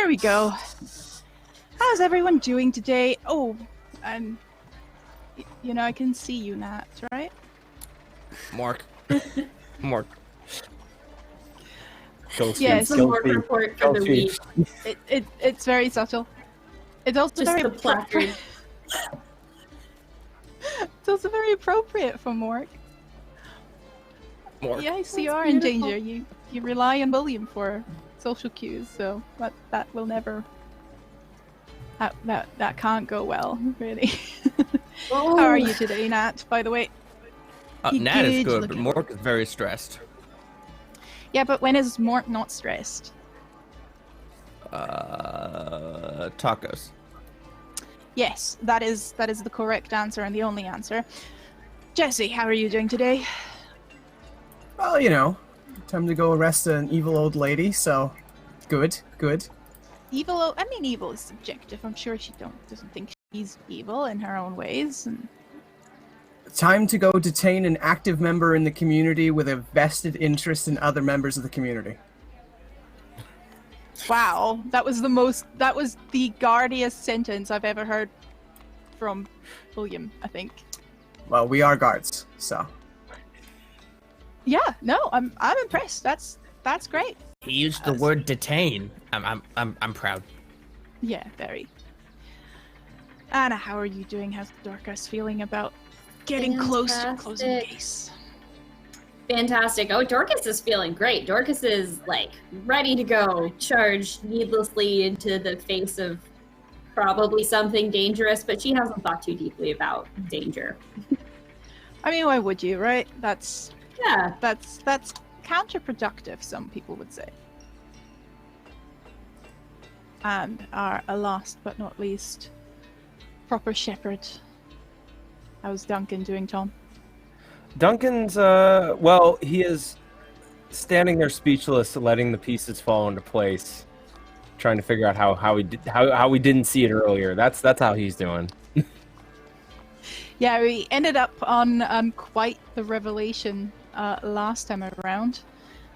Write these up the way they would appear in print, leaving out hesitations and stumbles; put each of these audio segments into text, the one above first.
we go. How's everyone doing today? Oh, and you know I can see you, Nat, right? Mark. Yes, the Mork report for the week. It's very subtle. It's also Just very the placard. It's also very appropriate for Mork. Mork. Yes, you That's are in beautiful. danger. You rely on William for social cues, so that will never. That can't go well, really. Oh. How are you today, Nat? By the way. Nat is good, Look but at- Mork is very stressed. Yeah, but when is Mork not stressed? Tacos. Yes, that is the correct answer and the only answer. Jesse, how are you doing today? Well, you know, time to go arrest an evil old lady, so good. Evil is subjective. I'm sure she doesn't think she's evil in her own ways. And Time to go detain an active member in the community with a vested interest in other members of the community. wow, that was the guardiest sentence I've ever heard from William, I think. Well, we are guards, so. Yeah, no, I'm impressed. That's great. He used the word detain. I'm proud. Yeah, very. Anna, how are you doing? How's Dorcas feeling about getting close to closing the case? Fantastic. Oh, Dorcas is feeling great. Dorcas is, like, ready to go, charge needlessly into the face of probably something dangerous, but she hasn't thought too deeply about danger. I mean, why would you, right? That's Yeah. counterproductive, some people would say. And our last but not least, proper shepherd. How's Duncan doing, Tom? Duncan's, well, he is standing there speechless, letting the pieces fall into place, trying to figure out how we didn't see it earlier. That's how he's doing. Yeah, we ended up on quite the revelation last time around,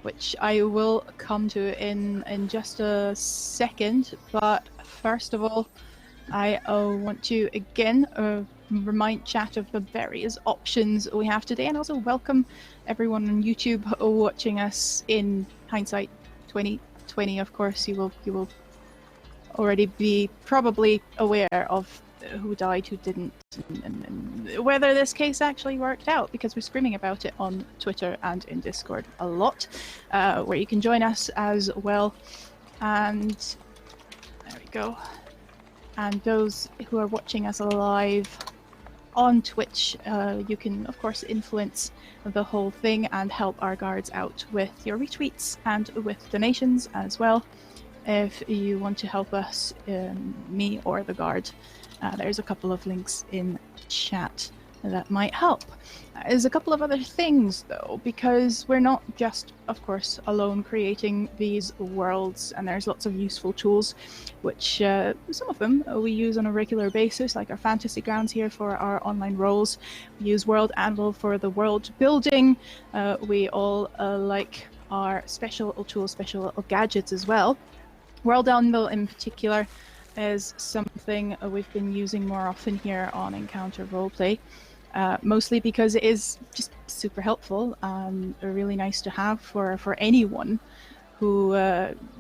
which I will come to in just a second. But first of all, I want to again remind chat of the various options we have today, and also welcome everyone on YouTube watching us in hindsight 2020. Of course, you will already be probably aware of who died, who didn't, and whether this case actually worked out, because we're screaming about it on Twitter and in Discord a lot, where you can join us as well. And there we go. And those who are watching us live on Twitch, you can of course influence the whole thing and help our guards out with your retweets and with donations as well. If you want to help us, me or the guard, there's a couple of links in chat that might help. There's a couple of other things though, because we're not just, of course, alone creating these worlds, and there's lots of useful tools, which some of them we use on a regular basis, like our fantasy grounds here for our online roles. We use World Anvil for the world building. We all like our special tools, special gadgets as well. World Anvil in particular is something we've been using more often here on Encounter Roleplay, mostly because it is just super helpful and really nice to have for anyone who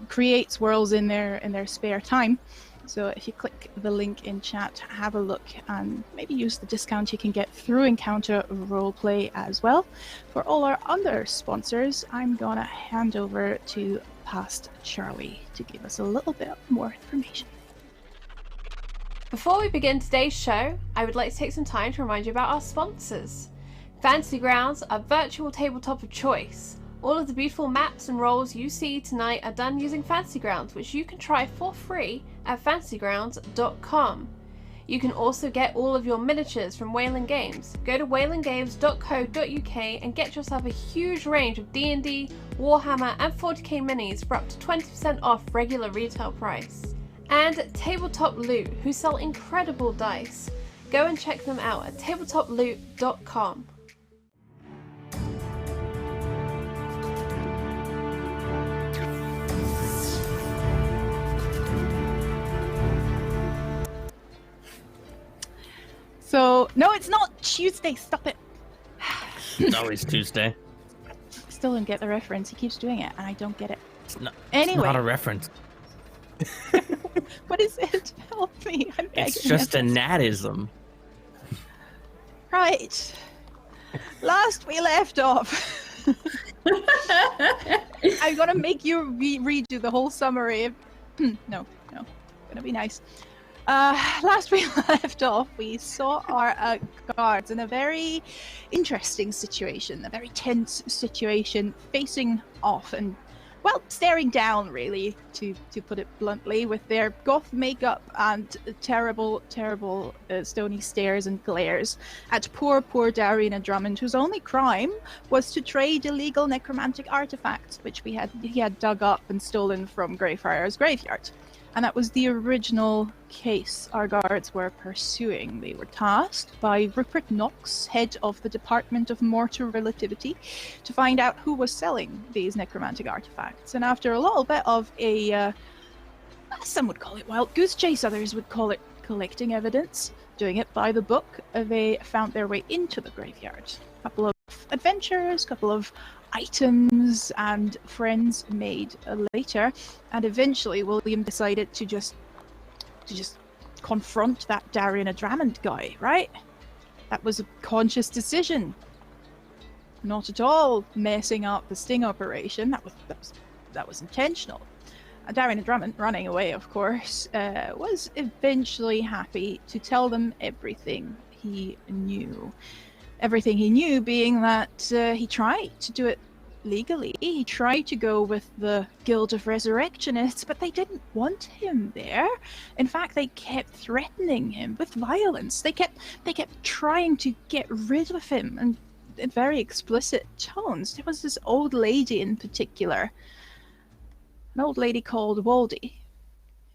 creates worlds in their spare time. So if you click the link in chat, have a look and maybe use the discount you can get through Encounter Roleplay as well. For all our other sponsors, I'm gonna hand over to past Charlie to give us a little bit more information. Before we begin today's show, I would like to take some time to remind you about our sponsors. Fantasy Grounds, our virtual tabletop of choice. All of the beautiful maps and roles you see tonight are done using Fantasy Grounds, which you can try for free at fantasygrounds.com. You can also get all of your miniatures from Wayland Games. Go to waylandgames.co.uk and get yourself a huge range of D&D, Warhammer and 40k minis for up to 20% off regular retail price. And Tabletop Loot, who sell incredible dice. Go and check them out at tabletoploot.com. So, no, it's not Tuesday. Stop it. It's always Tuesday. Still don't get the reference. He keeps doing it, and I don't get it. It's not, Anyway. it's not a reference. What is it? Help me. I'm begging. It's just a natism. Right. Last we left off. I'm gonna make you redo the whole summary. No. Gonna be nice. Last we left off, we saw our guards in a very interesting situation, a very tense situation, facing off and, well, staring down, really, to put it bluntly, with their goth makeup and terrible stony stares and glares at poor Darian Drummond, whose only crime was to trade illegal necromantic artifacts, which he had dug up and stolen from Greyfriar's graveyard. And that was the original case our guards were pursuing. They were tasked by Rupert Knox, head of the Department of Mortal Relativity, to find out who was selling these necromantic artifacts. And after a little bit of a, some would call it wild goose chase, others would call it collecting evidence, doing it by the book, they found their way into the graveyard. A couple of adventures, a couple of items and friends made later, and eventually William decided to just confront that Darian Drummond guy, right? That was a conscious decision. Not at all messing up the sting operation. That was intentional. Darian Drummond, running away, of course, was eventually happy to tell them everything he knew. Everything he knew being that he tried to do it legally. He tried to go with the Guild of Resurrectionists, but they didn't want him there. In fact, they kept threatening him with violence. They kept trying to get rid of him, and in very explicit tones. There was this old lady in particular, an old lady called Waldy,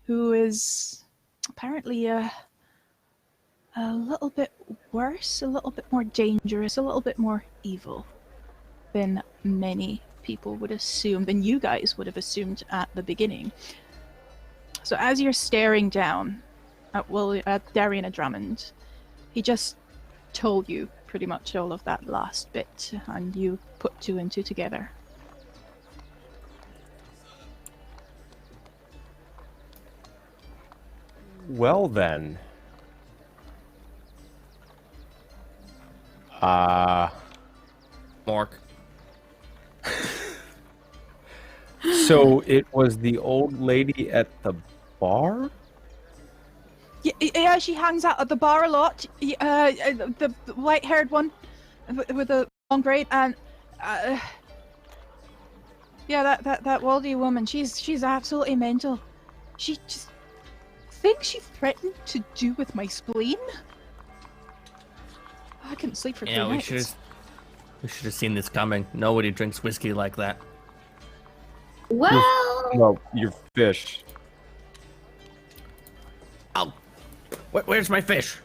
who is apparently a little bit worse, a little bit more dangerous, a little bit more evil than many people would assume, than you guys would have assumed at the beginning. So as you're staring down at Darian Drummond, he just told you pretty much all of that last bit, and you put two and two together. Well then. Mork. So it was the old lady at the bar? Yeah, she hangs out at the bar a lot. The white-haired one with the long braid, and yeah, that Waldy woman. She's absolutely mental. She just thinks she threatened to do with my spleen. I couldn't sleep for 3 nights. We should have seen this coming. Nobody drinks whiskey like that. Well, No, your fish. Oh, where's my fish?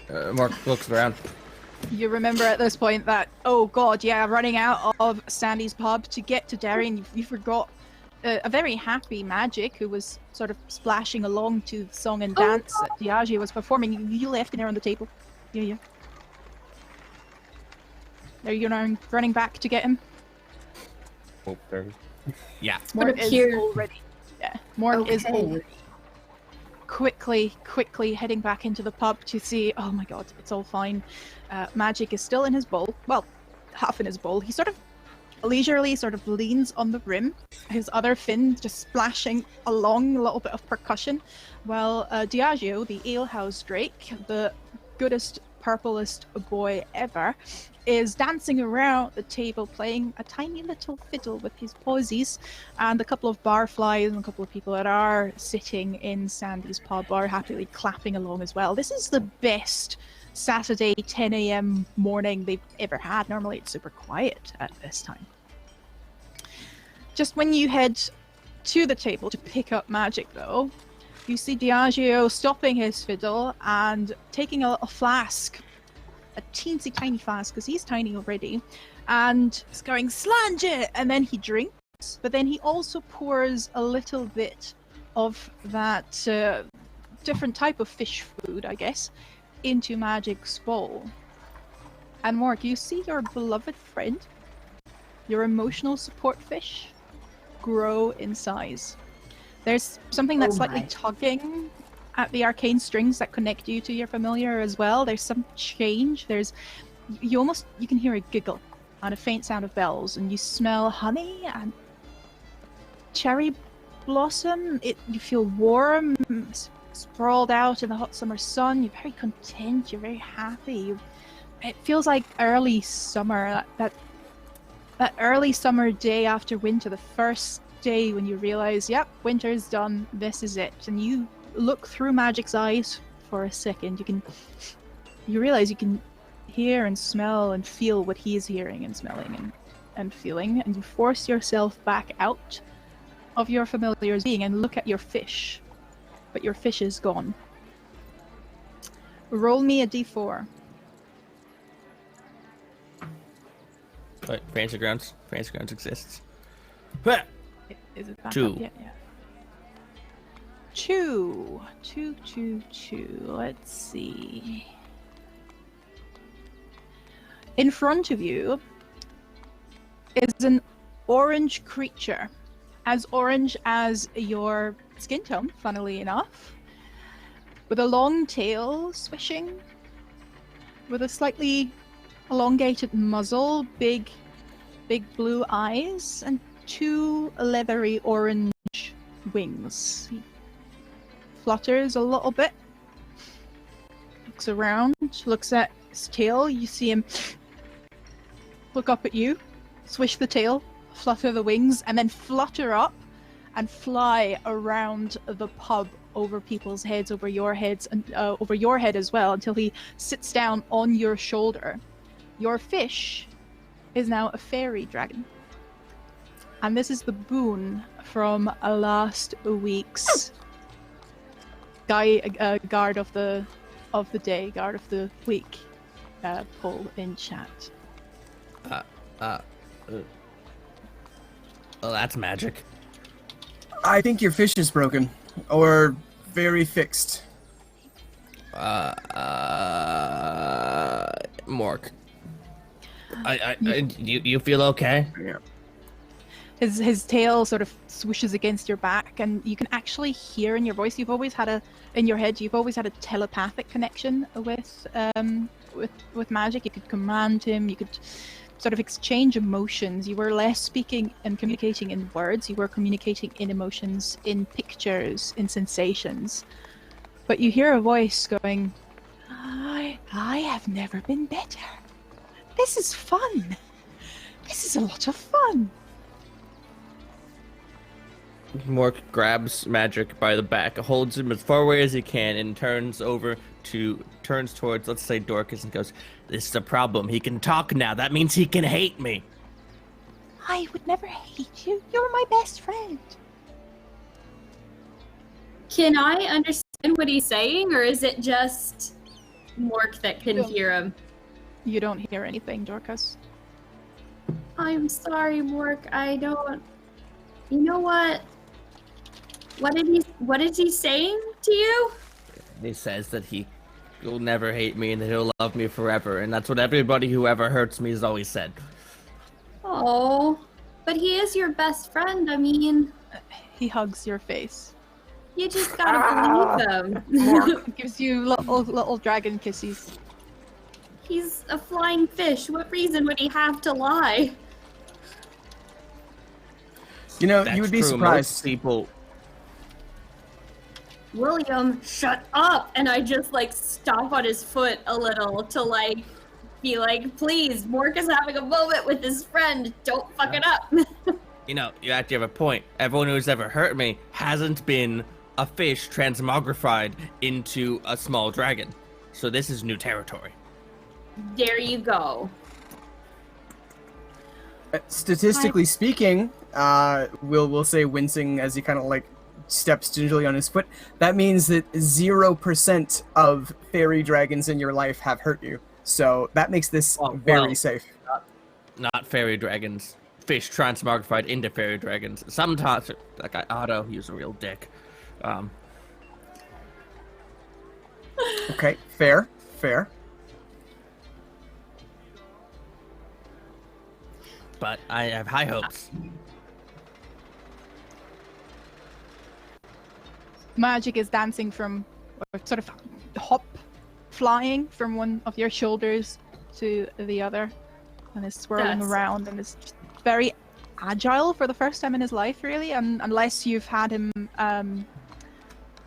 Mark looks around. You remember at this point that, oh god, yeah, running out of Sandy's pub to get to Darien, you forgot a very happy Magic who was sort of splashing along to the song and dance that Diageo was performing. You left him there on the table. Yeah. Are you running back to get him? Oh, there. Yeah. Mork is here. already. Yeah, Mork is already quickly heading back into the pub to see. Oh my god, it's all fine. Magic is still in his bowl. Well, half in his bowl. He sort of leisurely leans on the rim, his other fin just splashing along, a little bit of percussion, while Diageo, the alehouse Drake, the goodest, purplest boy ever, is dancing around the table playing a tiny little fiddle with his posies, and a couple of barflies and a couple of people that are sitting in Sandy's pub are happily clapping along as well. This is the best Saturday 10 a.m. morning they've ever had. Normally it's super quiet at this time. Just when you head to the table to pick up Magic though, you see Diageo stopping his fiddle and taking a little flask, a teensy tiny flask because he's tiny already, and is going slange it, and then he drinks, but then he also pours a little bit of that different type of fish food, I guess, into Magic's bowl. And Mork, you see your beloved friend, your emotional support fish, grow in size. There's something that's slightly tugging at the arcane strings that connect you to your familiar as well. There's some change. You can hear a giggle and a faint sound of bells, and you smell honey and cherry blossom. You feel warm, sprawled out in the hot summer sun. You're very content. You're very happy. It feels like early summer. That early summer day after winter, the first day when you realize, yep, winter's done. This is it. And you look through Magic's eyes for a second. You realize you can hear and smell and feel what he is hearing and smelling and feeling, and you force yourself back out of your familiar's being and look at your fish. But your fish is gone. Roll me a d4. Wait, Fancy Grounds exists. Is it back 2. up yet? Yeah. 2. Let's see. In front of you is an orange creature. As orange as your skin tone, funnily enough. With a long tail swishing. With a slightly elongated muzzle, big blue eyes, and 2 leathery orange wings. He flutters a little bit. Looks around, looks at his tail. You see him look up at you, swish the tail, flutter the wings, and then flutter up and fly around the pub over people's heads, over your heads, and over your head as well, until he sits down on your shoulder. Your fish is now a fairy dragon. And this is the boon from last week's guard of the day, guard of the week poll in chat. Well, that's magic. I think your fish is broken, or very fixed. Mork. You feel okay? Yeah. His tail sort of swishes against your back, and you can actually hear in your voice. You've always had a telepathic connection with magic. You could command him. You could sort of exchange emotions. You were less speaking and communicating in words. You were communicating in emotions, in pictures, in sensations. But you hear a voice going, I have never been better. This is fun. This is a lot of fun. Mork grabs Magic by the back, holds him as far away as he can, and turns towards, let's say, Dorcas, and goes, "This is a problem. He can talk now. That means he can hate me." I would never hate you. You're my best friend. Can I understand what he's saying, or is it just Mork that can hear him? You don't hear anything, Dorcas. I'm sorry, Mork. I don't. You know what? What is he saying to you? He says that he'll never hate me and that he'll love me forever, and that's what everybody who ever hurts me has always said. Oh, but he is your best friend. I mean, He hugs your face. you just gotta believe him. Gives you little dragon kisses. He's a flying fish. What reason would he have to lie? You know, That's you would be true. surprised. Most people. William, shut up! And I just stomp on his foot a little to be like, please, Mork is having a moment with his friend. Don't fuck it up. You know, you actually have a point. Everyone who's ever hurt me hasn't been a fish transmogrified into a small dragon. So this is new territory. There you go. Statistically speaking, we'll say wincing as he kind of steps gingerly on his foot. That means that 0% of fairy dragons in your life have hurt you. So that makes this very safe. Not fairy dragons. Fish transmogrified into fairy dragons. Sometimes, that guy Otto, he was a real dick. Okay, fair. Fair. But I have high hopes. Magic is dancing from, or sort of flying from one of your shoulders to the other, and is swirling That's- around, and is very agile for the first time in his life, really, and unless you've had him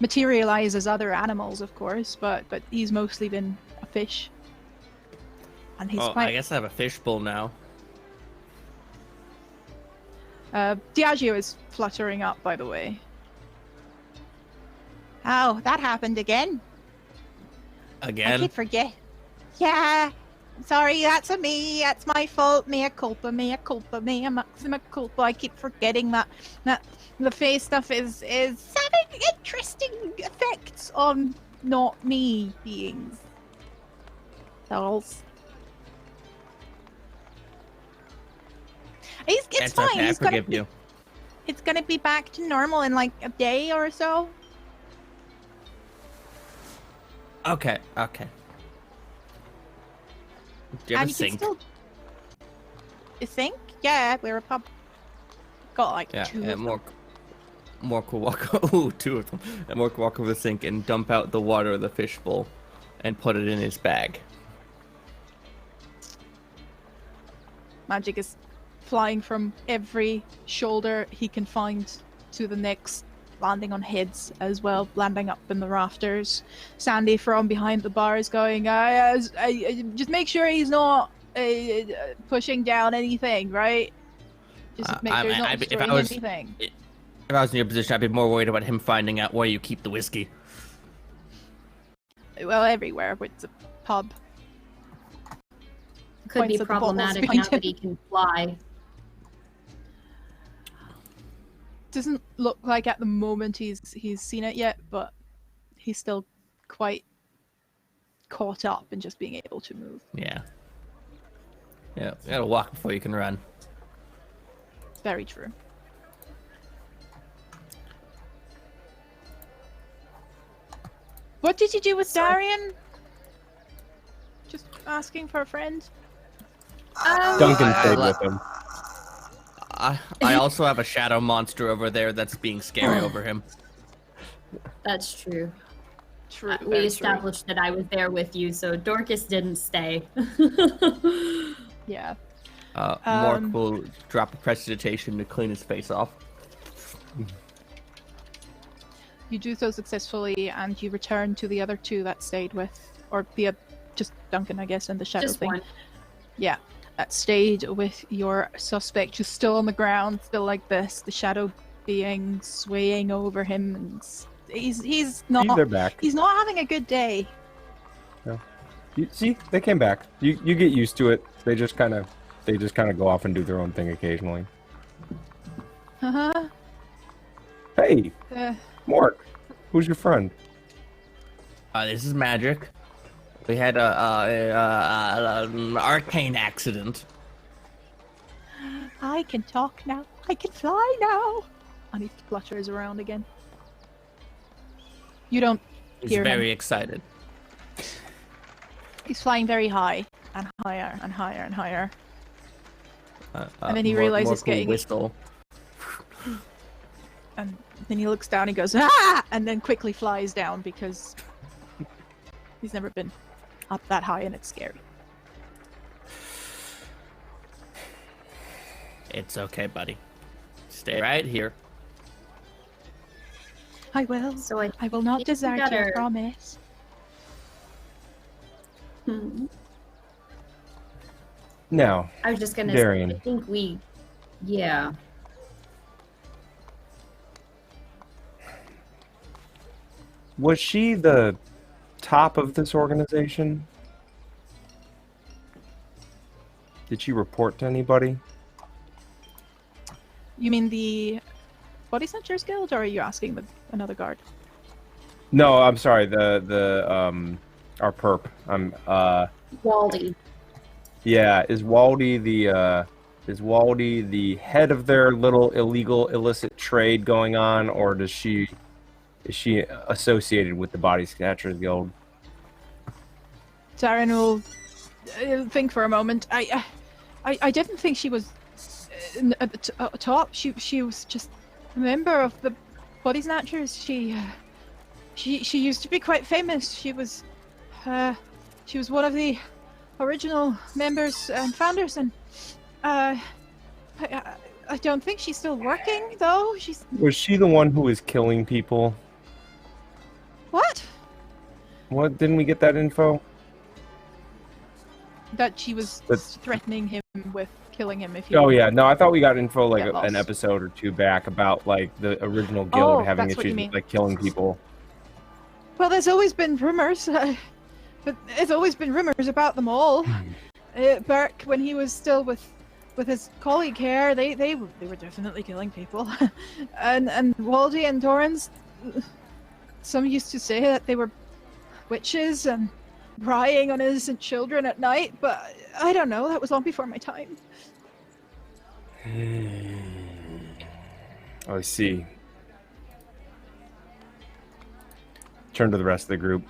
materialize as other animals, of course, but he's mostly been a fish. And he's Oh, quite... I guess I have a fishbowl now. Diageo is fluttering up, by the way. Oh, that happened again. I Again? keep forget. Yeah. Sorry, that's a me. That's my fault. Mea culpa, mea culpa, mea maxima culpa. I keep forgetting that the face stuff is having interesting effects on not me beings. Dolls. It's fine. okay, I He's gonna forgive you. It's gonna be back to normal in like a day or so. Okay. Do you have And a you can sink? still... A sink? Yeah, we're a pub. Got like Yeah, two. and of them. Mork will walk. Ooh, two of them. And Mork will walk over the sink and dump out the water of the fishbowl, and put it in his bag. Magic is flying from every shoulder he can find to the next, landing on heads as well, landing up in the rafters. Sandy from behind the bar is going, just make sure he's not pushing down anything, right? Just make sure he's not destroying anything. If I was in your position, I'd be more worried about him finding out where you keep the whiskey. Well, everywhere. It's a pub. Could be Points at the bottles problematic behind now that he can fly. Doesn't look like at the moment he's seen it yet, but he's still quite caught up in just being able to move. Yeah. Yeah, you gotta walk before you can run. Very true. What did you do with Darian? Just asking for a friend. Duncan I stayed let- with him. I also have a shadow monster over there that's being scary over him. That's true. True. We established that I was there with you, so Dorcas didn't stay. Yeah. Mork will drop a prestidigitation to clean his face off. You do so successfully, and you return to the other two that stayed with, or just Duncan, I guess, and the shadow Just thing. one. Yeah, that stayed with your suspect, just still on the ground, still like this, the shadow being swaying over him, and he's not They're back. he's not having a good day. You, see, they came back. You get used to it. They just kind of go off and do their own thing occasionally. Uh-huh. Hey, Uh, Mork, who's your friend? This is magic. We had an arcane accident. I can talk now. I can fly now. And he flutters around again. You don't He's hear very him. excited. He's flying very high and higher and higher and higher. And then he Mork realizes will getting- whistle. And then he looks down and goes, ah! And then quickly flies down because he's never been up that high and it's scary. It's okay, buddy. Stay right here. I will. So I I will not think we desert you, I better- promise. Now, I was just gonna Darian. say, I think we, yeah. was she the top of this organization? Did she report to anybody? You mean the Body Snatchers Guild, or are you asking another guard? No, I'm sorry. Our perp. Waldy. Yeah, is Waldy the head of their little illegal illicit trade going on, or is she associated with the Body Snatchers Guild? Darren will think for a moment. I didn't think she was at the top. She was just a member of the Body Snatchers. She used to be quite famous. She was one of the original members and founders, and I don't think she's still working though. Was she the one who was killing people? What? What, didn't we get that info? That she was threatening him with killing him if he... Oh yeah, no, I thought we got info like Get lost. an episode or two back about like the original guild having that's what you issues mean. with like killing people. Well, there's always been rumors, but there's always been rumors about them all. Burke, when he was still with his colleague here, they were definitely killing people, and Waldy and Torrens, some used to say that they were witches and prying on innocent children at night, but I don't know. That was long before my time. I see. Turn to the rest of the group.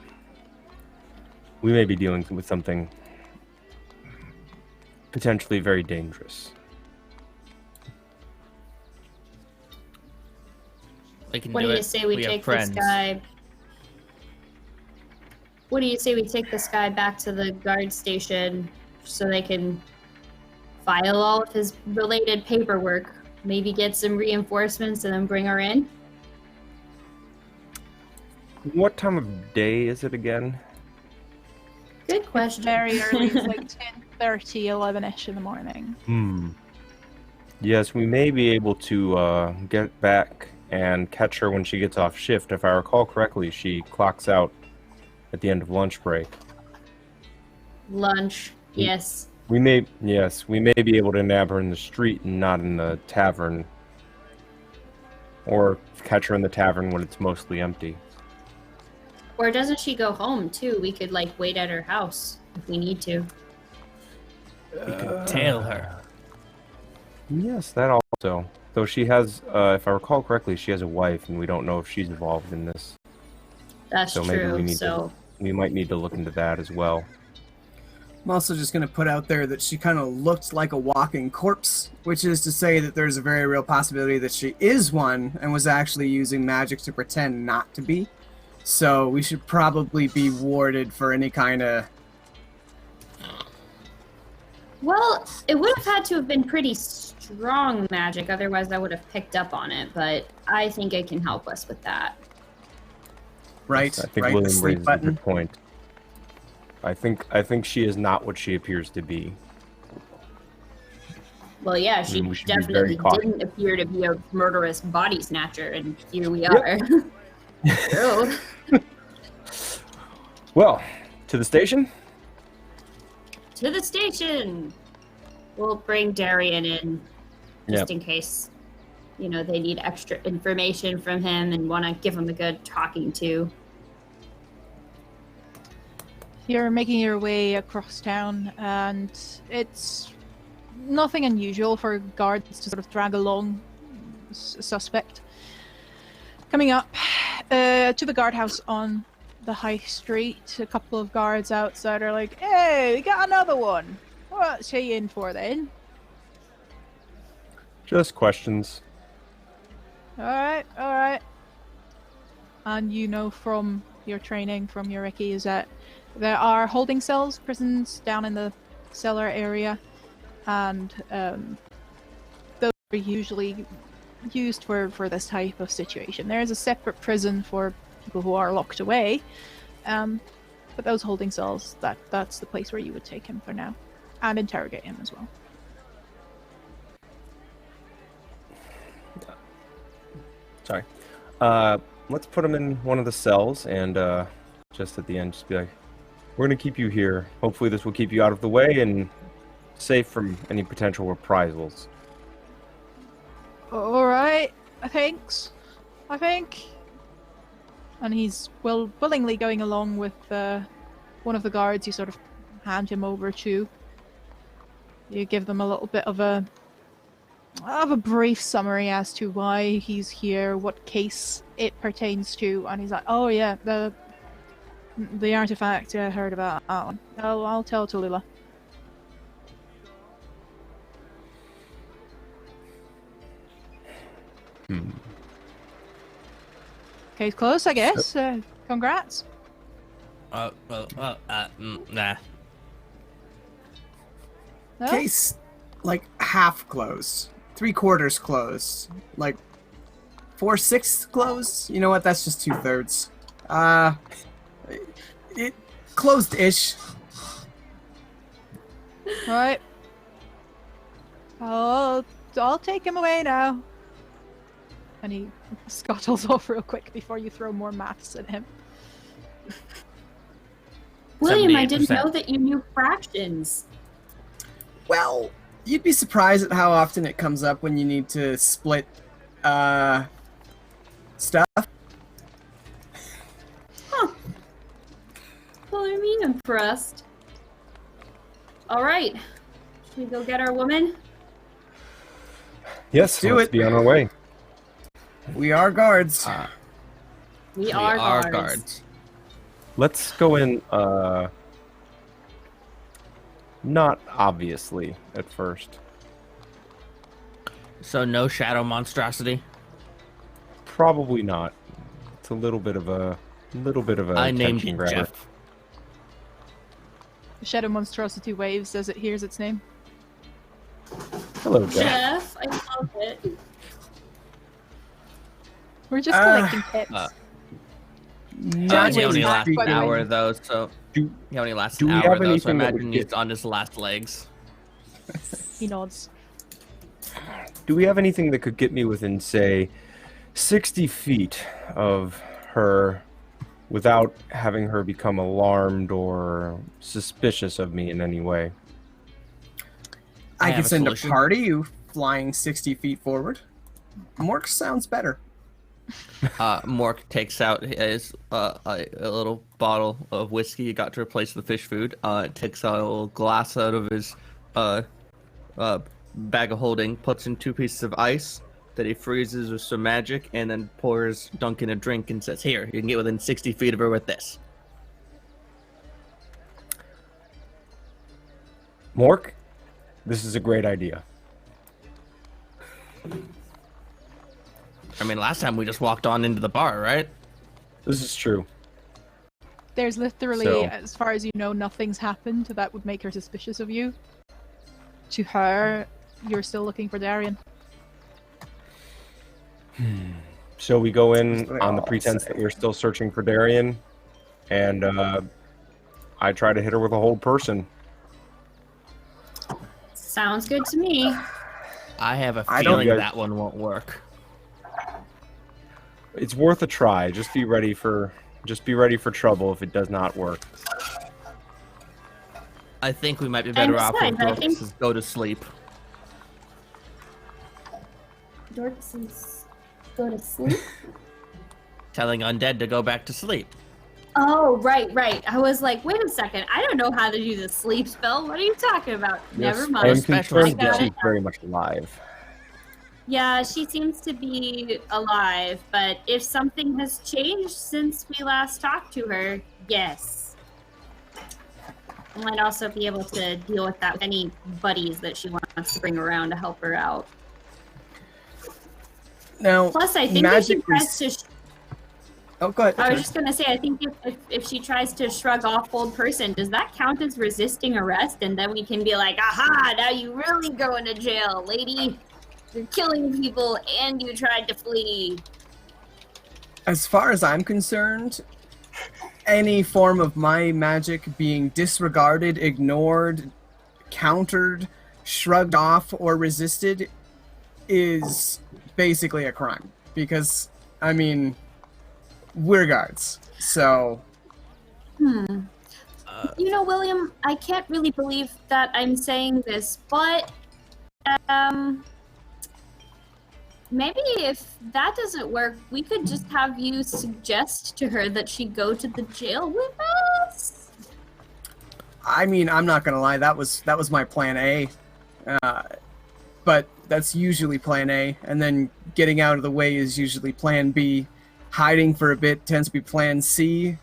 We may be dealing with something potentially very dangerous. We can What do do you it. say we have take friends. this guy? What do you say we take this guy back to the guard station so they can file all of his related paperwork, maybe get some reinforcements, and then bring her in? What time of day is it again? Good It's question. very early. It's like 10:30, 11ish in the morning. Yes, we may be able to get back and catch her when she gets off shift. If I recall correctly, she clocks out at the end of lunch break. Lunch, yes. We may be able to nab her in the street and not in the tavern. Or catch her in the tavern when it's mostly empty. Or doesn't she go home too? We could like wait at her house if we need to. We can tail her. Yes, that also. Though she has, if I recall correctly, she has a wife, and we don't know if she's involved in this. That's So true. maybe we need so we might need to look into that as well. I'm also just going to put out there that she kind of looked like a walking corpse, which is to say that there's a very real possibility that she is one and was actually using magic to pretend not to be. So we should probably be warded for any kind of... well, it would have had to have been pretty strong magic, otherwise I would have picked up on it, but I think it can help us with that. Right, I think right, the William sleep raises a button. good point. I think she is not what she appears to be. Well, yeah, she We should be very definitely cautious. didn't appear to be a murderous body snatcher, and here we are. True. Well, to the station? To the station! We'll bring Darian in, just Yep. in case, you know, they need extra information from him and want to give him a good talking to. You're making your way across town, and it's nothing unusual for guards to sort of drag along a suspect. Coming up to the guardhouse on the high street, a couple of guards outside are like, "Hey, we got another one. What's he in for then?" Just questions. All right. And you know from your training, from your Ricky, is that there are holding cells, prisons down in the cellar area, and those are usually used for this type of situation. There is a separate prison for people who are locked away, but those holding cells, that's the place where you would take him for now, and interrogate him as well. Sorry. Let's put him in one of the cells, and just at the end, just be like, "We're gonna keep you here. Hopefully, this will keep you out of the way and safe from any potential reprisals." All right, thanks. I think. And he's willingly going along with one of the guards. You sort of hand him over to. You give them a little bit of a brief summary as to why he's here, what case it pertains to, and he's like, "Oh yeah, The artifact, yeah, I heard about that one. I'll tell Tallulah. Case closed, I guess. Congrats. Nah. No? Case, like, half closed. 3/4 closed. Like, 4/6 closed? You know what? That's just 2/3. It closed-ish. Right. I'll take him away now. And he scuttles off real quick before you throw more maths at him. William, I didn't 78%. know that you knew fractions. Well, you'd be surprised at how often it comes up when you need to split, stuff. Huh. Well, I mean, impressed. All right. Should we go get our woman? Yes, Do let's it. be on our way. We are guards. We We are are guards. guards. Let's go in, not obviously at first. So no shadow monstrosity. Probably not. It's a little bit of a I named attention it grabber. Jeff. The shadow monstrosity waves as it hears its name. Hello, Jeff. Jeff, I love it. We're just collecting pips. Not He only Back, lasts by an the way. hour though, so Do he only lasts do an we hour have though. So I anything that imagine would he's get- on his last legs. He nods. Do we have anything that could get me within, say, 60 feet of her without having her become alarmed or suspicious of me in any way? I have could a send solution. a party you flying 60 feet forward. Mork sounds better. Mork takes out his a little bottle of whiskey he got to replace the fish food. Takes a little glass out of his bag of holding, puts in 2 pieces of ice that he freezes with some magic, and then pours Duncan a drink and says, "Here, you can get within 60 feet of her with this." Mork, this is a great idea. I mean, last time we just walked on into the bar, right? This is true. There's literally, So- as far as you know, nothing's happened that would make her suspicious of you. To her, you're still looking for Darian. So we go in That's what they on the all pretense say. that we're still searching for Darian, and I try to hit her with a hold person. Sounds good to me. I have a I don't- feeling Guys- that one won't work. It's worth a try. Just be ready for trouble if it does not work. I think we might be better off when besides, I think- Dorcas go to sleep. Dorcas go to sleep? Telling undead to go back to sleep. Oh, right. I was like, wait a second. I don't know how to do the sleep spell. What are you talking about? Never I am mind. special concerned that skill. she's very much alive. Yeah, she seems to be alive, but if something has changed since we last talked to her, yes. I might also be able to deal with that with any buddies that she wants to bring around to help her out. Now, Plus, I think if she magic tries is... to... Oh, go ahead. I was just going to say, I think if she tries to shrug off old person, does that count as resisting arrest? And then we can be like, aha, now you really going to jail, lady. You're killing people and you tried to flee. As far as I'm concerned, any form of my magic being disregarded, ignored, countered, shrugged off, or resisted is basically a crime. Because, I mean, we're guards. So, You know, William, I can't really believe that I'm saying this, but maybe if that doesn't work, we could just have you suggest to her that she go to the jail with us. I mean, I'm not gonna lie, that was my plan A. But that's usually plan A, and then getting out of the way is usually plan B. hiding for a bit tends to be Plan C.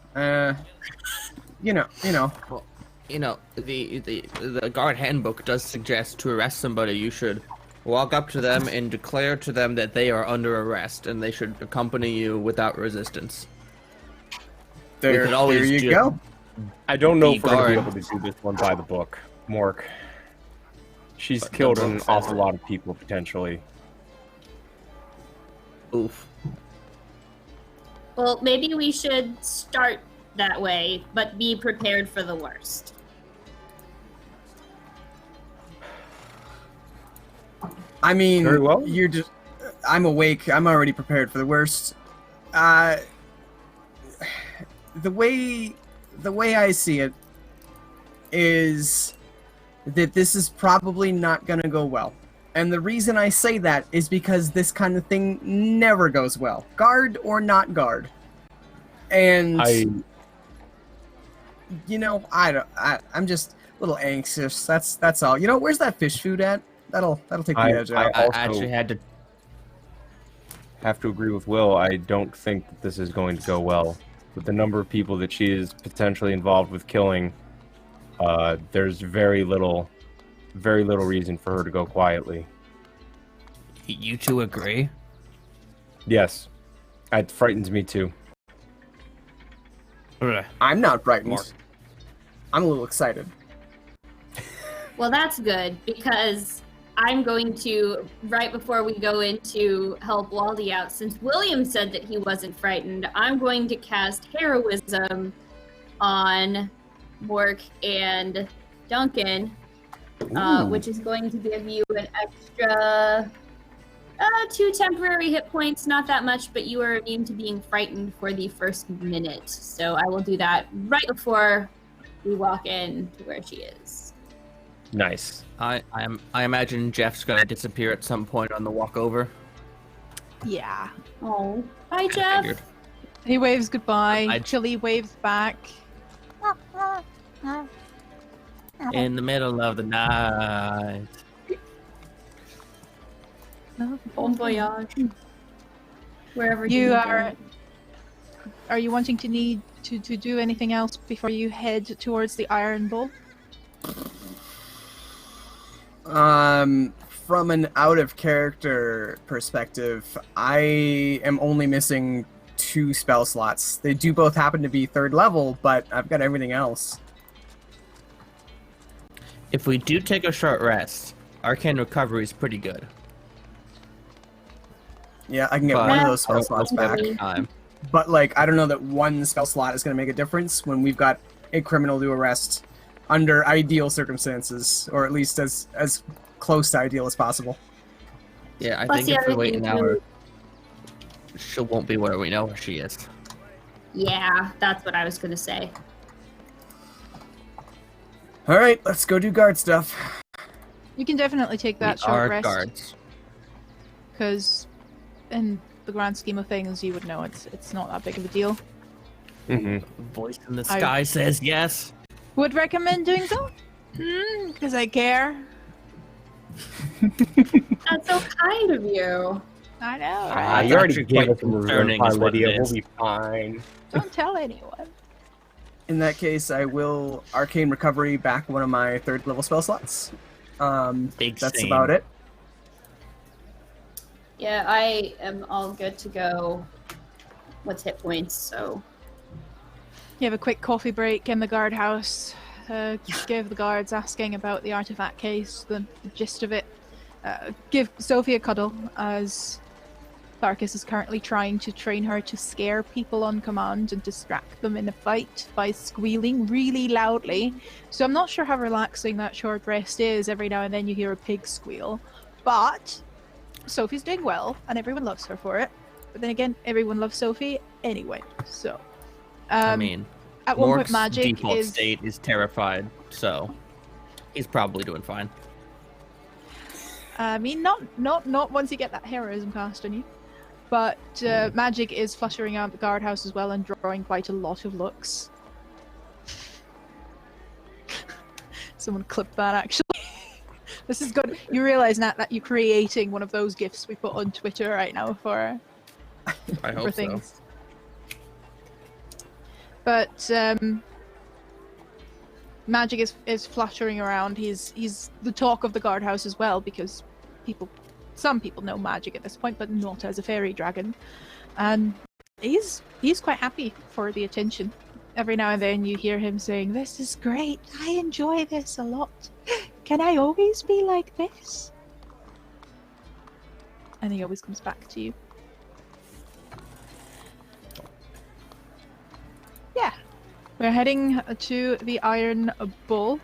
You know. Well, the guard handbook does suggest to arrest somebody, you should walk up to them and declare to them that they are under arrest, and they should accompany you without resistance. There you go. I don't know if we're going to be guard. able to do this one by the book, Mork. She's killed the an book says awful it. lot of people, potentially. Oof. Well, maybe we should start that way, but be prepared for the worst. I mean, Very well. you're just. I'm awake. I'm already prepared for the worst. The way I see it is that this is probably not going to go well. And the reason I say that is because this kind of thing never goes well. Guard or not guard. And I'm just a little anxious. That's all. Where's that fish food at? That'll take the edge out. I also actually had to. have to agree with Will. I don't think that this is going to go well. With the number of people that she is potentially involved with killing, there's very little reason for her to go quietly. You two agree? Yes, it frightens me too. Ugh. I'm not frightened. Mark. I'm a little excited. Well, that's good, because I'm going to, right before we go in to help Waldy out, since William said that he wasn't frightened, I'm going to cast Heroism on Mork and Duncan, which is going to give you an extra 2 temporary hit points, not that much, but you are immune to being frightened for the first minute. So I will do that right before we walk in to where she is. Nice. I imagine Jeff's gonna disappear at some point on the walk over. Yeah. Oh, bye, Jeff. Figured. He waves goodbye. I'd- Chili waves back. In the middle of the night. Bon voyage. Wherever You may are. go. Are you wanting to need to do anything else before you head towards the Irn Bll? From an out of character perspective, I am only missing 2 spell slots. They do both happen to be 3rd level, but I've got everything else. If we do take a short rest, Arcane Recovery is pretty good. Yeah, I can get But- one of those spell I'll slots spend back. Really? time. But I don't know that one spell slot is going to make a difference when we've got a criminal to arrest under ideal circumstances, or at least as close to ideal as possible. Yeah, I Plus think the if we other wait an thing, hour, she won't be where we know where she is. Yeah, that's what I was going to say. All right, let's go do guard stuff. You can definitely take that We short are rest, guards. because in the grand scheme of things, you would know it's not that big of a deal. Mm-hmm. Voice in the I- sky says yes. Would recommend doing so? Because I care. That's so kind of you. I know, Ah, right? You already actually gave quite us some concerning reserve is time, what it Lydia. is. We'll be fine. Don't tell anyone. In that case, I will Arcane Recovery back one of my 3rd level spell slots. Big That's same. about it. Yeah, I am all good to go with hit points, so. You have a quick coffee break in the guardhouse. Give the guards asking about the artifact case, the gist of it. Give Sophie a cuddle, as Tharkus is currently trying to train her to scare people on command and distract them in a fight by squealing really loudly. So I'm not sure how relaxing that short rest is. Every now and then you hear a pig squeal. But Sophie's doing well, and everyone loves her for it. But then again, everyone loves Sophie anyway, so... I mean, at one point, Mork's magic default is state is terrified, so he's probably doing fine. I mean, not once you get that heroism cast on you, but magic is fluttering out the guardhouse as well and drawing quite a lot of looks. Someone clip that actually. This is good. You realize, Nat, that you're creating one of those gifs we put on Twitter right now for I hope so. things. But magic is fluttering around. He's the talk of the guardhouse as well, because some people know magic at this point, but not as a fairy dragon. And he's quite happy for the attention. Every now and then you hear him saying, "This is great. I enjoy this a lot. Can I always be like this?" And he always comes back to you. Yeah. We're heading to the Irn Bll,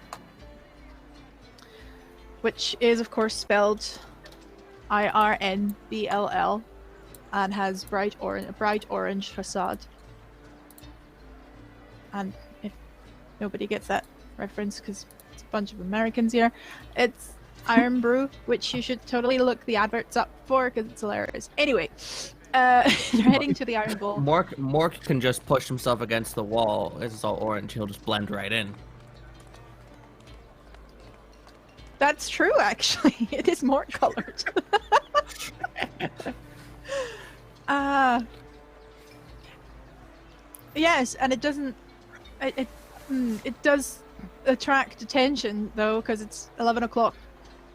which is, of course, spelled Irnbll, and has a bright orange facade. And if nobody gets that reference, because it's a bunch of Americans here, it's Irn Brew, which you should totally look the adverts up for, because it's hilarious. Anyway, you're heading to the Irn Bll. Mork can just push himself against the wall. It's all orange. He'll just blend right in. That's true, actually. It is more colored. Yes, and it doesn't. It does attract attention though, because it's 11 o'clock,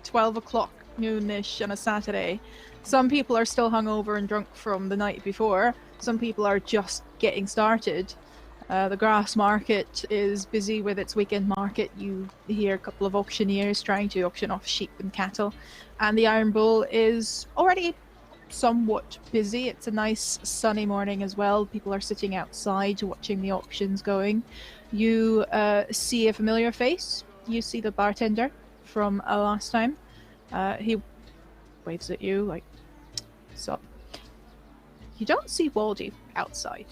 12 o'clock, noonish on a Saturday. Some people are still hungover and drunk from the night before. Some people are just getting started. The grass market is busy with its weekend market. You hear a couple of auctioneers trying to auction off sheep and cattle. And the Irn Bll is already somewhat busy. It's a nice sunny morning as well. People are sitting outside watching the auctions going. You see a familiar face. You see the bartender from last time. He waves at you like, "Sup?" You don't see Waldy outside.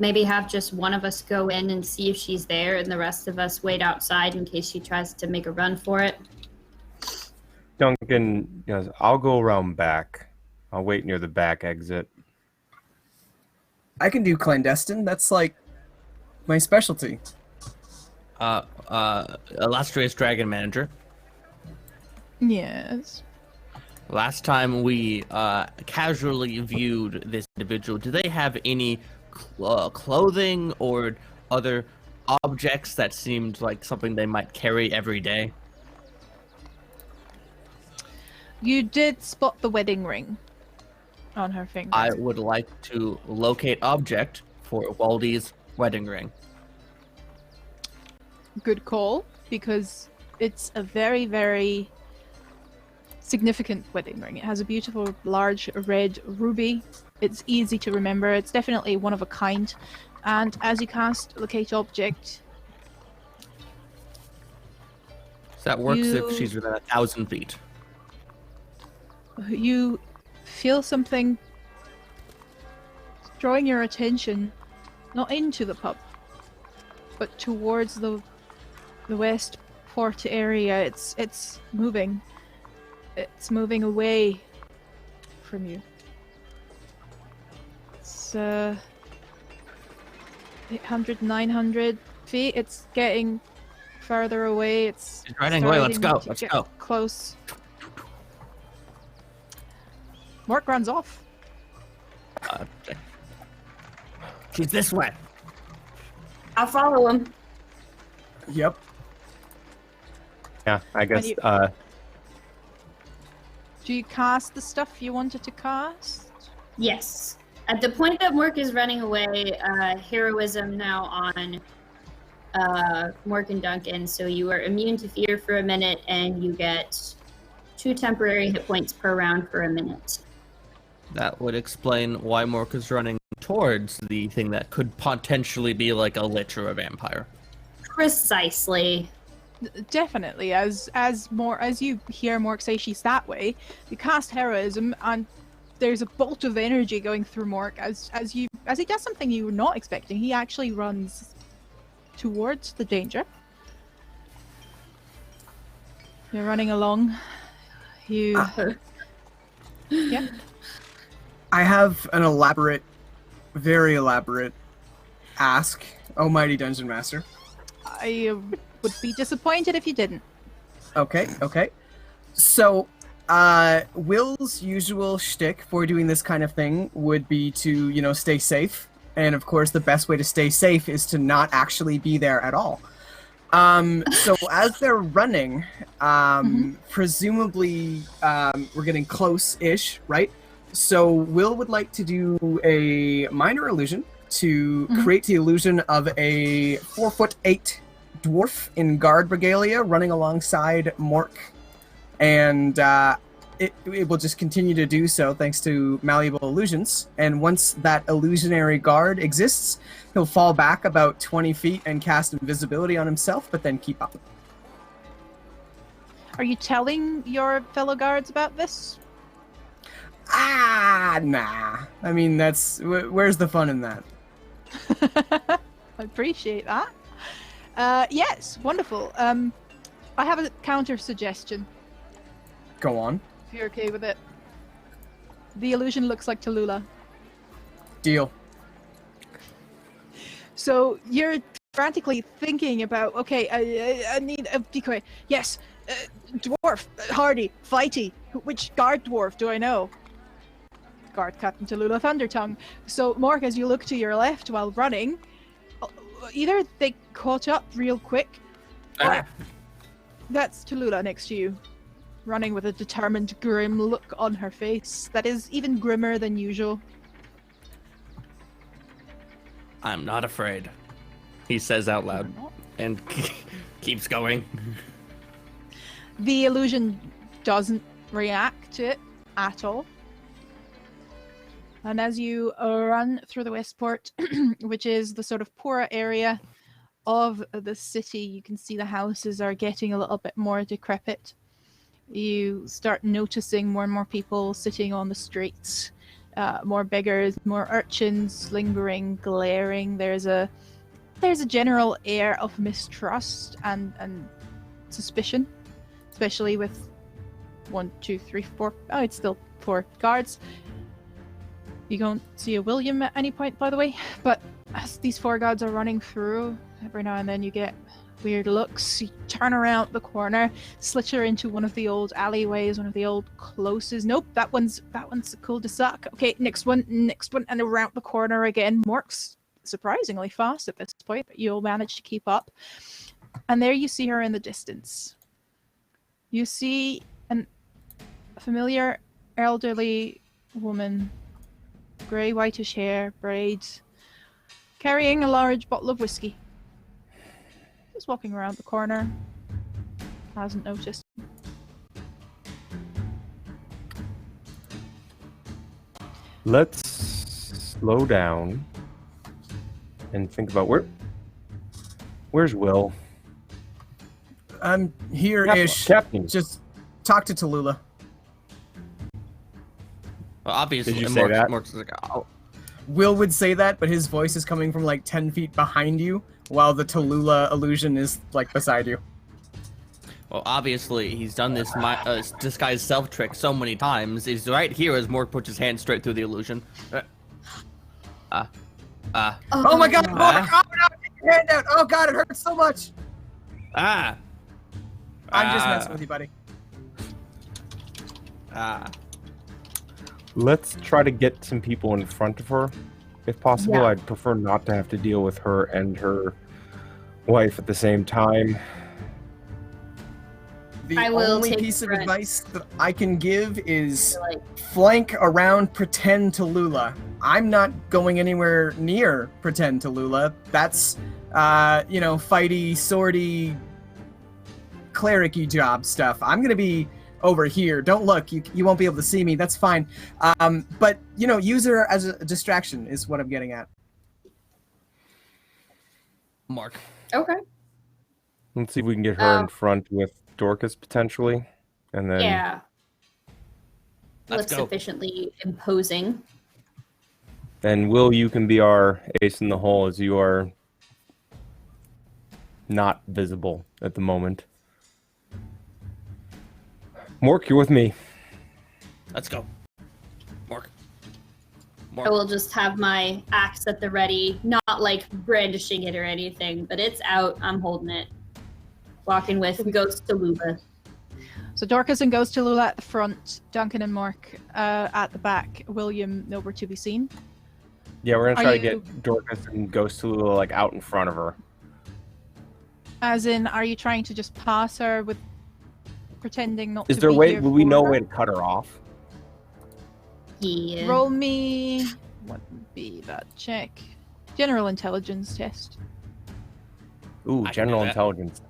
Maybe have just one of us go in and see if she's there, and the rest of us wait outside in case she tries to make a run for it. Duncan goes, "I'll go around back. I'll wait near the back exit." I can do clandestine. That's like my specialty. Illustrious Dragon Manager. Yes. Last time we casually viewed this individual, do they have any clothing or other objects that seemed like something they might carry every day? You did spot the wedding ring on her finger. I would like to locate object for Waldy's wedding ring. Good call, because it's a very, very significant wedding ring. It has a beautiful large red ruby. It's easy to remember. It's definitely one of a kind. And as you cast locate object, So that works if she's within 1,000 feet. you feel something drawing your attention, not into the pub, but towards the west port area. It's moving. It's moving away from you. It's 800, 900 feet. It's getting further away. It's running away. Let's starting go. to Let's get go. Close. Mork runs off. She's this way. I'll follow him. Yep. Yeah, I guess. you- Do you cast the stuff you wanted to cast? Yes. At the point that Mork is running away, heroism now on Mork and Duncan, so you are immune to fear for a minute, and you get 2 temporary hit points per round for a minute. That would explain why Mork is running towards the thing that could potentially be like a lich or a vampire. Precisely. Definitely. As you hear Mork say she's that way, you cast heroism, and there's a bolt of energy going through Mork as he does something you were not expecting. He actually runs towards the danger. You're running along. You. Yeah. I have an elaborate, very elaborate ask, Almighty Dungeon Master. I would be disappointed if you didn't. Okay. So, Will's usual shtick for doing this kind of thing would be to, stay safe. And of course, the best way to stay safe is to not actually be there at all. So as they're running, presumably we're getting close-ish, right? So Will would like to do a minor illusion to create the illusion of a 4'8" dwarf in guard regalia running alongside Mork. And it will just continue to do so thanks to malleable illusions. And once that illusionary guard exists, he'll fall back about 20 feet and cast invisibility on himself, but then keep up. Are you telling your fellow guards about this? Nah. I mean, where's the fun in that? I appreciate that. Yes, wonderful. I have a counter suggestion. Go on. If you're okay with it. The illusion looks like Tallulah. Deal. So you're frantically thinking about, okay, I need a decoy. Yes, dwarf, hardy, fighty. Which guard dwarf do I know? Guard Captain Tallulah Thundertongue. So, Mark, as you look to your left while running, either they caught up real quick, or that's Tallulah next to you, running with a determined, grim look on her face that is even grimmer than usual. I'm not afraid, he says out loud, and keeps going. The illusion doesn't react to it at all. And as you run through the Westport, which is the sort of poorer area of the city, you can see the houses are getting a little bit more decrepit. You start noticing more and more people sitting on the streets, more beggars, more urchins, lingering, glaring. There's a general air of mistrust and suspicion, especially with 1, 2, 3, 4. Oh, it's still 4 guards. You don't see a William at any point, by the way, but as these 4 guards are running through, every now and then you get weird looks. You turn around the corner, slither into one of the old alleyways, one of the old closes. Nope, that one's a cul-de-sac. Okay, next one, and around the corner again. Mork's surprisingly fast at this point, but you'll manage to keep up. And there you see her in the distance. You see a familiar elderly woman, grey whitish hair, braids, carrying a large bottle of whiskey. Just walking around the corner. Hasn't noticed. Let's slow down and think about where's Will? I'm here-ish. Captain. Just talk to Tallulah. Well, obviously, Did you say that? Mork's like, oh. Will would say that, but his voice is coming from like 10 feet behind you, while the Tallulah illusion is like beside you. Well, obviously, he's done this disguised self trick so many times. He's right here as Mork puts his hand straight through the illusion. Oh my god, Mork! Oh no, take your hand out! Oh god, it hurts so much! I'm just messing with you, buddy. Let's try to get some people in front of her. If possible, Yeah. I'd prefer not to have to deal with her and her wife at the same time. The I will only take piece of front. advice that I can give is Like, flank around pretend Tallulah. I'm not going anywhere near pretend Tallulah. That's, fighty, swordy, cleric-y job stuff. I'm gonna be over here. Don't look. You won't be able to see me. That's fine. But, use her as a distraction is what I'm getting at. Mark. okay. Let's see if we can get her in front with Dorcas potentially, and then Yeah. Let's Looks go. sufficiently imposing. And Will, you can be our ace in the hole as you are not visible at the moment. Mork, you're with me. Let's go. Mark. I will just have my axe at the ready, not like brandishing it or anything, but it's out. I'm holding it. Walking with Ghost Tallulah. So Dorcas and Ghost Tallulah at the front, Duncan and Mark at the back, William nowhere to be seen. Yeah, we're gonna Are try you- to get Dorcas and Ghost Tallulah like out in front of her. As in, are you trying to just pass her with pretending not Is to there a be way? here Will we for know a her? way to cut her off? Yeah. Roll me... What would be that check? General intelligence test. Ooh, I can general do that. intelligence.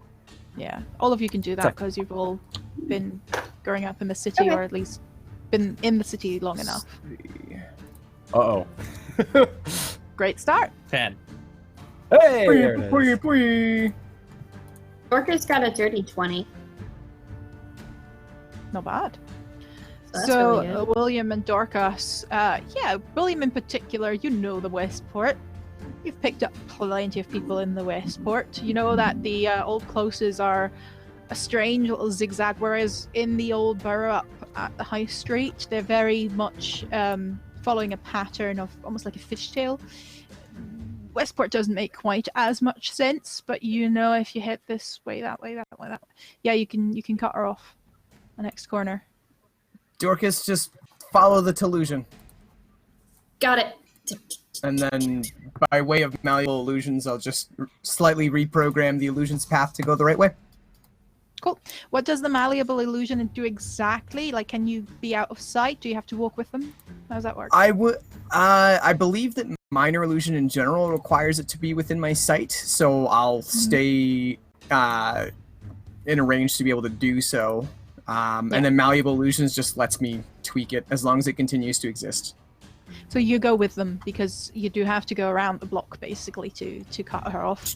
Yeah, all of you can do that So- because you've all been growing up in the city, or at least been in the city long enough. Uh-oh. Great start. 10. Hey, there it is. Dorcas got a dirty 20. Not bad. That's So, really good. William and Dorcas, yeah, William in particular, you know the Westport. You've picked up plenty of people in the Westport. You know that the old closes are a strange little zigzag, whereas in the old borough up at the high street, they're very much following a pattern of almost like a fishtail. Westport doesn't make quite as much sense, but you know if you head this way, that way, that way, that way, yeah, you can cut her off the next corner. Dorcas, just follow the Tellusion. Got it. And then, by way of malleable illusions, I'll just slightly reprogram the illusion's path to go the right way. Cool. What does the malleable illusion do exactly? Like, can you be out of sight? Do you have to walk with them? How does that work? I believe that minor illusion in general requires it to be within my sight, so I'll stay in a range to be able to do so. And then malleable illusions just lets me tweak it as long as it continues to exist. So you go with them because you do have to go around the block basically to cut her off.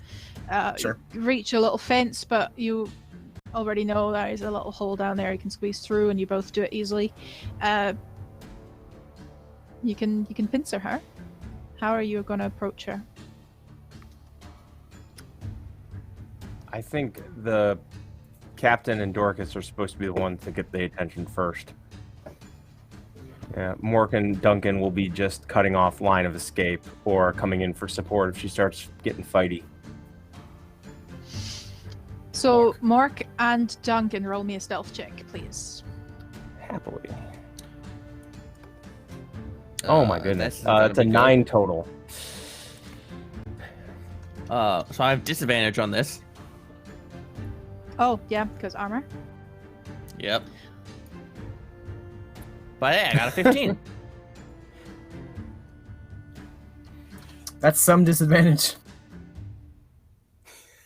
Sure. You reach a little fence, but you already know there is a little hole down there you can squeeze through, and you both do it easily. You can pincer her. How are you going to approach her? I think the captain and Dorcas are supposed to be the ones to get the attention first. Yeah, Mork and Duncan will be just cutting off line of escape or coming in for support if she starts getting fighty. So Mark and Duncan, roll me a stealth check, please. Happily. Oh my goodness. That's gonna It's a be good. 9 total. So I have disadvantage on this. Oh, yeah, because armor. Yep. But hey, I got a 15. That's some disadvantage.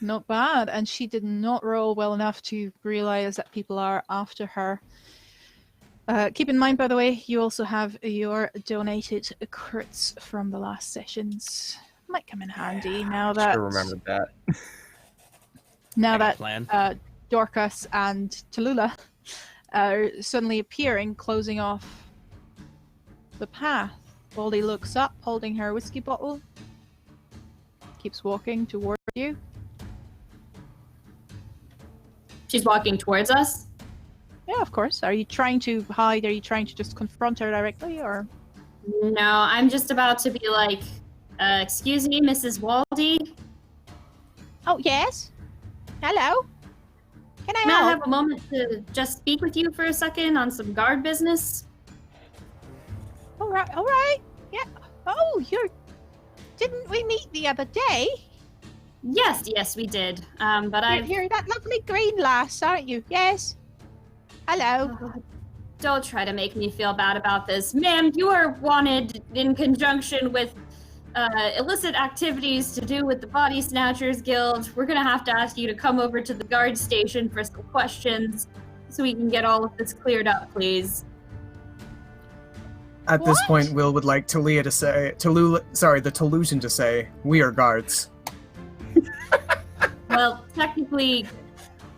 Not bad, and she did not roll well enough to realize that people are after her. Keep in mind, by the way, you also have your donated crits from the last sessions. Might come in handy now that Sure remembered that. now I got a that plan. Dorcas and Tallulah are suddenly appearing, closing off the path. Baldy looks up, holding her whiskey bottle. Keeps walking toward you. She's walking towards us. Yeah, of course. Are you trying to hide? Are you trying to just confront her directly, or? No, I'm just about to be like, excuse me, Mrs. Waldy. Oh, yes. Hello. Can I May I help? have a moment to just speak with you for a second on some guard business? All right. All right. Yeah. Oh, didn't we meet the other day? Yes, we did. But You're that lovely green lass, aren't you? Yes. Hello. Don't try to make me feel bad about this. Ma'am, you are wanted in conjunction with illicit activities to do with the Body Snatchers Guild. We're going to have to ask you to come over to the guard station for some questions so we can get all of this cleared up, please. At this What? point, Will would like the Tellusion to say, "We are guards." Well, technically,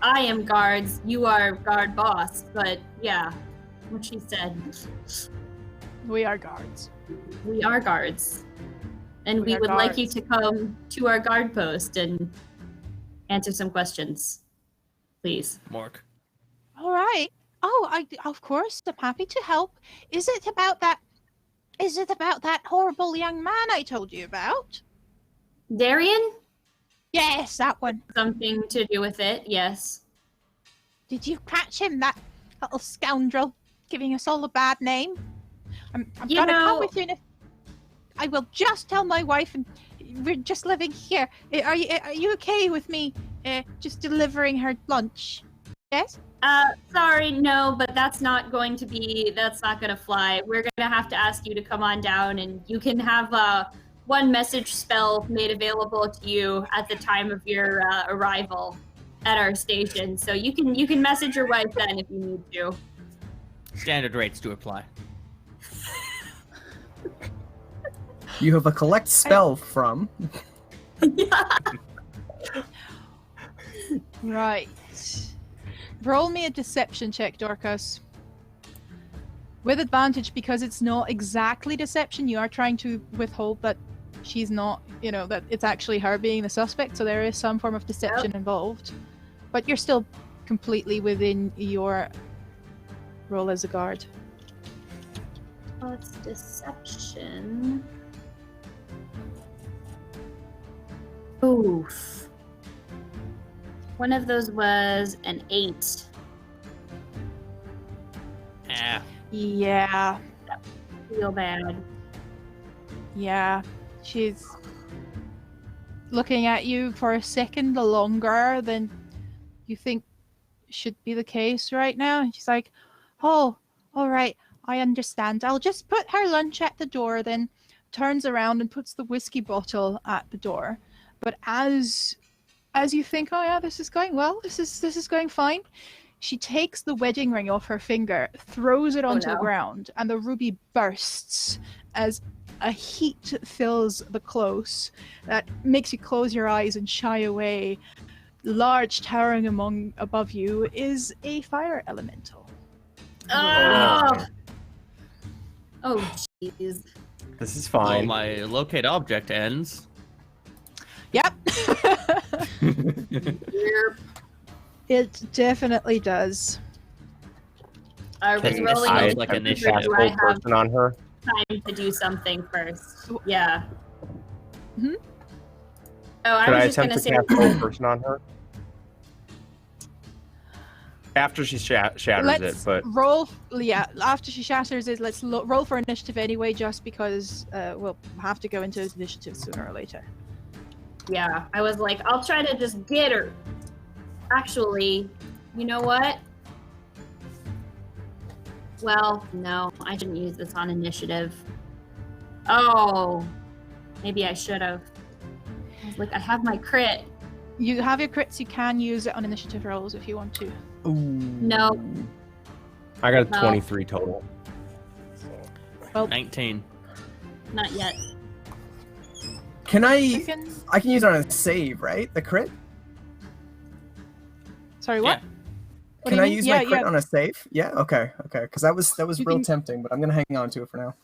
I am guards. You are guard boss. But yeah, what she said. We are guards. We are guards. And We we are would like you guards. to come to our guard post and answer some questions. Please. Mork. All right. Oh, of course, I'm happy to help. Is it about that horrible young man I told you about? Darian? Yes, that one. Something to do with it, yes. Did you catch him? That little scoundrel, giving us all a bad name. I'm You gonna come know- with you. I will just tell my wife, and we're just living here. Are you okay with me just delivering her lunch? Yes? Sorry, no, but that's not going to fly. We're gonna have to ask you to come on down, and you can have one message spell made available to you at the time of your arrival at our station. So you can message your wife then if you need to. Standard rates do apply. You have a collect spell from. Right. Roll me a deception check, Dorcas. With advantage, because it's not exactly deception. You are trying to withhold that she's not, that it's actually her being the suspect, so there is some form of deception involved. But you're still completely within your role as a guard. Well, it's deception. Oof. One of those was an 8. Yeah. Feel bad. Yeah. She's looking at you for a second longer than you think should be the case right now. And she's like, oh, all right, I understand. I'll just put her lunch at the door, then turns around and puts the whiskey bottle at the door. But as you think, oh yeah, this is going well, this is going fine, she takes the wedding ring off her finger, throws it onto the ground, and the ruby bursts as a heat fills the close that makes you close your eyes and shy away. Large, towering above you is a fire elemental. Oh, jeez. This is Oh, fine. my locate object ends. Yep. It definitely does. I was Can rolling I over like to initiative. do Cast I hold have person on her. time to do something first? Yeah. Mhm. Oh, Could I I was just attempt gonna to say. cast hold person on her? After she shatters it, but roll. Yeah, after she shatters it, let's roll for initiative anyway, just because we'll have to go into initiative sooner or later. Yeah, I was like, I'll try to just get her. Actually, you know what? Well, no, I shouldn't use this on initiative. Oh, maybe I should have. I was like, I have my crit. You have your crits. You can use it on initiative rolls if you want to. Ooh. No. I got a No. 23 total. 19. Not yet. Can I Second. can use it on a save, right? The crit? Sorry, what? Yeah. What do Can you I mean? use Yeah, my crit yeah. on a save? Yeah, okay. Because that was You real can- tempting, but I'm gonna hang on to it for now.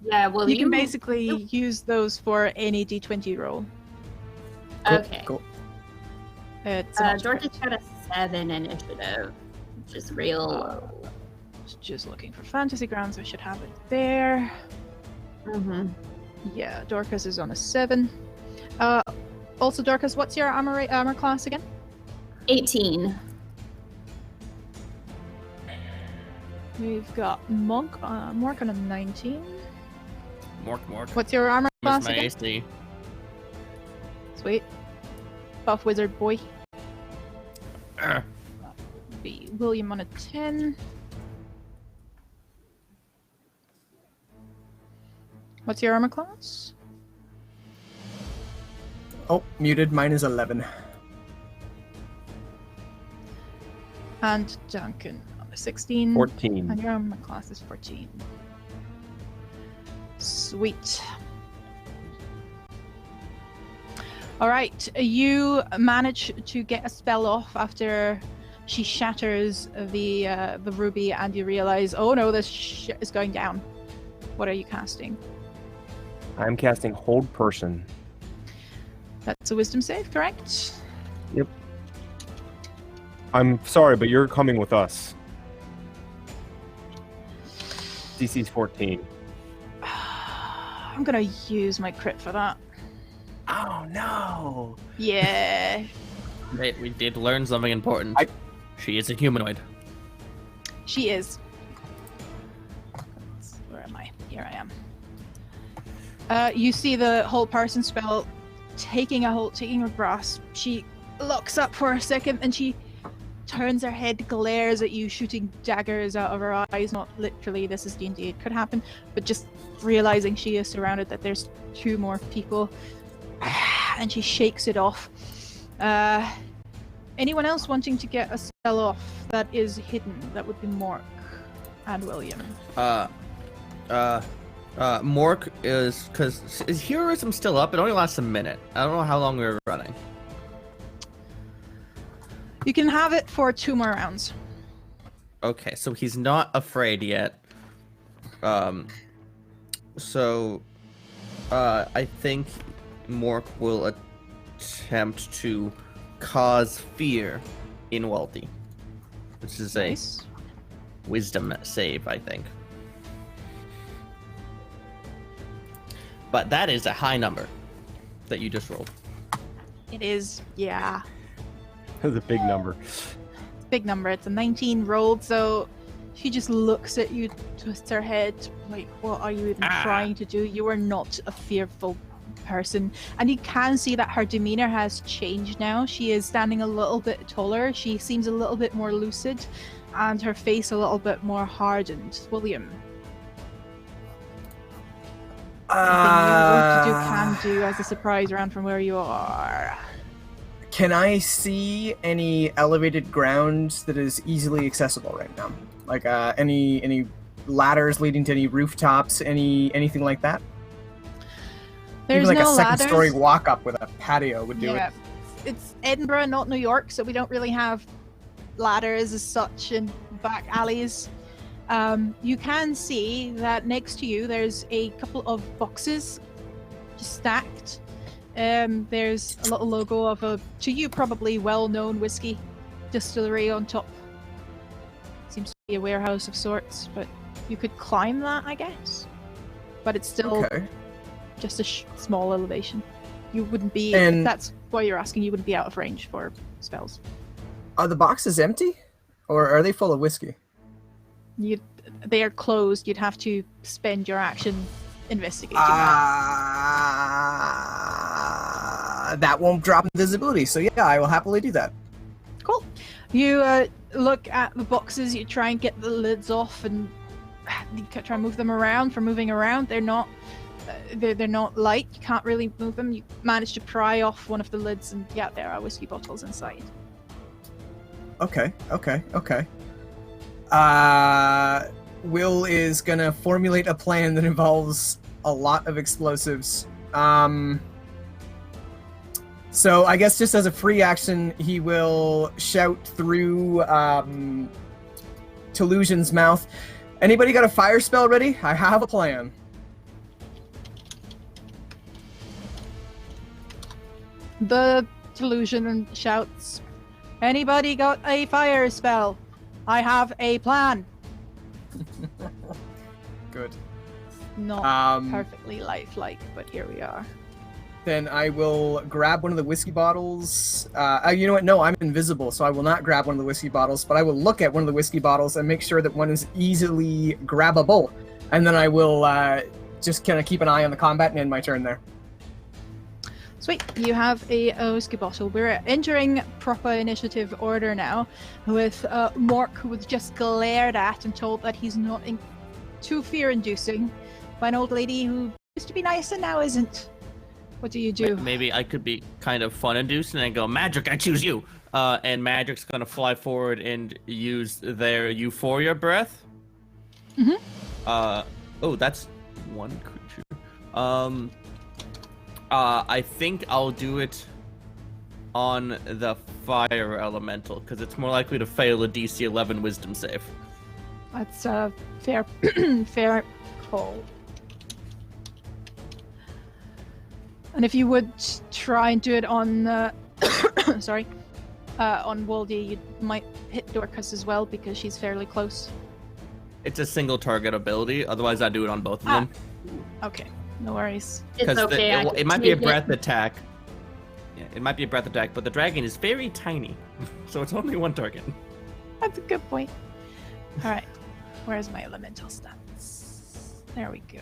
Yeah, well, You can basically use those for any d20 roll. Cool, Okay. Cool. It's an Dorothy's got a 7 initiative, which is real low. just looking for fantasy grounds. I should have it there. Mm-hmm. Yeah, Dorcas is on a 7. Also, Dorcas, what's your armor class again? 18. We've got Monk on a 19. Mork. What's your armor Miss class my again? AC. Sweet. Buff wizard boy. Urgh. Be William on a 10. What's your armor class? Oh, muted. Mine is 11. And Duncan on a 16. 14. And your armor class is 14. Sweet. All right, you manage to get a spell off after she shatters the ruby, and you realize, oh no, this shit is going down. What are you casting? I'm casting hold person. That's a wisdom save, correct? Yep. I'm sorry, but you're coming with us. DC's 14. I'm gonna use my crit for that. Oh no! Yeah. We did learn something important. I- She is a humanoid. She is. Where am I? Here I am. You see the hold person spell taking her grasp. She looks up for a second and she turns her head, glares at you, shooting daggers out of her eyes. Not literally, this is D&D, it could happen, but just realizing she is surrounded, that there's 2 more people. And she shakes it off. Anyone else wanting to get a spell off that is hidden? That would be Mork and William. Mork is, because is heroism still up? It only lasts a minute. I don't know how long we were running. You can have it for 2 more rounds. Okay, so he's not afraid yet. So I think Mork will attempt to cause fear in Welty, which is a Nice. wisdom save, I think. But that is a high number that you just rolled. It is, yeah. That's a big number. Big number. It's a 19 rolled, so she just looks at you, twists her head, like, what are you even trying to do? You are not a fearful person. And you can see that her demeanor has changed now. She is standing a little bit taller. She seems a little bit more lucid, and her face a little bit more hardened. William. Anything you can do as a surprise round from where you are. Can I see any elevated ground that is easily accessible right now? Like any ladders leading to any rooftops, anything like that? There's Even like no a second ladders. story walk up with a patio would do it. It's Edinburgh, not New York, so we don't really have ladders as such in back alleys. You can see that next to you there's a couple of boxes just stacked. There's a little logo of a, to you probably well-known whiskey distillery on top. Seems to be a warehouse of sorts, but you could climb that, I guess. But it's still just a small elevation. You wouldn't be, if that's what you're asking, you wouldn't be out of range for spells. Are the boxes empty? Or are they full of whiskey? They are closed. You'd have to spend your action investigating that. That won't drop invisibility, so yeah, I will happily do that. Cool. You look at the boxes, you try and get the lids off, and you try and move them around. For moving around, they're not light. You can't really move them. You manage to pry off one of the lids, and yeah, there are whiskey bottles inside. Okay. Will is gonna formulate a plan that involves a lot of explosives. So I guess just as a free action, he will shout through Telusion's mouth, "Anybody got a fire spell ready? I have a plan." The Telusian shouts, "Anybody got a fire spell? I have a plan." Good. Not perfectly lifelike, but here we are. Then I will grab one of the whiskey bottles. You know what? No, I'm invisible, so I will not grab one of the whiskey bottles, but I will look at one of the whiskey bottles and make sure that one is easily grabbable. And then I will just kind of keep an eye on the combat and end my turn there. Sweet, you have a whiskey bottle. We're entering proper initiative order now, with Mork, who was just glared at and told that he's not too fear-inducing by an old lady who used to be nice and now isn't. What do you do? Maybe I could be kind of fun-inducing and go, "Magic, I choose you!" And Magic's gonna fly forward and use their Euphoria breath. Mm-hmm. Oh, that's one creature. I think I'll do it on the fire elemental, because it's more likely to fail a DC 11 wisdom save. That's a fair call. And if you would try and do it on, on Waldy, you might hit Dorcas as well, because she's fairly close. It's a single target ability, otherwise I do it on both of them. Okay, no worries. It's okay. It might be a breath attack. Yeah, it might be a breath attack, but the dragon is very tiny, so it's only one target. That's a good point. Alright. Where's my elemental stats? There we go.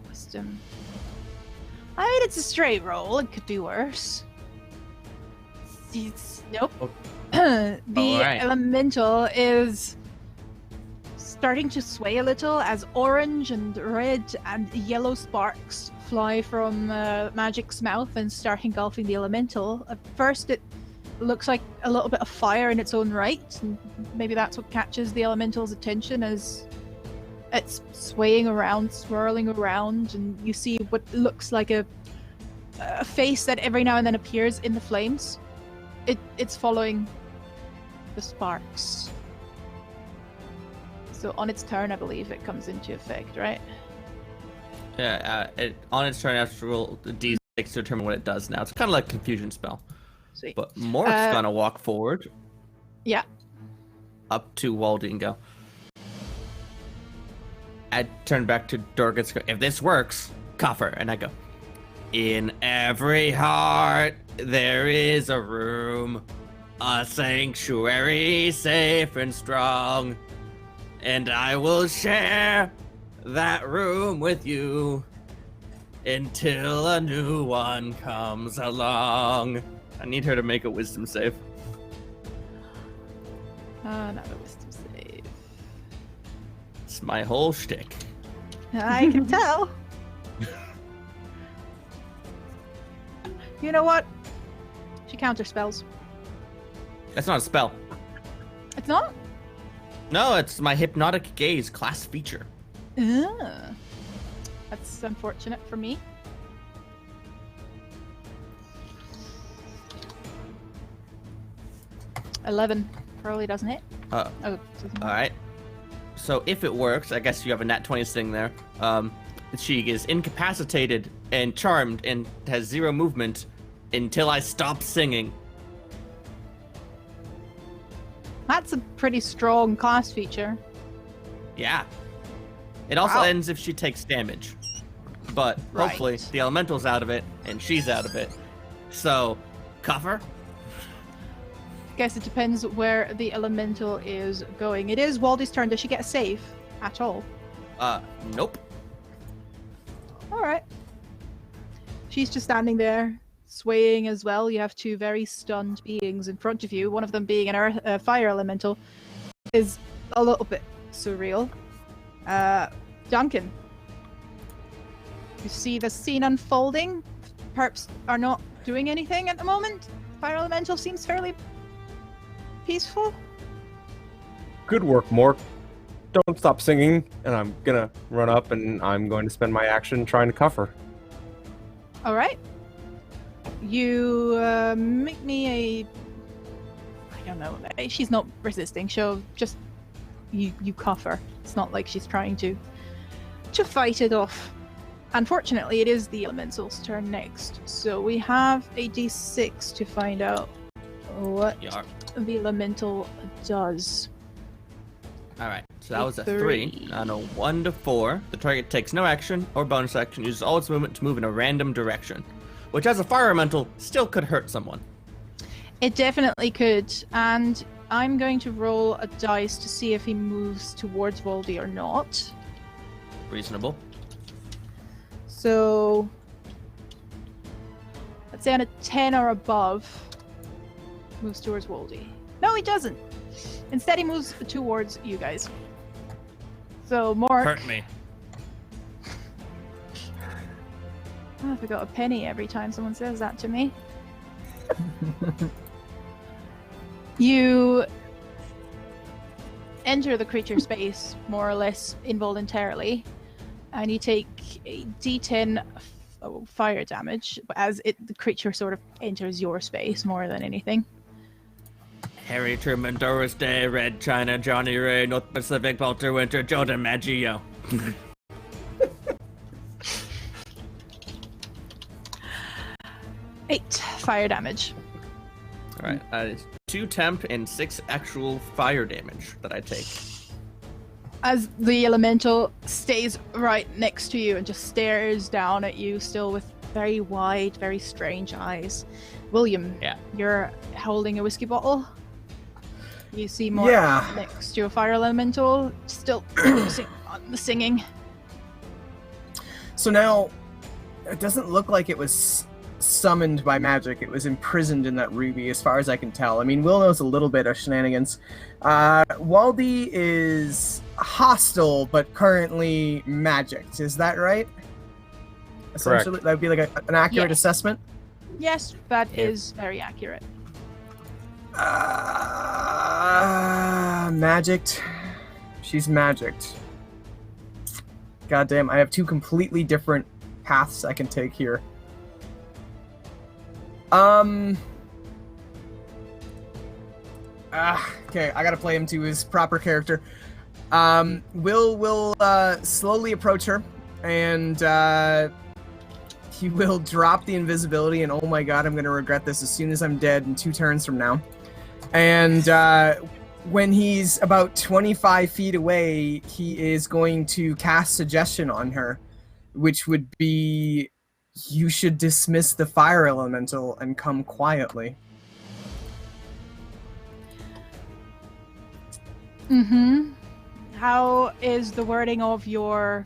Wisdom. I mean, it's a straight roll. It could be worse. Nope. The Alright. elemental is starting to sway a little as orange and red and yellow sparks fly from Magic's mouth and start engulfing the elemental. At first, it looks like a little bit of fire in its own right, and maybe that's what catches the elemental's attention as it's swaying around, swirling around, and you see what looks like a face that every now and then appears in the flames. It's following the sparks. So on its turn, I believe it comes into effect, right? Yeah, on its turn, after roll the d6 to determine what it does now. It's kind of like a confusion spell. Sweet. But Mork's gonna walk forward Yeah. up to Waldy and go. I turn back to Dorcas. If this works, coffer. And I go, in every heart there is a room, a sanctuary safe and strong, and I will share that room with you until a new one comes along. I need her to make a wisdom save. Not a wisdom save. It's my whole shtick. I can tell. You know what? She counter spells. That's not a spell. It's not? No, it's my hypnotic gaze class feature. That's unfortunate for me. $11 probably doesn't hit. Oh, doesn't all right. So if it works, I guess you have a nat 20 thing there. She is incapacitated and charmed and has 0 movement until I stop singing. That's a pretty strong class feature. Yeah. It also Wow. ends if she takes damage. But hopefully Right. the elemental's out of it and she's out of it. So, cover? Guess it depends where the elemental is going. It is Waldy's turn. Does she get a save at all? Nope. Alright. She's just standing there, swaying as well. You have 2 very stunned beings in front of you. One of them being an fire elemental is a little bit surreal. Duncan, you see the scene unfolding. Perps are not doing anything at the moment. Fire elemental seems fairly peaceful. Good work, Mork. Don't stop singing, and I'm gonna run up and I'm going to spend my action trying to cuff her. Alright. You make me a... I don't know. She's not resisting. She'll just... You cuff her. It's not like she's trying to fight it off. Unfortunately, it is the elemental's turn next. So we have a d6 to find out what Yarp. the elemental does. Alright, so that was a 3. On a 1 to 4, the target takes no action or bonus action, uses all its movement to move in a random direction, which as a fire elemental still could hurt someone. It definitely could, and I'm going to roll a dice to see if he moves towards Voldy or not. Reasonable. So, let's say on a 10 or above, moves towards Voldy. No, he doesn't. Instead, he moves towards you guys. So, Mark. Hurt me. Oh, I forgot a penny every time someone says that to me. You enter the creature space more or less involuntarily, and you take a d10 fire damage as the creature sort of enters your space more than anything. Harry Truman, Doris Day, Red China, Johnny Ray, North Pacific, Walter Winter, Joe DiMaggio. 8 fire damage. Alright, it's 2 temp and 6 actual fire damage that I take. As the elemental stays right next to you and just stares down at you, still with very wide, very strange eyes. William, Yeah. you're holding a whiskey bottle? You see more next to a fire elemental, still focusing on the singing. So now, it doesn't look like it was summoned by magic. It was imprisoned in that ruby, as far as I can tell. I mean, Will knows a little bit of shenanigans. Waldy is hostile, but currently magicked. Is that right? Essentially, that would be like an accurate assessment? Yes, that is very accurate. Magicked. She's magicked. Goddamn, I have two completely different paths I can take here. Okay, I gotta play him to his proper character. Will slowly approach her, and he will drop the invisibility, and oh my god, I'm gonna regret this as soon as I'm dead in 2 turns from now. And when he's about 25 feet away, he is going to cast Suggestion on her, which would be, you should dismiss the fire elemental and come quietly. How is the wording of your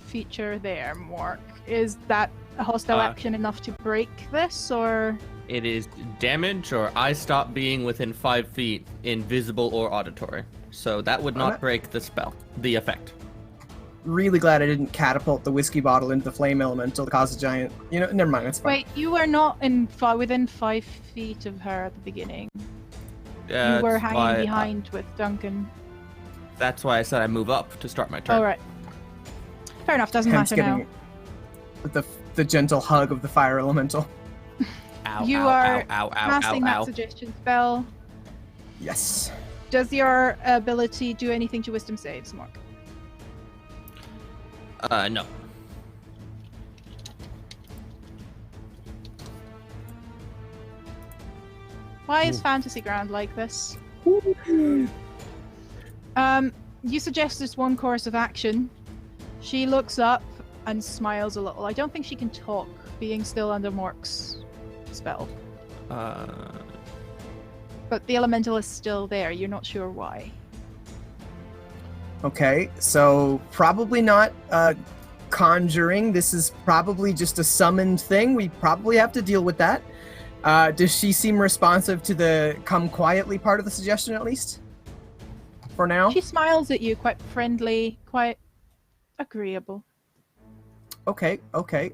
feature there, Mork? Is that a hostile action enough to break this, or...? It is damage, or I stop being within 5 feet, invisible or auditory. So that would not break the spell, the effect. Really glad I didn't catapult the whiskey bottle into the flame elemental to cause a giant... You know, never mind, it's fine. Wait, you were not within 5 feet of her at the beginning. You were hanging behind with Duncan. That's why I said I move up to start my turn. Alright. Fair enough, doesn't matter now. With the gentle hug of the fire elemental. You are casting that suggestion spell. Yes. Does your ability do anything to wisdom saves, Mark? No. Why is Fantasy Ground like this? You suggest this one course of action. She looks up and smiles a little. I don't think she can talk, being still under Mork's spell. But the elemental is still there. You're not sure why. Okay, so probably not conjuring. This is probably just a summoned thing. We probably have to deal with that. Does she seem responsive to the come quietly part of the suggestion, at least? For now? She smiles at you, quite friendly, quite agreeable. Okay. Okay.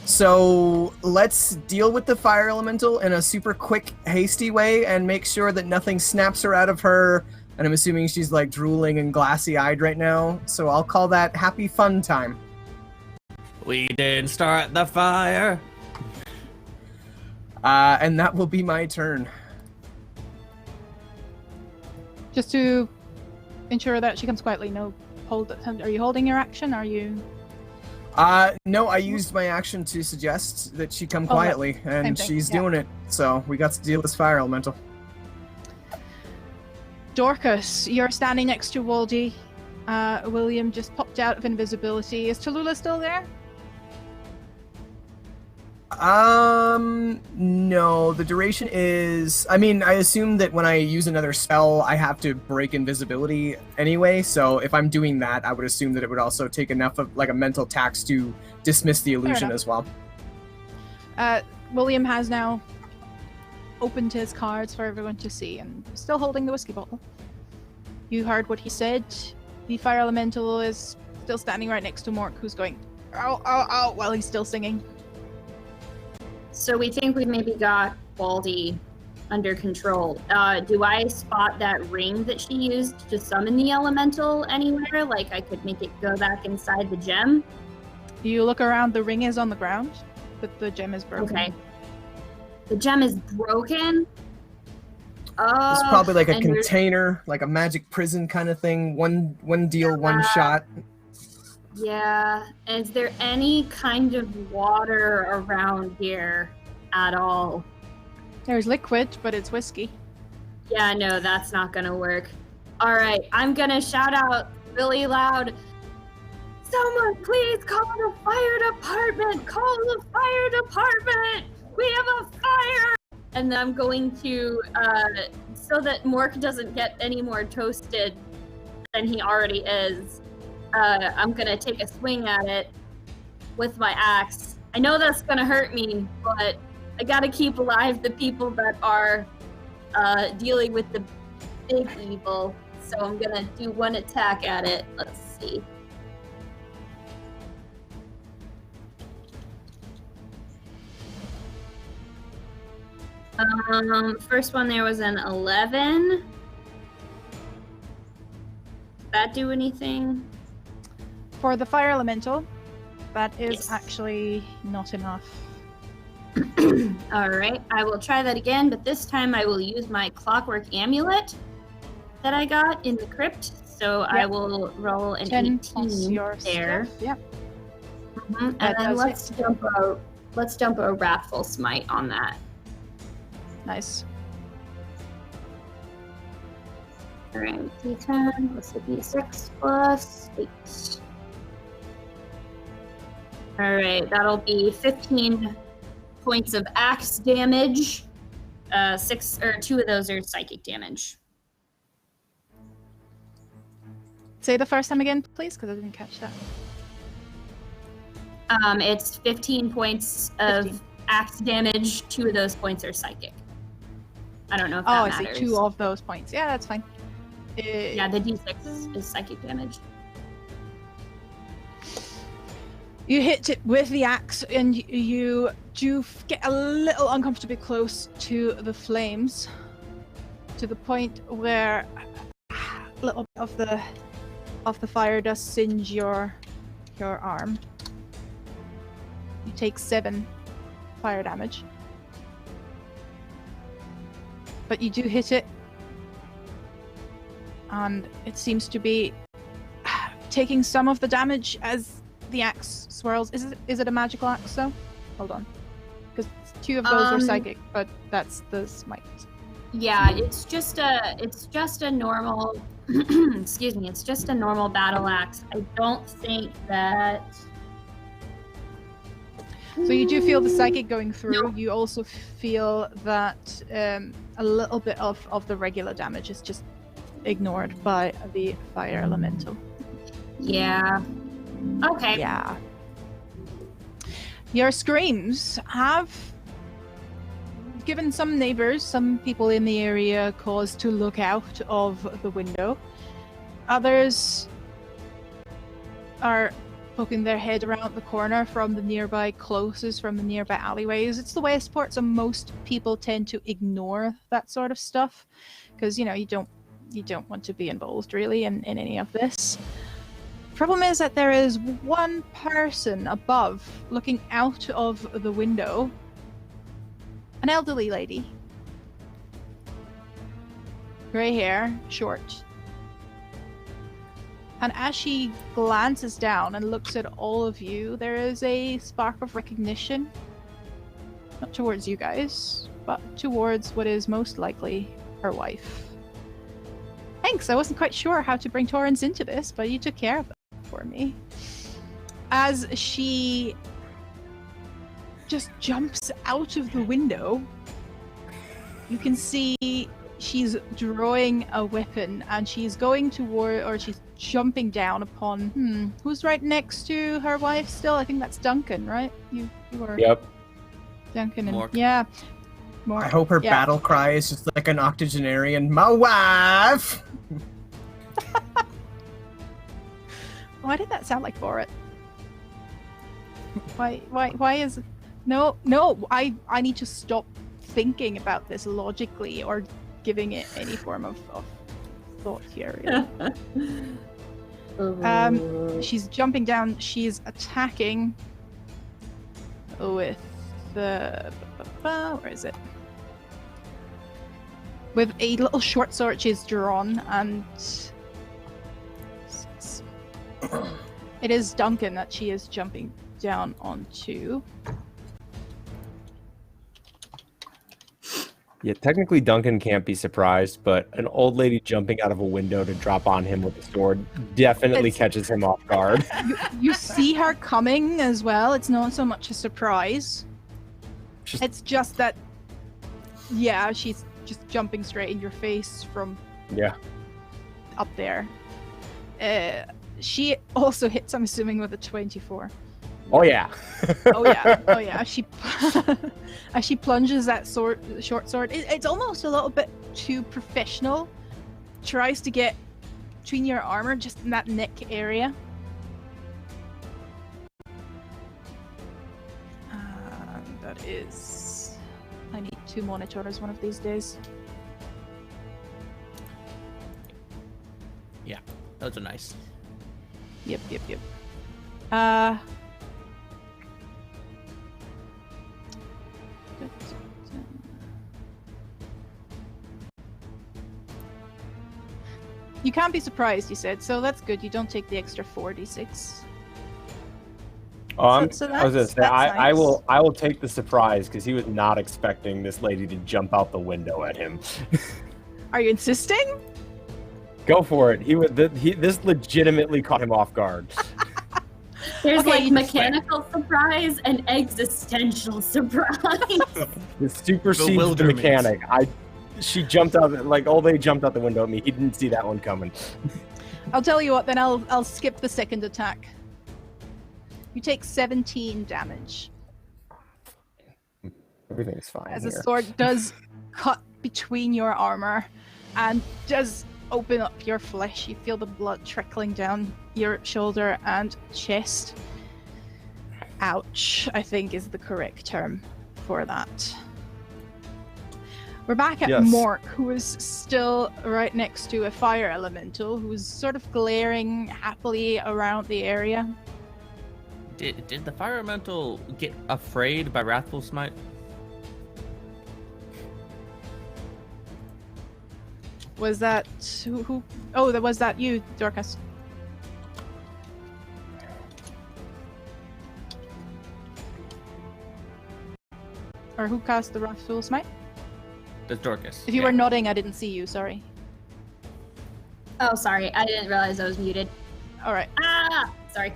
So let's deal with the fire elemental in a super quick, hasty way and make sure that nothing snaps her out of her. And I'm assuming she's like drooling and glassy-eyed right now. So I'll call that happy fun time. We didn't start the fire. And that will be my turn. Just to ensure that she comes quietly, no hold. Are you holding your action? Are you... No, I used my action to suggest that she come quietly, and she's doing it. So we got to deal with this fire elemental. Dorcas, you're standing next to Waldy. William just popped out of invisibility. Is Tallulah still there? No, the duration is... I mean, I assume that when I use another spell, I have to break invisibility anyway, so if I'm doing that, I would assume that it would also take enough of, like, a mental tax to dismiss the illusion as well. William has now opened his cards for everyone to see, and still holding the whiskey bottle. You heard what he said. The fire elemental is still standing right next to Mork, who's going, ow, ow, ow, while he's still singing. So we think we maybe got Baldy under control. Do I spot that ring that she used to summon the elemental anywhere? Like I could make it go back inside the gem? You look around, the ring is on the ground, but the gem is broken. Okay. The gem is broken? It's probably like a container, like a magic prison kind of thing. One deal, one shot. Yeah. Is there any kind of water around here at all? There's liquid, but it's whiskey. Yeah, no, that's not gonna work. All right, I'm gonna shout out really loud. Someone please call the fire department! Call the fire department! We have a fire! and then I'm going to, so that Mork doesn't get any more toasted than he already is, I'm gonna take a swing at it with my axe. I know that's gonna hurt me, but I gotta keep alive the people that are dealing with the big evil. So I'm gonna do one attack at it. Let's see. First one there was an 11. Did that do anything? For the fire elemental, that is Yes. actually not enough. All right, I will try that again, but this time I will use my clockwork amulet that I got in the crypt. So I Yep. will roll an 10 plus 18 your there. stuff. Yep. And That then does let's dump a wrathful smite on that. Nice. All right, D10 plus the D6 plus 8. All right, that'll be 15 points of axe damage. 2 of those are psychic damage. Say the first time again, please, because I didn't catch that. It's 15 points of 15. axe damage. 2 of those points are psychic. I don't know if Oh, I that see. matters. 2 of those points. Yeah, that's fine. Yeah, the D6 is psychic damage. You hit it with the axe, and you do get a little uncomfortably close to the flames, to the point where a little bit of the fire does singe your arm. You take 7 fire damage, but you do hit it, and it seems to be taking some of the damage as the axe swirls. Is it a magical axe though? Hold on, because 2 of those were psychic, but that's the smite. Yeah, it's just a normal excuse me, it's just a normal battle axe. I don't think that. So you do feel the psychic going through. No. You also feel that a little bit of the regular damage is just ignored by the fire elemental. Yeah. Okay. Yeah. Your screams have given some neighbors, some people in the area, cause to look out of the window. Others are poking their head around the corner from the nearby closes, from the nearby alleyways. It's the Westport, so most people tend to ignore that sort of stuff because you don't want to be involved really in any of this. Problem is that there is one person above looking out of the window. An elderly lady. Grey hair, short. And as she glances down and looks at all of you, there is a spark of recognition. Not towards you guys, but towards what is most likely her wife. Thanks, I wasn't quite sure how to bring Torrens into this, but you took care of it for me. As she just jumps out of the window, you can see she's drawing a weapon and she's going toward, or she's jumping down upon, who's right next to her wife still? I think that's Duncan, right? You were... Yep. Duncan and... Mork. Yeah. Mork. I hope her Yeah. battle cry is just like an octogenarian, my wife! Why did that sound like Borat? Why is... No, I need to stop thinking about this logically or giving it any form of thought here. Really. She's jumping down. She's attacking with the... Where is it? With a little short sword she's drawn, and... It is Duncan that she is jumping down onto. Yeah, technically Duncan can't be surprised, but an old lady jumping out of a window to drop on him with a sword definitely catches him off guard. You see her coming as well. It's not so much a surprise. Just- It's just that Yeah, she's just jumping straight in your face from Yeah. up there. She also hits, I'm assuming, with a 24. Oh yeah. Oh yeah, oh yeah. As she plunges that short sword, it's almost a little bit too professional. Tries to get between your armor, just in that neck area. That is. I need 2 monitors one of these days. Yeah, those are nice. Yep. You can't be surprised, you said, so that's good. You don't take the extra 4d6. Oh, So I was gonna that's say I nice. will take the surprise because he was not expecting this lady to jump out the window at him. Are you insisting? Go for it. This legitimately caught him off guard. There's Okay, like you just- mechanical surprise and existential surprise. It supersedes the Bewilderment. mechanic. She jumped out like Olde jumped out the window at me. He didn't see that one coming. I'll tell you what, then I'll skip the second attack. You take 17 damage. Everything's fine As here. the sword does cut between your armor and does open up your flesh. You feel the blood trickling down your shoulder and chest. Ouch, I think is the correct term for that. We're back at Yes. Mork, who is still right next to a fire elemental, who's sort of glaring happily around the area. Did the fire elemental get afraid by Wrathful Smite? Was that who? Oh, that was that you, Dorcas. Or who cast the Wrathful Smite? That's Dorcas. If you yeah. were nodding, I didn't see you. Sorry. Oh, sorry. I didn't realize I was muted. All right. Ah! Sorry.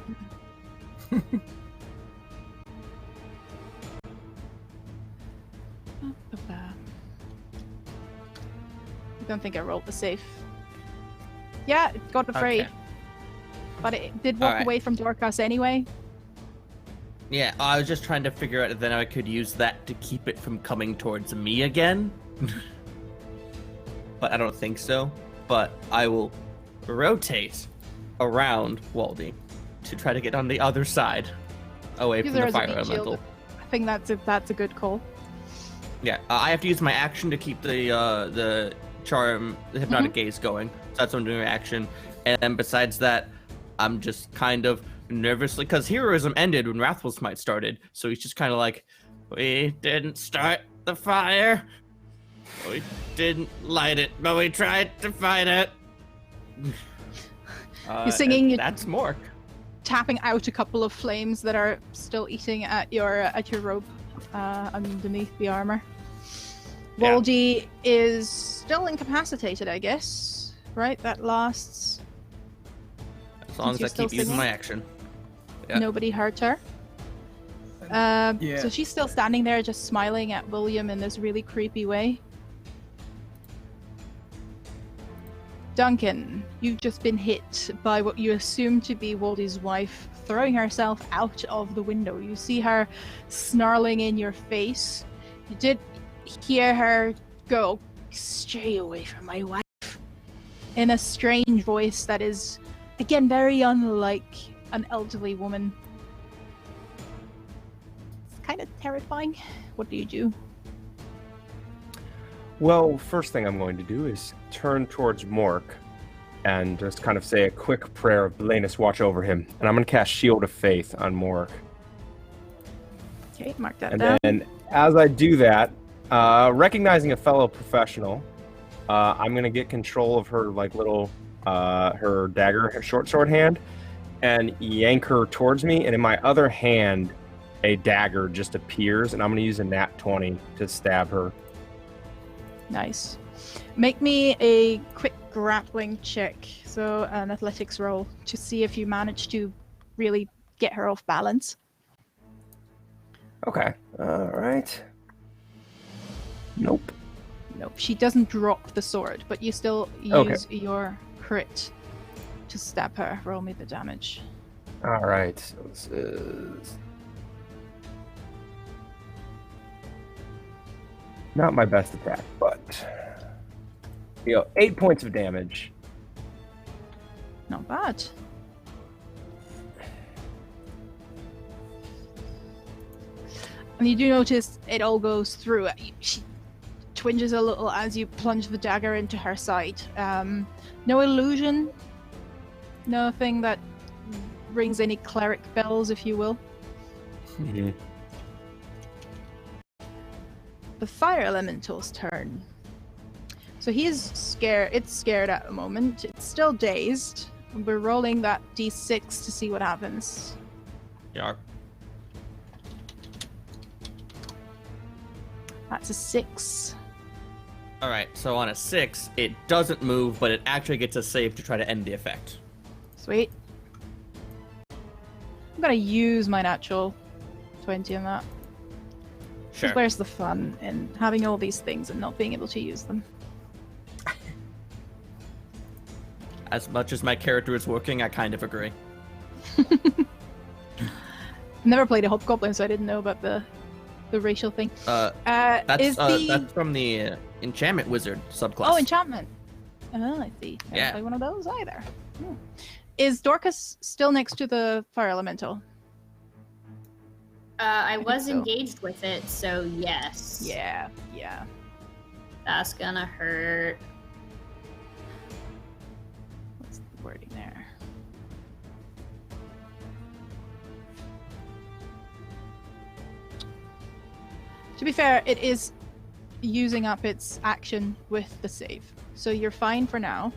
I don't think I rolled the safe. Yeah, it got afraid. Okay. But it did walk Alright. away from Dorcas anyway. Yeah, I was just trying to figure out if then I could use that to keep it from coming towards me again. But I don't think so. But I will rotate around Waldy to try to get on the other side, away Use from her the as a fire meat shield. elemental. I think that's a good call. Yeah, I have to use my action to keep the charm, the hypnotic gaze going. So that's what I'm doing, my action. And then besides that, I'm just kind of nervously, because heroism ended when Wrathful Smite started. So he's just kind of like, we didn't start the fire. We didn't light it, but we tried to fight it. You're singing. That's Mork. Tapping out a couple of flames that are still eating at your robe underneath the armor. Yeah. Waldy is still incapacitated, I guess. Right? That lasts. As long as you're I keep still using singing? my action. Yeah. Nobody hurt her. Yeah. So she's still standing there, just smiling at William in this really creepy way. Duncan, you've just been hit by what you assume to be Waldy's wife throwing herself out of the window. You see her snarling in your face. You did hear her go, "Stay away from my wife," in a strange voice that is, again, very unlike an elderly woman. It's kind of terrifying. What do you do? Well, first thing I'm going to do is turn towards Mork and just kind of say a quick prayer of Belenus watch over him. And I'm going to cast Shield of Faith on Mork. Okay, mark that And down. then as I do that, recognizing a fellow professional, I'm going to get control of her like little, her dagger, her short sword hand, and yank her towards me. And in my other hand, a dagger just appears, and I'm going to use a nat 20 to stab her. Nice. Make me a quick grappling check, so an athletics roll, to see if you manage to really get her off balance. Okay. All right. Nope. Nope, she doesn't drop the sword, but you still Okay. use your crit to stab her. Roll me the damage. All right. So this is not my best attack, but 8 points of damage. Not bad. And you do notice it all goes through. She twinges a little as you plunge the dagger into her side. No illusion. Nothing that rings any cleric bells, if you will. Mm-hmm. The fire elemental's turn. So he is scared. It's scared at the moment. It's still dazed. We're rolling that d6 to see what happens. Yeah. That's a 6. All right. So on a 6, it doesn't move, but it actually gets a save to try to end the effect. Sweet. I'm gonna use my natural 20 on that. Sure. Where's the fun in having all these things and not being able to use them? As much as my character is working, I kind of agree. Never played a hobgoblin, so I didn't know about the racial thing. That's from the enchantment wizard subclass. Oh, enchantment. Oh, I see. I Yeah. don't play one of those either. Is Dorcas still next to the fire elemental? I was so. engaged with it, so yes. Yeah. That's gonna hurt. What's the wording there? To be fair, it is using up its action with the save. So you're fine for now.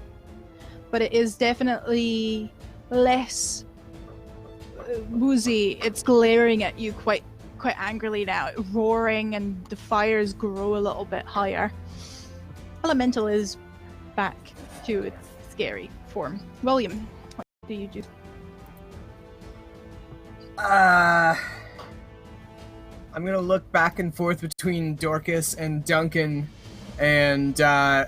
But it is definitely less woozy. It's glaring at you quite angrily now, roaring, and the fires grow a little bit higher. Elemental is back to its scary form. William, what do you do? I'm gonna look back and forth between Dorcas and Duncan, and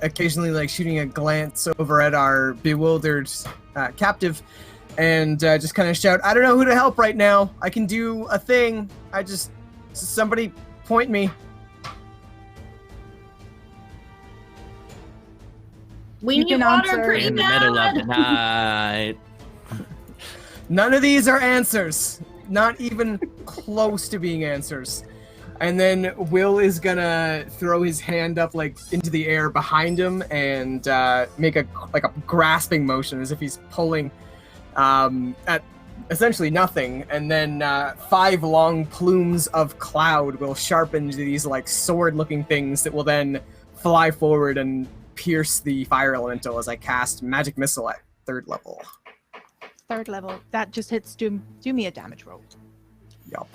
occasionally like shooting a glance over at our bewildered captive, and just kind of shout, "I don't know who to help right now. I can do a thing. Somebody point me." We You need can water answer pretty In the middle of bad. the night. None of these are answers. Not even close to being answers. And then Will is gonna throw his hand up like into the air behind him and make a grasping motion as if he's pulling at essentially nothing. And then 5 long plumes of cloud will sharpen to these like sword-looking things that will then fly forward and pierce the fire elemental as I cast magic missile at 3rd level. 3rd level. That just hits. Do me a damage roll. Yup.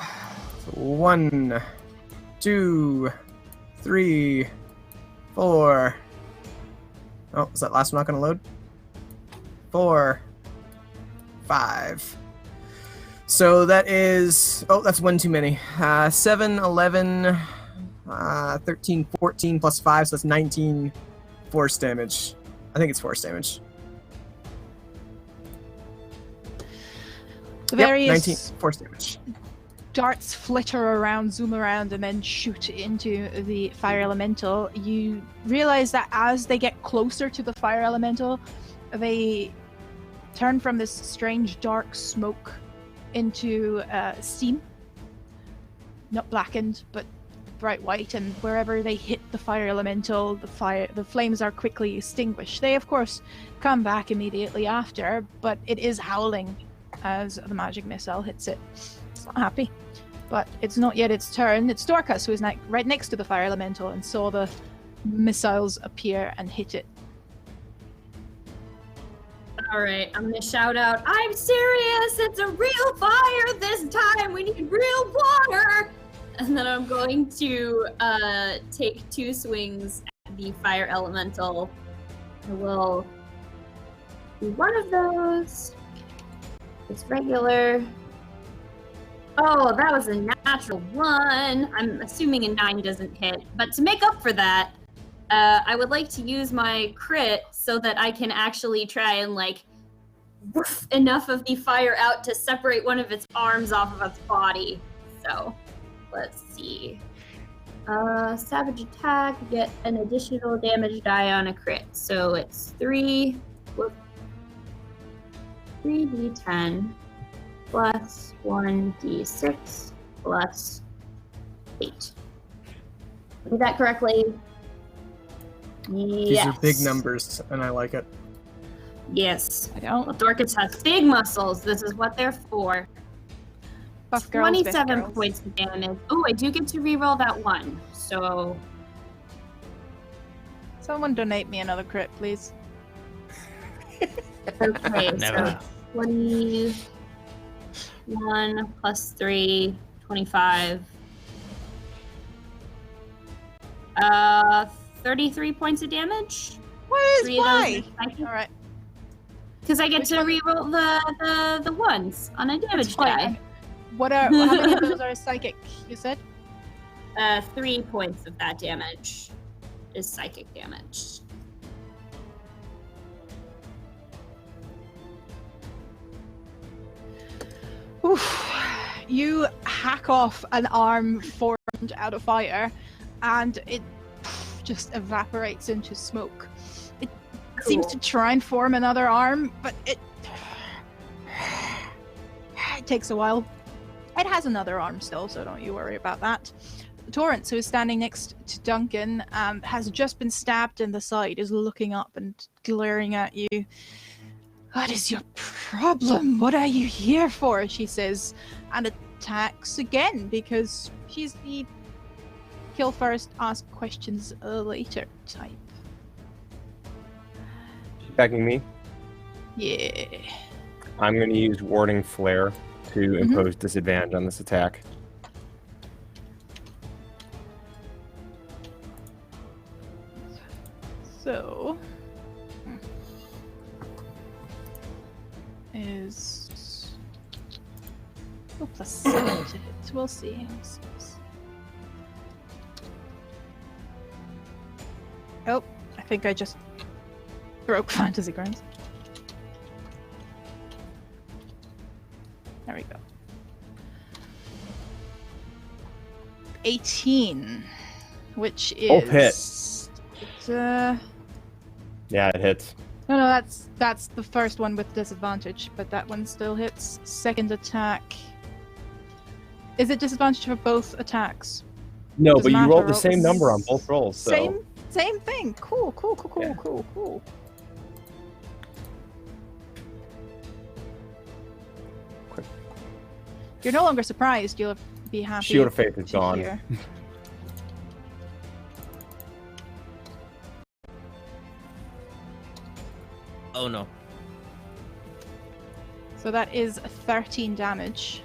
So 1, 2, 3, 4. Oh, is that last one not gonna load? 4, 5. So that is, that's 1 too many. 7, 11, 13, 14 plus 5, so that's 19 force damage. I think it's force damage. The Yep, various 19 force damage. darts flitter around, zoom around, and then shoot into the fire elemental. You realize that as they get closer to the fire elemental, they turn from this strange dark smoke into steam. Not blackened, but bright white, and wherever they hit the fire elemental, the flames are quickly extinguished. They, of course, come back immediately after, but it is howling as the magic missile hits it. It's not happy. But it's not yet its turn. It's Dorcas, who is right next to the fire elemental and saw the missiles appear and hit it. Alright, I'm gonna shout out, "I'm serious! It's a real fire this time! We need real water!" And then I'm going to take 2 swings at the fire elemental. I will do one of those. It's regular. Oh, that was a natural 1. I'm assuming a 9 doesn't hit. But to make up for that, I would like to use my crit so that I can actually try and like woof enough of the fire out to separate one of its arms off of its body. So let's see. Savage attack, get an additional damage die on a crit. So it's 3d10 plus 1d6 plus 8. Did that correctly? These are big numbers, and I like it. Yes. I don't. Well, Dorcas has big muscles. This is what they're for. Buff girls, big 27 girls. points of damage. Oh, I do get to reroll that one. So, Someone donate me another crit, please. okay, Never. so 21 plus 3, 25. 33 points of damage. What is 3 of those why? are psychic. All right. Because I get Which to one? reroll the ones on a damage That's fine. die. What are? How many of those are psychic? You said. 3 points of that damage is psychic damage. Oof. You hack off an arm formed out of fire, and it just evaporates into smoke. It seems to try and form another arm, but it takes a while. It has another arm still, so don't you worry about that. Torrance, who is standing next to Duncan, has just been stabbed in the side, is looking up and glaring at you. What is your problem? What are you here for? She says, and attacks again, because she's the kill first, ask questions later type. Attacking me. Yeah. I'm going to use Warding Flare to impose disadvantage on this attack. So is plus 7 to hit. We'll see. Oh, I think I just broke Fantasy Grounds. There we go. 18, which is hit. Yeah, it hits. No, that's the first one with disadvantage, but that one still hits. Second attack. Is it disadvantage for both attacks? No, Doesn't but you matter, rolled the roll- same number on both rolls. So. Same thing. Cool. Yeah. Cool. Quick. You're no longer surprised. You'll be happy. Shield of Faith is to gone. hear. Oh no. So that is 13 damage.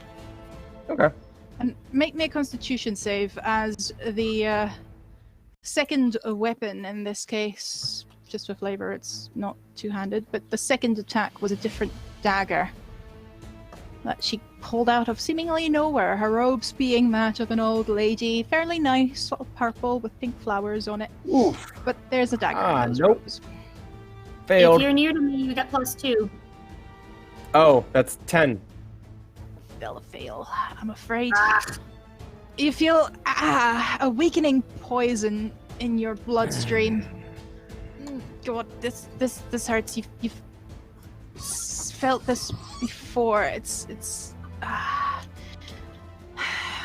Okay. And make me a Constitution save, as the second weapon in this case, just for flavor, it's not two-handed, but the second attack was a different dagger that she pulled out of seemingly nowhere, her robes being that of an old lady, fairly nice, sort of purple with pink flowers on it. Oof. But there's a dagger in those nope. robes. Failed. If you're near to me, you get +2. Oh, that's 10. They'll fail, I'm afraid. You feel a weakening poison in your bloodstream. God, this hurts. You've felt this before. It's.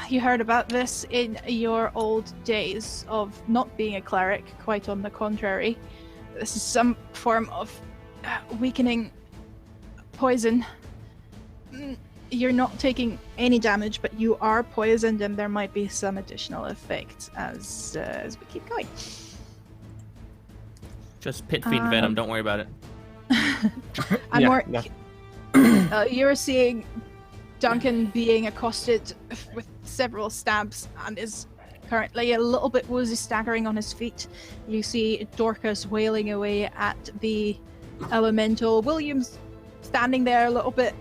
You heard about this in your old days of not being a cleric. Quite on the contrary, this is some form of weakening poison. You're not taking any damage, but you are poisoned, and there might be some additional effect as we keep going. Just pit fiend venom. Don't worry about it. I'm Yeah, more. yeah. You're seeing Duncan being accosted with several stabs and is currently a little bit woozy, staggering on his feet. You see Dorcas wailing away at the elemental. William's standing there a little bit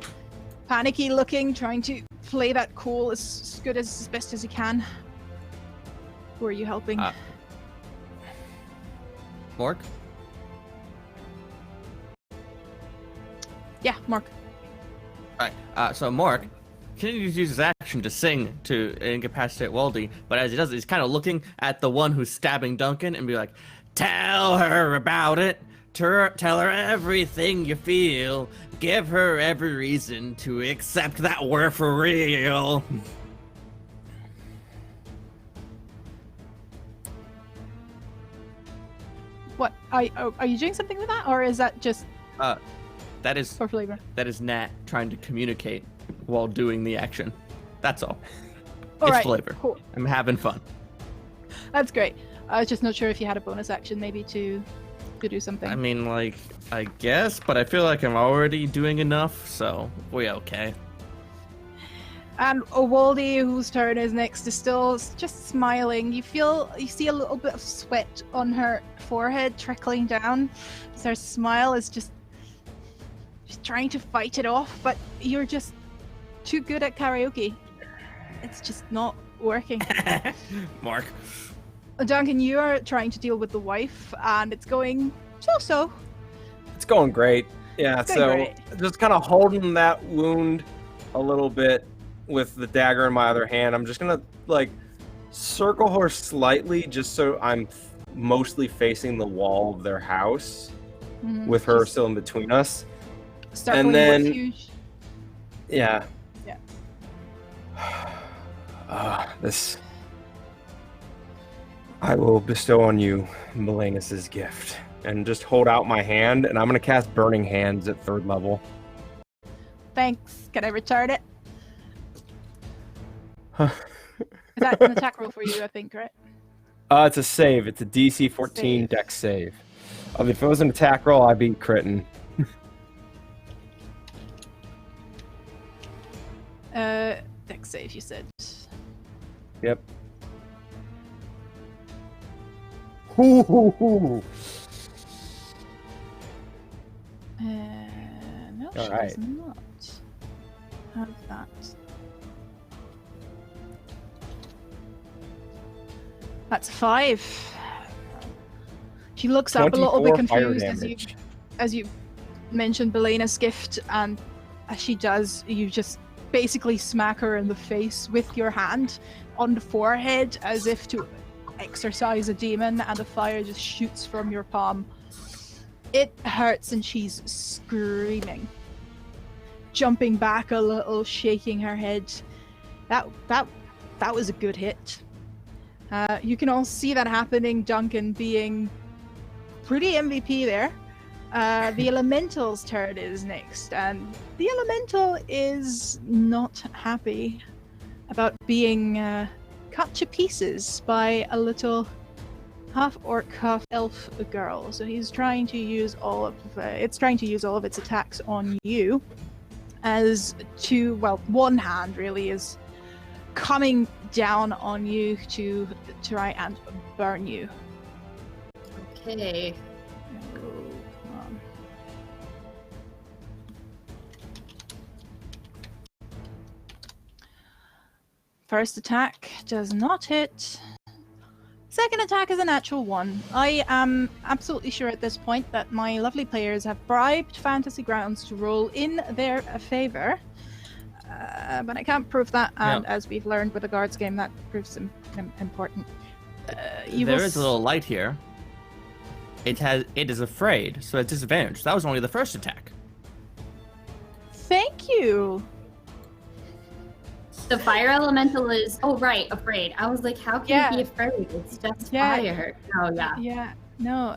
panicky looking, trying to play that cool as good as best as he can. Who are you helping? Mork? Yeah, Mark. Alright, so Mork continues to use his action to sing to incapacitate Waldy, but as he does it, he's kind of looking at the one who's stabbing Duncan and be like, tell her about it. Tell her everything you feel. Give her every reason to accept that we're for real. What? Are you doing something with that, or is that just That is for flavor? That is Nat trying to communicate while doing the action. That's all. All It's right, flavor. cool. I'm having fun. That's great. I was just not sure if you had a bonus action, maybe to do something. I mean, like, I guess, but I feel like I'm already doing enough, so we okay. And Owaldi, whose turn is next, is still just smiling. You see a little bit of sweat on her forehead trickling down. So her smile is just she's trying to fight it off, but you're just too good at karaoke. It's just not working. Mark. Duncan, you are trying to deal with the wife, and it's going so-so. It's going great. Yeah, It's going so great. just kind of holding that wound a little bit with the dagger in my other hand. I'm just gonna like circle her slightly, just so I'm mostly facing the wall of their house, with her Just still in between us. circling and then- with you. Yeah. Yeah. This I will bestow on you Melanus's gift, and just hold out my hand, and I'm gonna cast Burning Hands at 3rd level. Thanks. Can I return it? Huh. Is that an attack roll for you, I think, right? It's a save. It's a DC 14 Save. dex save. If it was an attack roll, I'd be critting. Dex save, you said. Yep. Hoo. No, she Alright. does not have that. That's a 5. She looks up a little bit 24 fire confused damage. as you mentioned Belena's gift, and as she does, you just basically smack her in the face with your hand on the forehead as if to exorcise a demon, and the fire just shoots from your palm. It hurts, and she's screaming, jumping back a little, shaking her head. That was a good hit. You can all see that happening. Duncan being pretty MVP there. The elemental's turn is next, and the elemental is not happy about being cut to pieces by a little half-orc, half-elf girl. So he's trying to use all of its attacks on you. One hand really is coming down on you to try and burn you. Okay. Oh, come on. First attack does not hit. Second attack is a natural 1. I am absolutely sure at this point that my lovely players have bribed Fantasy Grounds to roll in their favor. But I can't prove that, and as we've learned with the guards game, that proves important. There is a little light here. It is afraid, so it's disadvantage. That was only the first attack. Thank you. The fire elemental is afraid. I was like, how can it be afraid? It's just fire. Oh yeah. Yeah. No.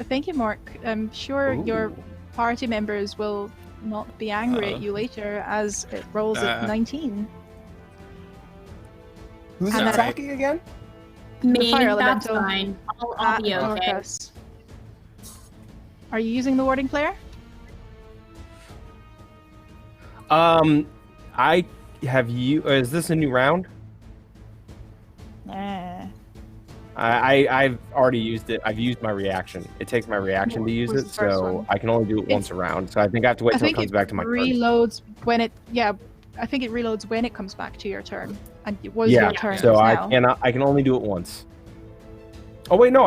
Thank you, Mark. I'm sure your party members will not be angry at you later, as it rolls at 19. Who's And that's attacking again? Me, fire that's elemental fine. I'll be okay. Orcus. Are you using the warding player? I have you. Is this a new round? I've already used it. I've used my reaction. It takes my reaction to use What was it, the first so one? I can only do it once a round. So I think I have to wait I till it think comes back to my turn. reloads when it. Yeah, I think it reloads when it comes back to your turn, and it was Yeah, your turn. so now. I can only do it once. Oh wait, no.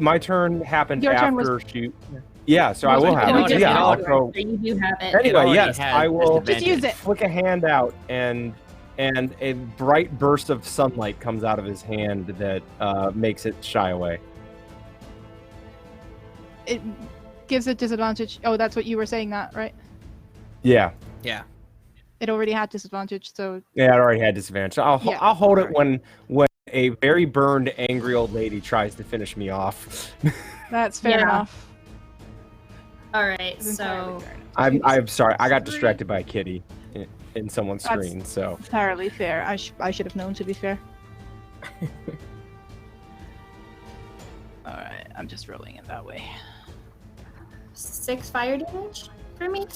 My turn happened Your turn after was- she. Yeah, so I Was will before have we it. did Yeah, it. I'll throw. So you do have it. It Anyway, already yes, has I will Just use it. flick a hand out, and a bright burst of sunlight comes out of his hand that makes it shy away. It gives a disadvantage. Oh, that's what you were saying, that right? Yeah, Yeah. It already had disadvantage, so yeah, I already had disadvantage. So Yeah. I'll hold it when a very burned, angry old lady tries to finish me off. that's fair Yeah. enough. All right, It's entirely so fair enough. I'm sorry, I got distracted by a kitty in someone's That's- screen. So Entirely fair. I should have known, to be fair. Alright, I'm just rolling it that way. 6 fire damage for me.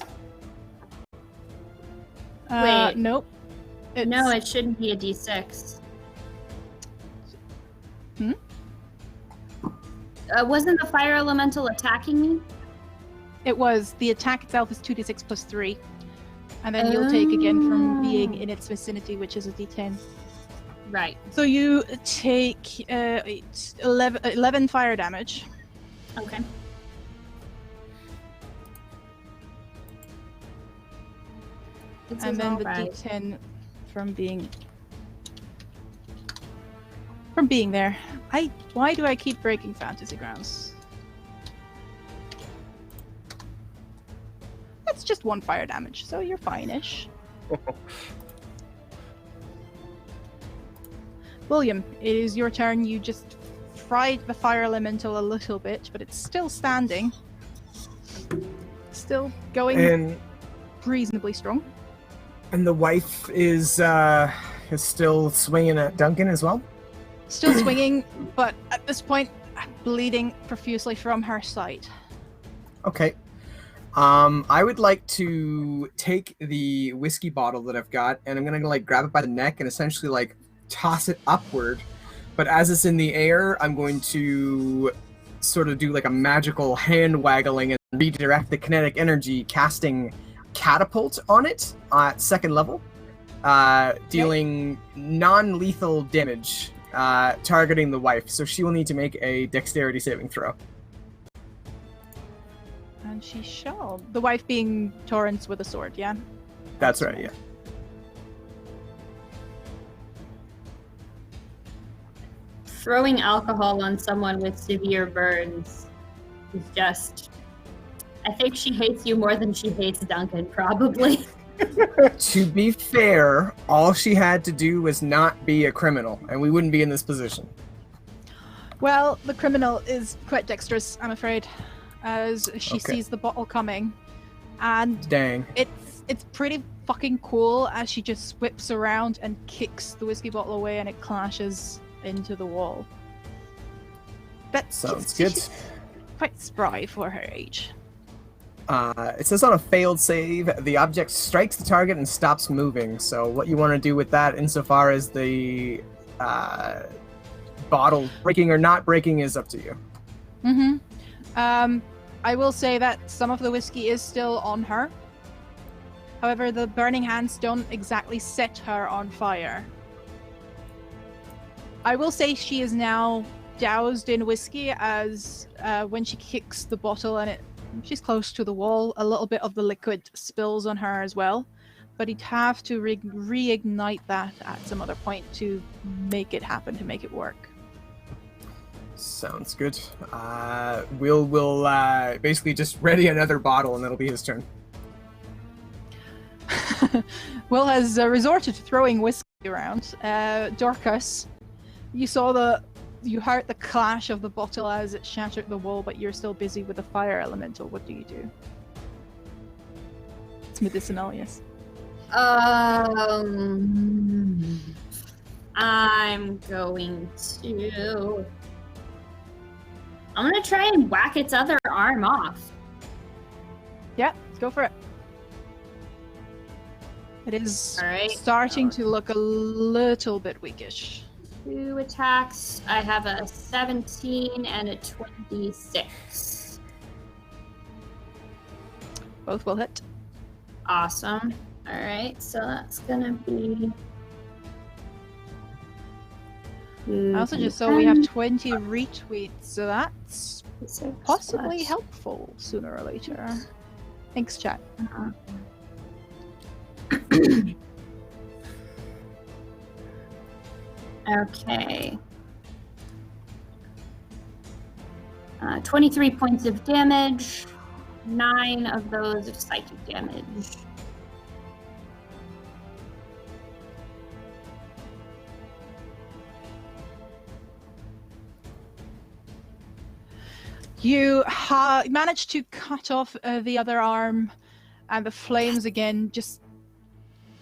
Wait. Nope. No, it shouldn't be a d6. Hmm? Wasn't the fire elemental attacking me? It was. The attack itself is 2d6 plus 3. And then you'll take again from being in its vicinity, which is a d10. Right. So you take 11 fire damage. Okay. And then the d10 from being there. Why do I keep breaking fantasy grounds? That's just 1 fire damage, so you're fine-ish. William, it is your turn. You just fried the fire elemental a little bit, but it's still standing. Still going And reasonably strong. the wife is still swinging at Duncan as well. Still swinging, but at this point, bleeding profusely from her side. Okay. I would like to take the whiskey bottle that I've got, and I'm gonna like grab it by the neck and essentially like toss it upward. But as it's in the air, I'm going to sort of do like a magical hand waggling and redirect the kinetic energy, casting catapult on it at 2nd level, dealing non-lethal damage, targeting the wife. So she will need to make a dexterity saving throw. And she shall. The wife being Torrance with a sword, yeah? That's right, yeah. Throwing alcohol on someone with severe burns is just... I think she hates you more than she hates Duncan, probably. To be fair, all she had to do was not be a criminal, and we wouldn't be in this position. Well, the criminal is quite dexterous, I'm afraid, as she Okay. sees the bottle coming. And Dang. it's pretty fucking cool as she just whips around and kicks the whiskey bottle away and it clashes into the wall. But Sounds she's good. quite spry for her age. It says on a failed save, the object strikes the target and stops moving. So what you want to do with that, insofar as the bottle breaking or not breaking, is up to you. Mm-hmm. I will say that some of the whiskey is still on her. However, the burning hands don't exactly set her on fire. I will say she is now doused in whiskey as when she kicks the bottle and she's close to the wall, a little bit of the liquid spills on her as well. But he'd have to reignite that at some other point to make it happen, to make it work. Sounds good. We'll basically just ready another bottle, and it'll be his turn. Will has resorted to throwing whiskey around. Dorcas, you heard the clash of the bottle as it shattered the wall, but you're still busy with the fire elemental. What do you do? It's medicinal, yes. I'm gonna try and whack its other arm off. Yeah, let's go for it. It is All right. starting to look a little bit weakish. 2 attacks. I have a 17 and a 26. Both will hit. Awesome. All right, so that's gonna be I also just saw we have 20 retweets, so that's possibly helpful sooner or later. Thanks, chat. Okay. 23 points of damage. 9 of those of psychic damage. You managed to cut off the other arm, and the flames again just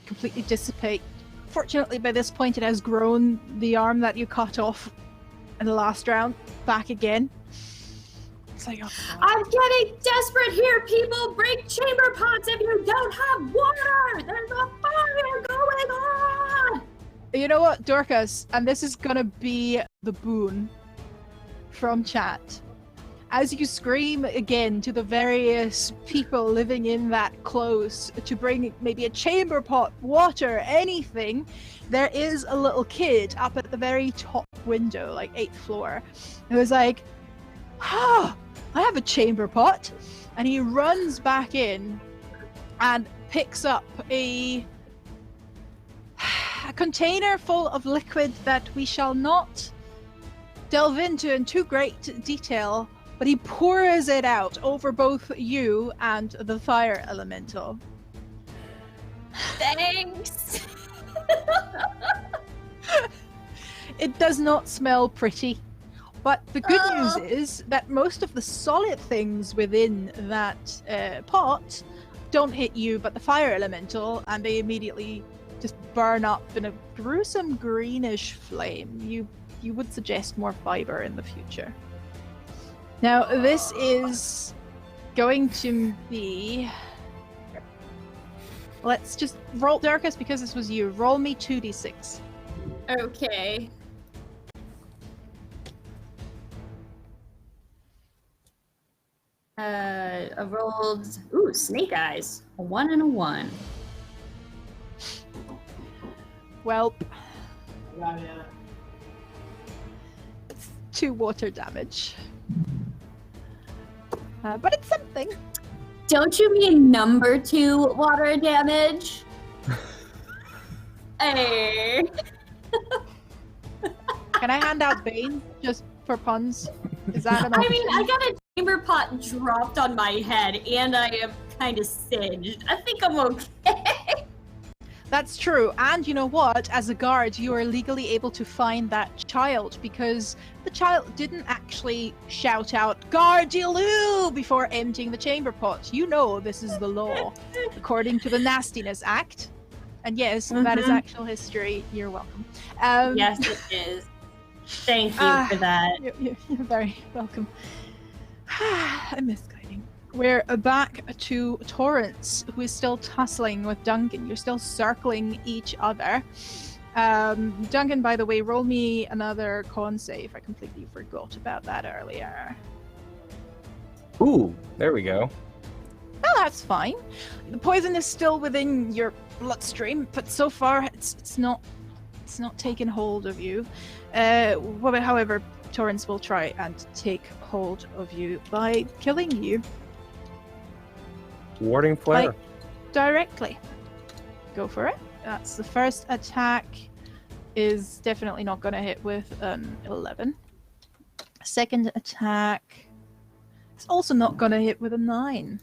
completely dissipate. Fortunately, by this point, it has grown the arm that you cut off in the last round back again. It's like, oh, I'm getting desperate here, people! Break chamber pots if you don't have water! There's a fire going on! you know what, Dorcas, and this is gonna be the boon from chat. As you scream again to the various people living in that close to bring maybe a chamber pot, water, anything, there is a little kid up at the very top window, like 8th floor, who is like, I have a chamber pot. And he runs back in and picks up a container full of liquid that we shall not delve into in too great detail, but he pours it out over both you and the fire elemental. Thanks! It does not smell pretty, but the good news is that most of the solid things within that pot don't hit you, but the fire elemental, and they immediately just burn up in a gruesome greenish flame. You would suggest more fiber in the future. Now, this is going to be... Let's just roll, Darkus, because this was you. Roll me 2d6. Okay. I rolled, snake eyes. A 1 and a 1. Well, it's 2 water damage. But it's something. Don't you mean number 2 water damage? Hey. Can I hand out Bane just for puns? Is that an option? I mean, I got a chamber pot dropped on my head, and I am kind of singed. I think I'm okay. That's true, and you know what? As a guard, you are legally able to find that child because the child didn't actually shout out "Guardiloo" before emptying the chamber pot. You know this is the law, according to the Nastiness Act. And yes, that is actual history. You're welcome. Yes, it is. Thank you for that. You're very welcome. I miss guiding. We're back to Torrance, who is still tussling with Duncan. You're still circling each other. Duncan, by the way, roll me another con save. I completely forgot about that earlier. Ooh, there we go. Well, that's fine. The poison is still within your bloodstream, but so far it's not taken hold of you. However, Torrance will try and take hold of you by killing you. Warding flare. Directly. Go for it. That's the first attack. Is definitely not going to hit with an 11. Second attack is also not going to hit with a 9.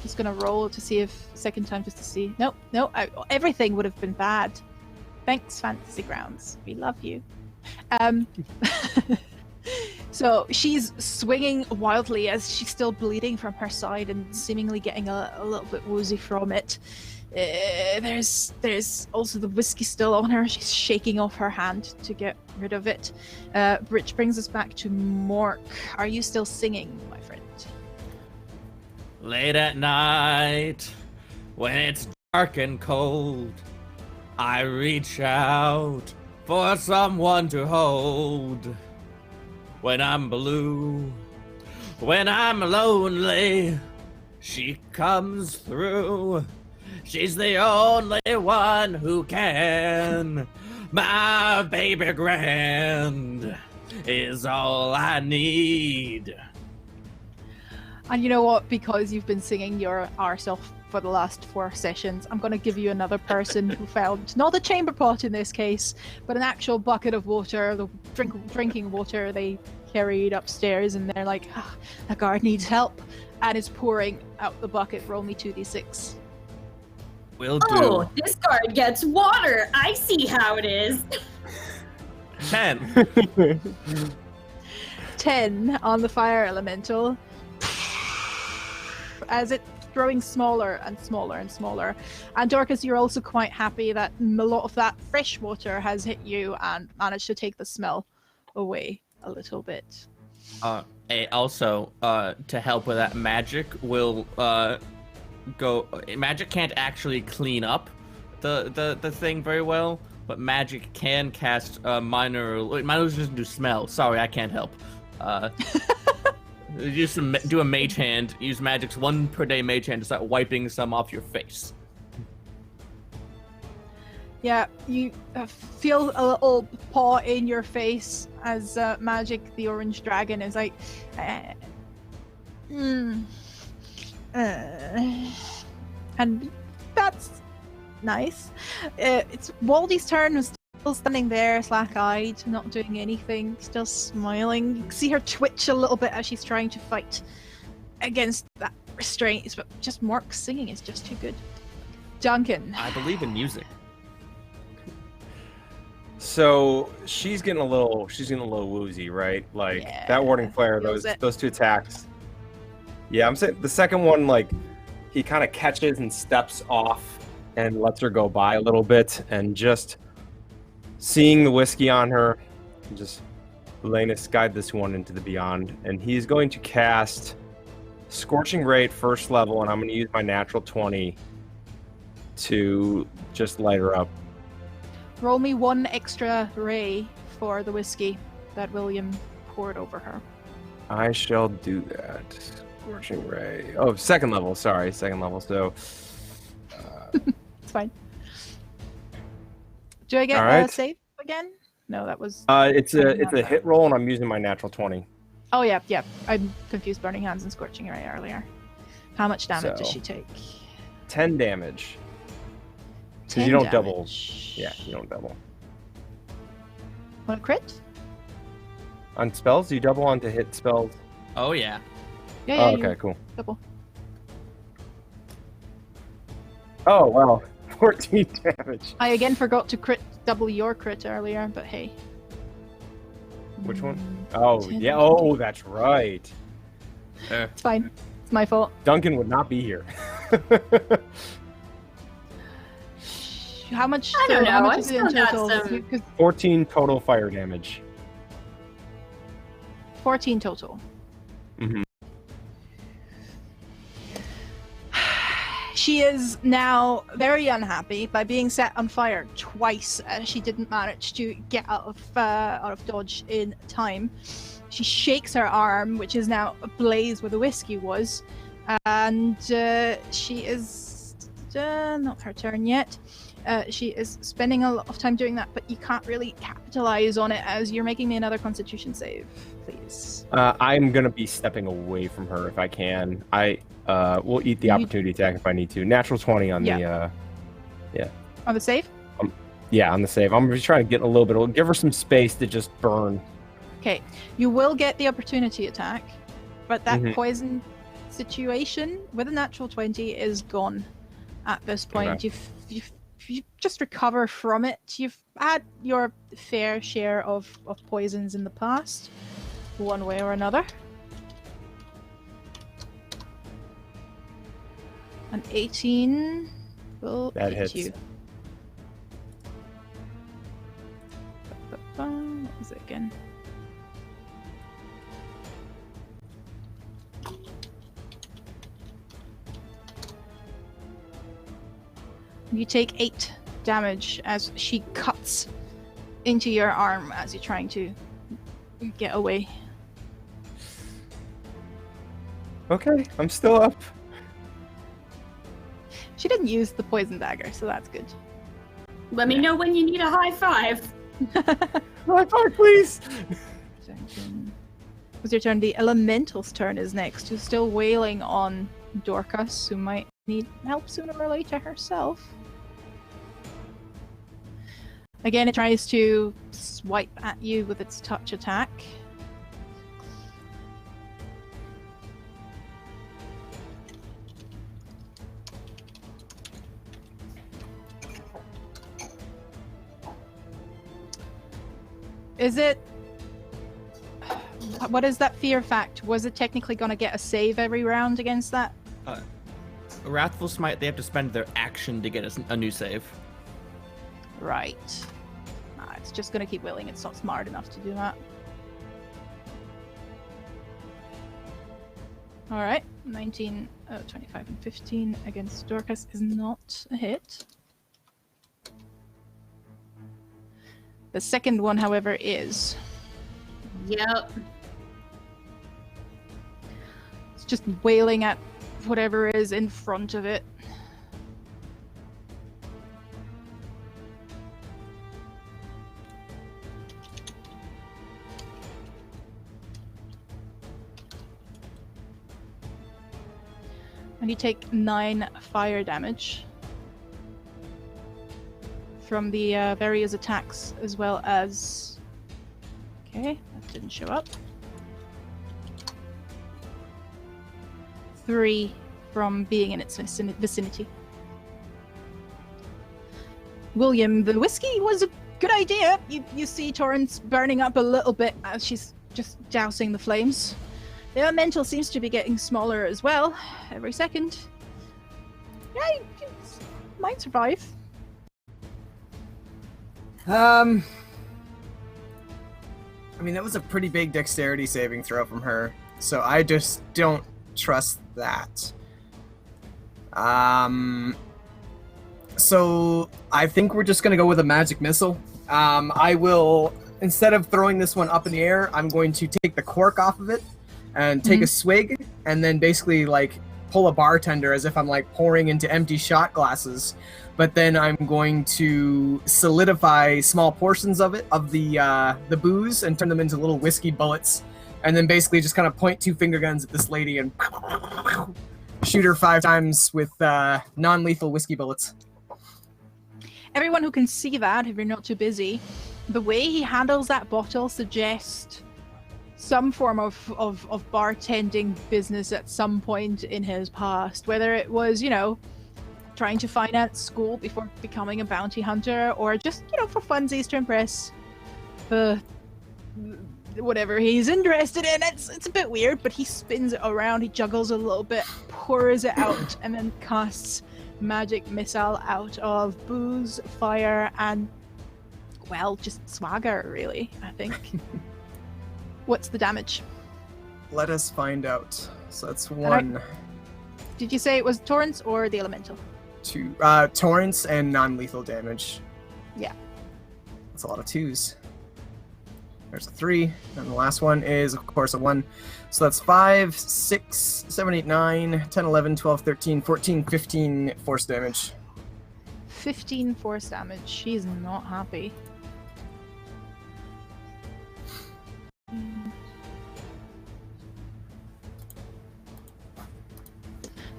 Just going to roll to see if second time just to see. No, everything would have been bad. Thanks, Fantasy Grounds. We love you. So she's swinging wildly as she's still bleeding from her side and seemingly getting a little bit woozy from it. There's also the whiskey still on her. She's shaking off her hand to get rid of it. Which brings us back to Mork. Are you still singing, my friend? Late at night, when it's dark and cold, I reach out for someone to hold. When I'm blue, when I'm lonely, she comes through. She's the only one who can. My baby grand is all I need. And you know what? Because you've been singing your arse off for the last 4 sessions, I'm going to give you another person who found not a chamber pot in this case, but an actual bucket of water, the drinking water they carried upstairs, and they're like, the guard needs help, and is pouring out the bucket. Roll me 2d6. Will do. Oh, this guard gets water. I see how it is. 10. 10 on the fire elemental. As it's growing smaller and smaller and smaller. And Dorcas, you're also quite happy that a lot of that fresh water has hit you and managed to take the smell away a little bit. Also, to help with that, magic will go. Magic can't actually clean up the thing very well, but magic can cast minor. Minor doesn't do smell. Sorry, I can't help. Do a mage hand. Use magic's 1 per day mage hand to start wiping some off your face. Yeah, you feel a little paw in your face as Magic, the orange dragon, is like, and that's nice. It's Waldy's turn. Was still standing there, slack-eyed, not doing anything, still smiling. You can see her twitch a little bit as she's trying to fight against that restraint. But just Mork's singing is just too good. Duncan. I believe in music. So she's getting a little woozy, right? Like that warding flare, those 2 attacks. Yeah, I'm saying the second one, like he kind of catches and steps off and lets her go by a little bit, and just seeing the whiskey on her, just Linus, guide this one into the beyond, and he's going to cast Scorching Ray at 1st level, and I'm going to use my natural 20 to just light her up. Roll me 1 extra ray for the whiskey that William poured over her. I shall do that. Scorching Ray. Oh, 2nd level. Sorry, 2nd level. So, It's fine. Do I get right. a save again? No, that was. it's a hit roll, and I'm using my natural 20. Oh yeah. I'm confused. Burning Hands and Scorching Ray earlier. How much damage does she take? 10 damage. Because 10 you don't damage. double. Yeah, you don't double. On a crit? On spells, do you double onto hit spells? Oh yeah. Yeah. Oh, you okay, cool. Double. Oh, wow. 14 damage. I again forgot to double your crit earlier, but hey. Which one? Oh, 10. yeah. Oh, that's right. It's fine. It's my fault. Duncan would not be here. How much? I don't know. How much I've is it in still got total? some- 'Cause 14 total fire damage. 14 total. Mhm. She is now very unhappy by being set on fire twice, as she didn't manage to get out of dodge in time. She shakes her arm, which is now ablaze where the whiskey was, and she is not her turn yet. She is spending a lot of time doing that, but you can't really capitalize on it as you're making me another Constitution save, please. I'm going to be stepping away from her if I can. I will eat the opportunity attack if I need to. Natural 20 on the... On the save? Yeah, on the save. I'm just trying to get a little bit... Give her some space to just burn. Okay, you will get the opportunity attack, but that Mhm. poison situation with a natural 20 is gone at this point. Okay. You just recover from it. You've had your fair share of poisons in the past, one way or another. An 18 will That hit hits. you. What was it again? You take 8 damage as she cuts into your arm as you're trying to get away. Okay, I'm still up. She didn't use the poison dagger, so that's good. Let me know when you need a high five. High five, please. Was your turn? The elemental's turn is next, who's still wailing on Dorcas, who might need help sooner or later herself. Again, it tries to swipe at you with its touch attack. Is it... What is that fear fact? Was it technically going to get a save every round against that? Wrathful Smite, they have to spend their action to get a new save. Right. It's just going to keep willing. It's not smart enough to do that. Alright. 19, 25 and 15 against Dorcas is not a hit. The second one, however, is... Yep. It's just wailing at whatever is in front of it. And you take 9 fire damage from the various attacks, as well as... Okay, that didn't show up. 3 from being in its vicinity. William, the whiskey was a good idea. You see Torrance burning up a little bit as she's just dousing the flames. The elemental seems to be getting smaller as well, every second. Yeah, you might survive. I mean, that was a pretty big dexterity saving throw from her, so I just don't trust that. So I think we're just gonna go with a magic missile. I will, instead of throwing this one up in the air, I'm going to take the cork off of it and take a swig, and then basically like pull a bartender as if I'm like pouring into empty shot glasses. But then I'm going to solidify small portions of it, of the booze, and turn them into little whiskey bullets, and then basically just kind of point 2 finger guns at this lady and shoot her 5 times with non-lethal whiskey bullets. Everyone who can see that, if you're not too busy, the way he handles that bottle suggests some form of bartending business at some point in his past, whether it was, you know, trying to finance school before becoming a bounty hunter, or just, you know, for funsies to impress whatever he's interested in. It's a bit weird, but he spins it around, he juggles a little bit, pours it out, and then casts magic missile out of booze, fire, and, well, just swagger, really, I think. What's the damage? Let us find out. So that's 1. Did you say it was Torrance or the elemental? 2. Torrance and non-lethal damage. Yeah. That's a lot of 2s. There's a 3, and the last one is, of course, a 1. So that's 5, 6, 7, 8, 9, 10, 11, 12, 13, 14, 15 force damage. 15 force damage. She's not happy.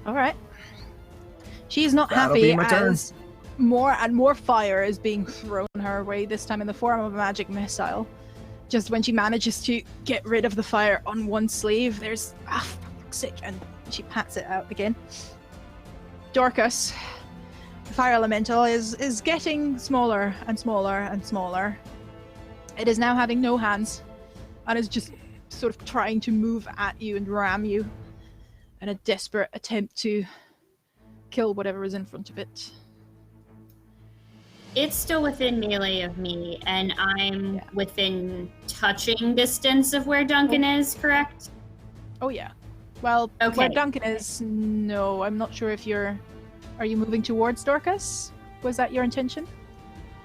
Alright. She's not That'll happy be my turn. as more and more fire is being thrown her way, this time in the form of a magic missile. Just when she manages to get rid of the fire on one sleeve, there's... Ah, for fuck's sake, and she pats it out again. Dorcas, the fire elemental, is getting smaller and smaller and smaller. It is now having no hands, and is just sort of trying to move at you and ram you in a desperate attempt to kill whatever is in front of it. It's still within melee of me, and I'm within touching distance of where Duncan is, correct? Oh yeah. Well, Okay. where Duncan is, no. I'm not sure if you're... Are you moving towards Dorcas? Was that your intention?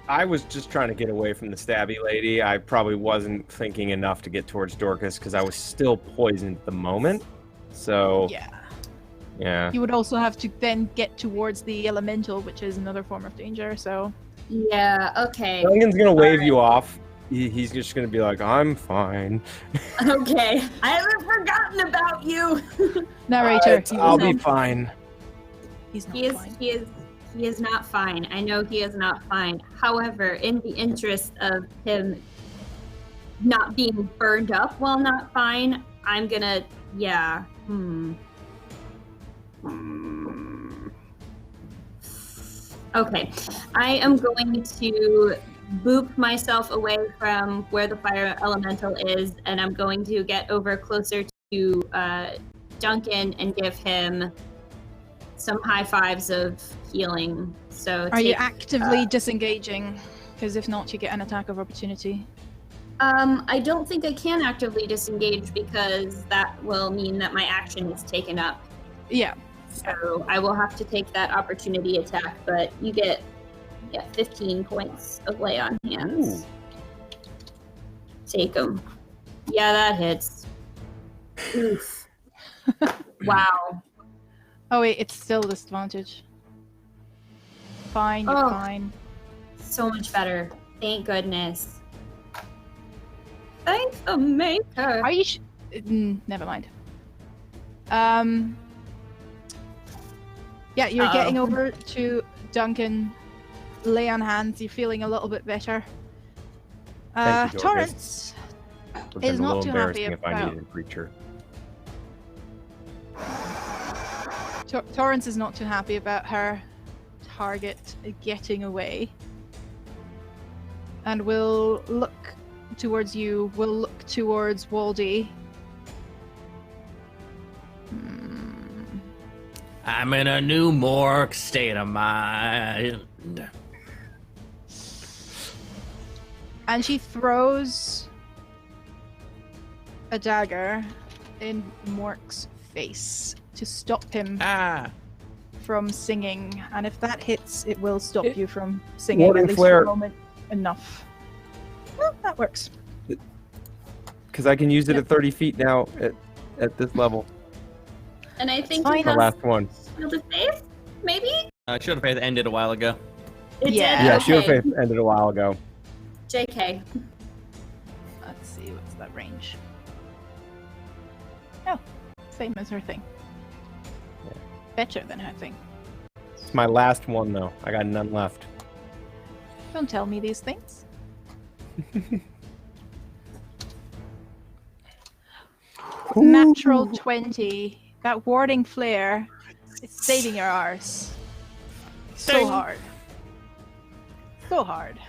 I was just trying to get away from the stabby lady. I probably wasn't thinking enough to get towards Dorcas because I was still poisoned at the moment. So Yeah. Yeah. You would also have to then get towards the elemental, which is another form of danger. So Yeah, okay. Duncan's gonna wave you off. He's just gonna be like, "I'm fine." Okay. I haven't forgotten about you. narrator, I'll be fine. he's not He is fine. he is not fine. I know he is not fine. However, in the interest of him not being burned up while not fine, I'm gonna Okay. I am going to boop myself away from where the fire elemental is, and I'm going to get over closer to Duncan and give him some high fives of healing. So Are you actively disengaging? Because if not, you get an attack of opportunity. I don't think I can actively disengage because that will mean that my action is taken up. Yeah. So I will have to take that opportunity attack, but you get 15 points of lay on hands. Ooh. Take them. Yeah, that hits. Oof. Wow. Oh wait, it's still disadvantage. Fine, you're Oh. fine. So much better. Thank goodness. Thank the maker. Are you? Never mind. Yeah, you're getting over to Duncan. Lay on hands. You're feeling a little bit better. Thank you, Dorcas. Torrance Would've is been a not little too happy embarrassing if I about. needed a creature. Torrance is not too happy about her target getting away, and will look towards you. Will look towards Waldy. I'm in a new morgue state of mind. And she throws a dagger in Mork's face to stop him from singing. And if that hits, it will stop you from singing Warding at least flare. for a moment enough. Well, that works. Because I can use it at 30 feet now at this level. And I think fine. he The has last one. Shield of Faith, maybe? Shield of Faith ended a while ago. It Yeah. did? Yeah, Okay. Shield of Faith ended a while ago. JK. Let's see, what's that range? Oh, same as her thing. Yeah. Better than her thing. It's my last one though. I got none left. Don't tell me these things. Natural 20. That warding flare is saving your arse. So Ding. hard. So hard.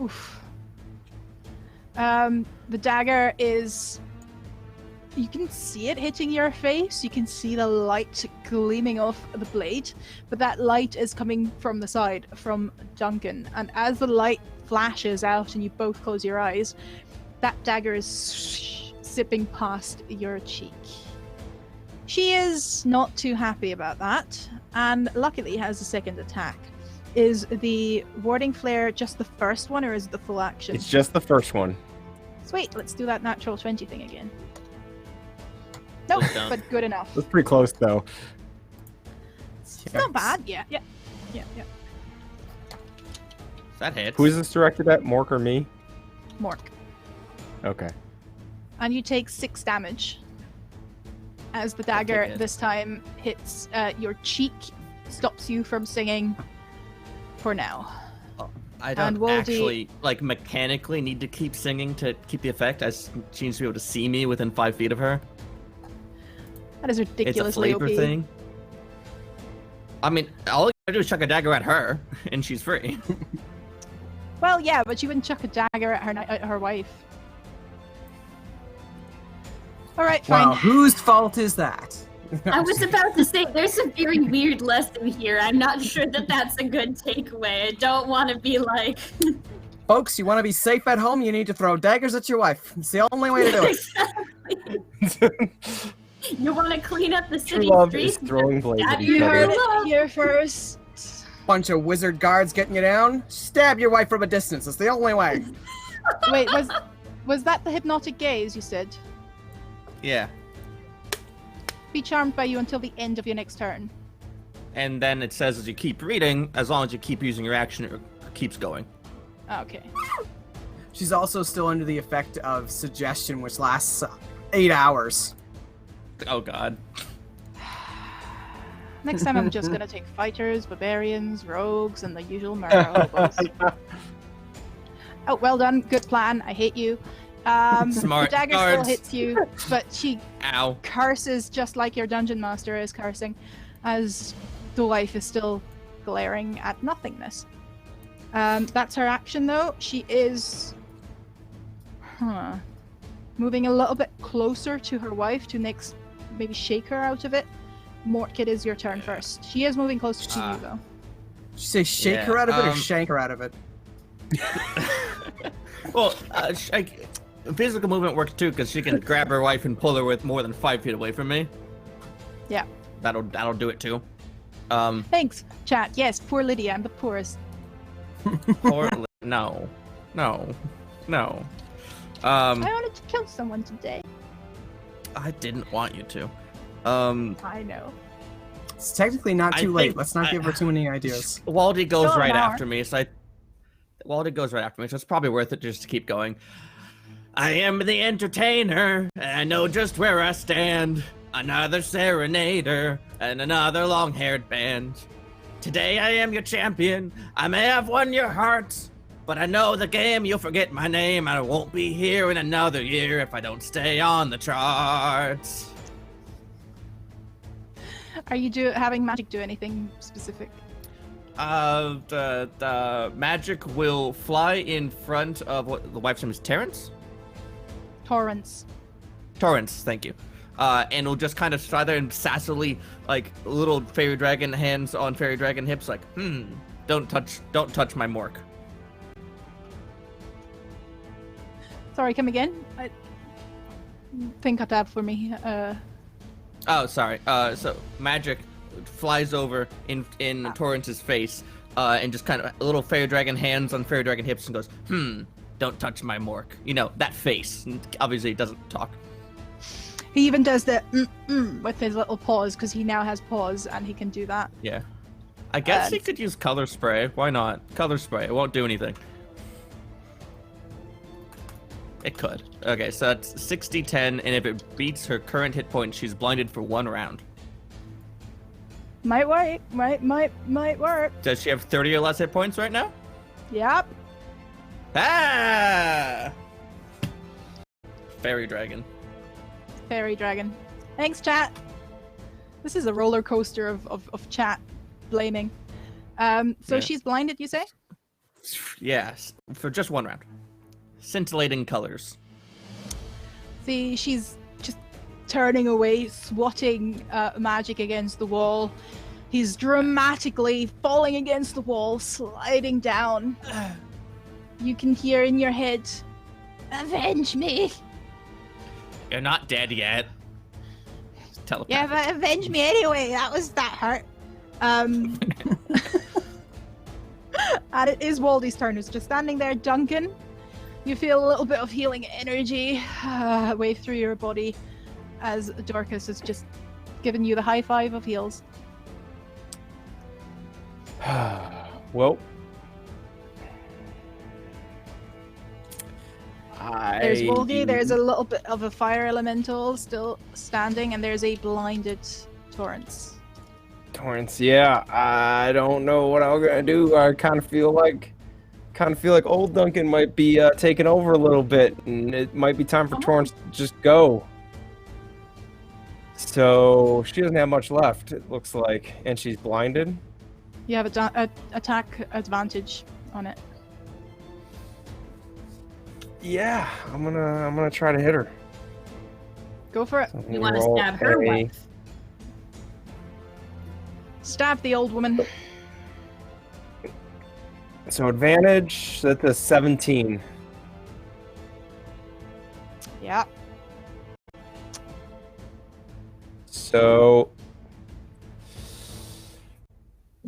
Oof. The dagger is... You can see it hitting your face. You can see the light gleaming off the blade. But that light is coming from the side, from Duncan. And as the light flashes out and you both close your eyes, that dagger is zipping past your cheek. She is not too happy about that, and luckily has a second attack. Is the warding flare just the first one, or is it the full action? It's just the first one. Sweet, let's do that natural 20 thing again. Nope, Close down. but good enough. That's pretty close though. It's not bad, yeah. That hits. Who is this directed at? Mork or me? Mork. Okay. And you take 6 damage as the take dagger it. this time hits your cheek, stops you from singing for now. I And don't Waldy- actually, like, mechanically need to keep singing to keep the effect. She needs to be able to see me within 5 feet of her. That is It's a ridiculously flavor OP. thing. I mean, all you gotta do is chuck a dagger at her, and she's free. Well, yeah, but you wouldn't chuck a dagger at her wife. All right, fine. Wow, whose fault is that? I was about to say, there's a very weird lesson here. I'm not sure that that's a good takeaway. I don't want to be like... Folks, you want to be safe at home, you need to throw daggers at your wife. It's the only way to do it. You want to clean up the True city love streets? is throwing blades Stab at You each heard other. it here first. Bunch of wizard guards getting you down. Stab your wife from a distance. It's the only way. Wait, was that the hypnotic gaze you said? Yeah. be charmed by you until the end of your next turn. And then it says as you keep reading, as long as you keep using your action, it keeps going. Okay. She's also still under the effect of suggestion, which lasts 8 hours. Oh god. Next time I'm just gonna take fighters, barbarians, rogues, and the usual murder hobos. Oh, well done. Good plan. I hate you. Smart the dagger guards. still hits you, but she Ow. curses just like your dungeon master is cursing, as the wife is still glaring at nothingness. That's her action, though. She is moving a little bit closer to her wife to maybe shake her out of it. Mort, it is your turn first. She is moving closer to you, though. Did you say shake her out of it or shank her out of it? Well, physical movement works too, because she can grab her wife and pull her with more than 5 feet away from me. Yeah. That'll do it too. Thanks, chat. Yes, poor Lydia. I'm the poorest. No. I wanted to kill someone today. I didn't want you to. I know. It's technically not too late. think Let's not give her too many ideas. Waldy goes Still an right hour. after me, so it's probably worth it just to keep going. I am the entertainer, and I know just where I stand. Another serenader, and another long-haired band. Today I am your champion. I may have won your hearts, but I know the game. You'll forget my name. I won't be here in another year if I don't stay on the charts. Are you having magic do anything specific? The magic will fly in front of what the wife's name is, Terrence? Torrents. Torrance, thank you. And will just kind of try there and sassily, like little fairy dragon hands on fairy dragon hips, like, don't touch my mork. Sorry, come again? Pin cut tab for me. Oh, sorry. So magic flies over in Torrance's face, and just kind of a little fairy dragon hands on fairy dragon hips and goes, don't touch my mork. You know, that face. And obviously, it doesn't talk. He even does the with his little paws, because he now has paws and he can do that. Yeah. I guess he could use color spray. Why not? Color spray. It won't do anything. It could. Okay, so that's 60-10, and if it beats her current hit point, she's blinded for 1 round. Might work. Might work. Does she have 30 or less hit points right now? Yep. Ah! Fairy dragon. Fairy dragon. Thanks, chat. This is a roller coaster of chat blaming. So Yeah. she's blinded, you say? Yes, for just 1 round. Scintillating colors. See, she's just turning away, swatting magic against the wall. He's dramatically falling against the wall, sliding down. You can hear in your head, "Avenge me!" You're not dead yet. Telepathic. Yeah, but avenge me anyway. That hurt. And it is Waldy's turn, who's just standing there. Duncan, you feel a little bit of healing energy wave through your body as Dorcas has just given you the high five of heals. Well, There's Waldy, there's a little bit of a fire elemental still standing, and there's a blinded Torrance. Torrance, yeah, I don't know what I'm gonna do. I kind of feel like old Duncan might be taking over a little bit, and it might be time for Torrance to just go. So she doesn't have much left, it looks like, and she's blinded. You have attack advantage on it. Yeah, I'm gonna try to hit her. Go for it. So You want to roll stab her a- wife. Stab the old woman. So advantage, that's a 17. Yeah. So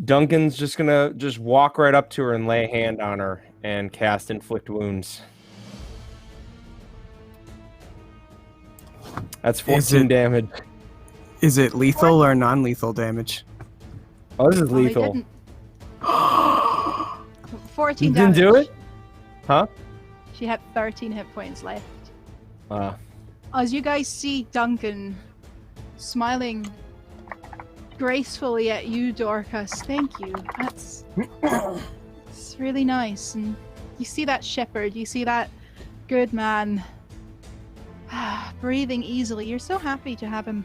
Duncan's just gonna walk right up to her and lay a hand on her and cast Inflict Wounds. That's 14 damage. Is it lethal or non-lethal damage? Oh, this is Well, he lethal. didn't. 14 You damage. didn't do it? Huh? She had 13 hit points left. Uh, As you guys see Duncan smiling gracefully at you, Dorcas, thank you. That's it's really nice. And you see that shepherd, you see that good man breathing easily. You're so happy to have him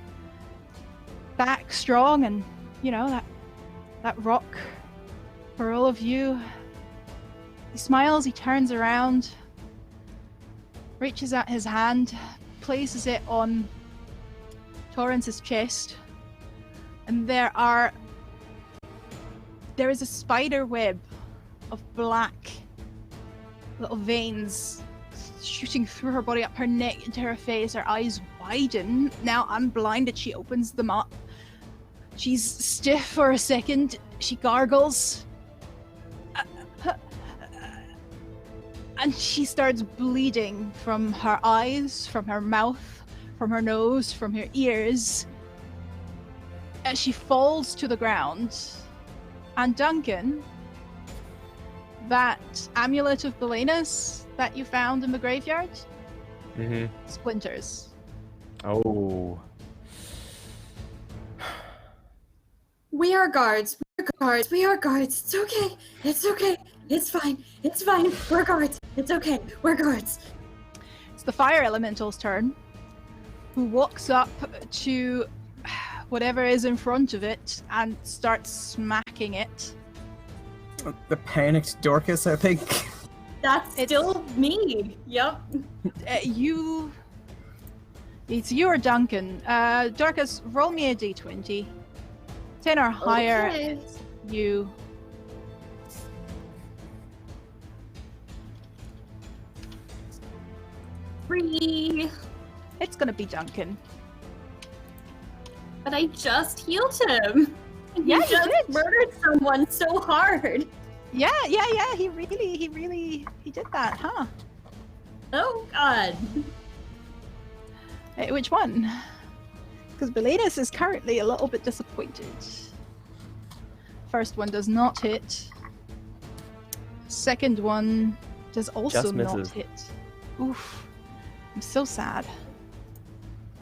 back strong, and you know that rock for all of you. He smiles, he turns around, reaches out his hand, places it on Torrance's chest, and there is a spider web of black little veins shooting through her body, up her neck, into her face. Her eyes widen. Now unblinded, she opens them up. She's stiff for a second. She gargles. And she starts bleeding from her eyes, from her mouth, from her nose, from her ears. As she falls to the ground. And Duncan, that amulet of Belena's that you found in the graveyard splinters. Oh. We are guards. We are guards. We are guards. It's okay. It's okay. It's fine. It's fine. We're guards. It's okay. We're guards. It's the fire elemental's turn, who walks up to whatever is in front of it and starts smacking it. The panicked Dorcas, I think. That's still me. Yep. It's you or Duncan. Dorcas, roll me a d20. 10 or higher. Okay. You. Free. It's gonna be Duncan. But I just healed him. Yeah, you you just did. murdered someone so hard. Yeah. He really did that, huh? Oh God. Which one? Because Belena's is currently a little bit disappointed. First one does not hit. Second one does also Just not misses. hit. Oof. I'm so sad.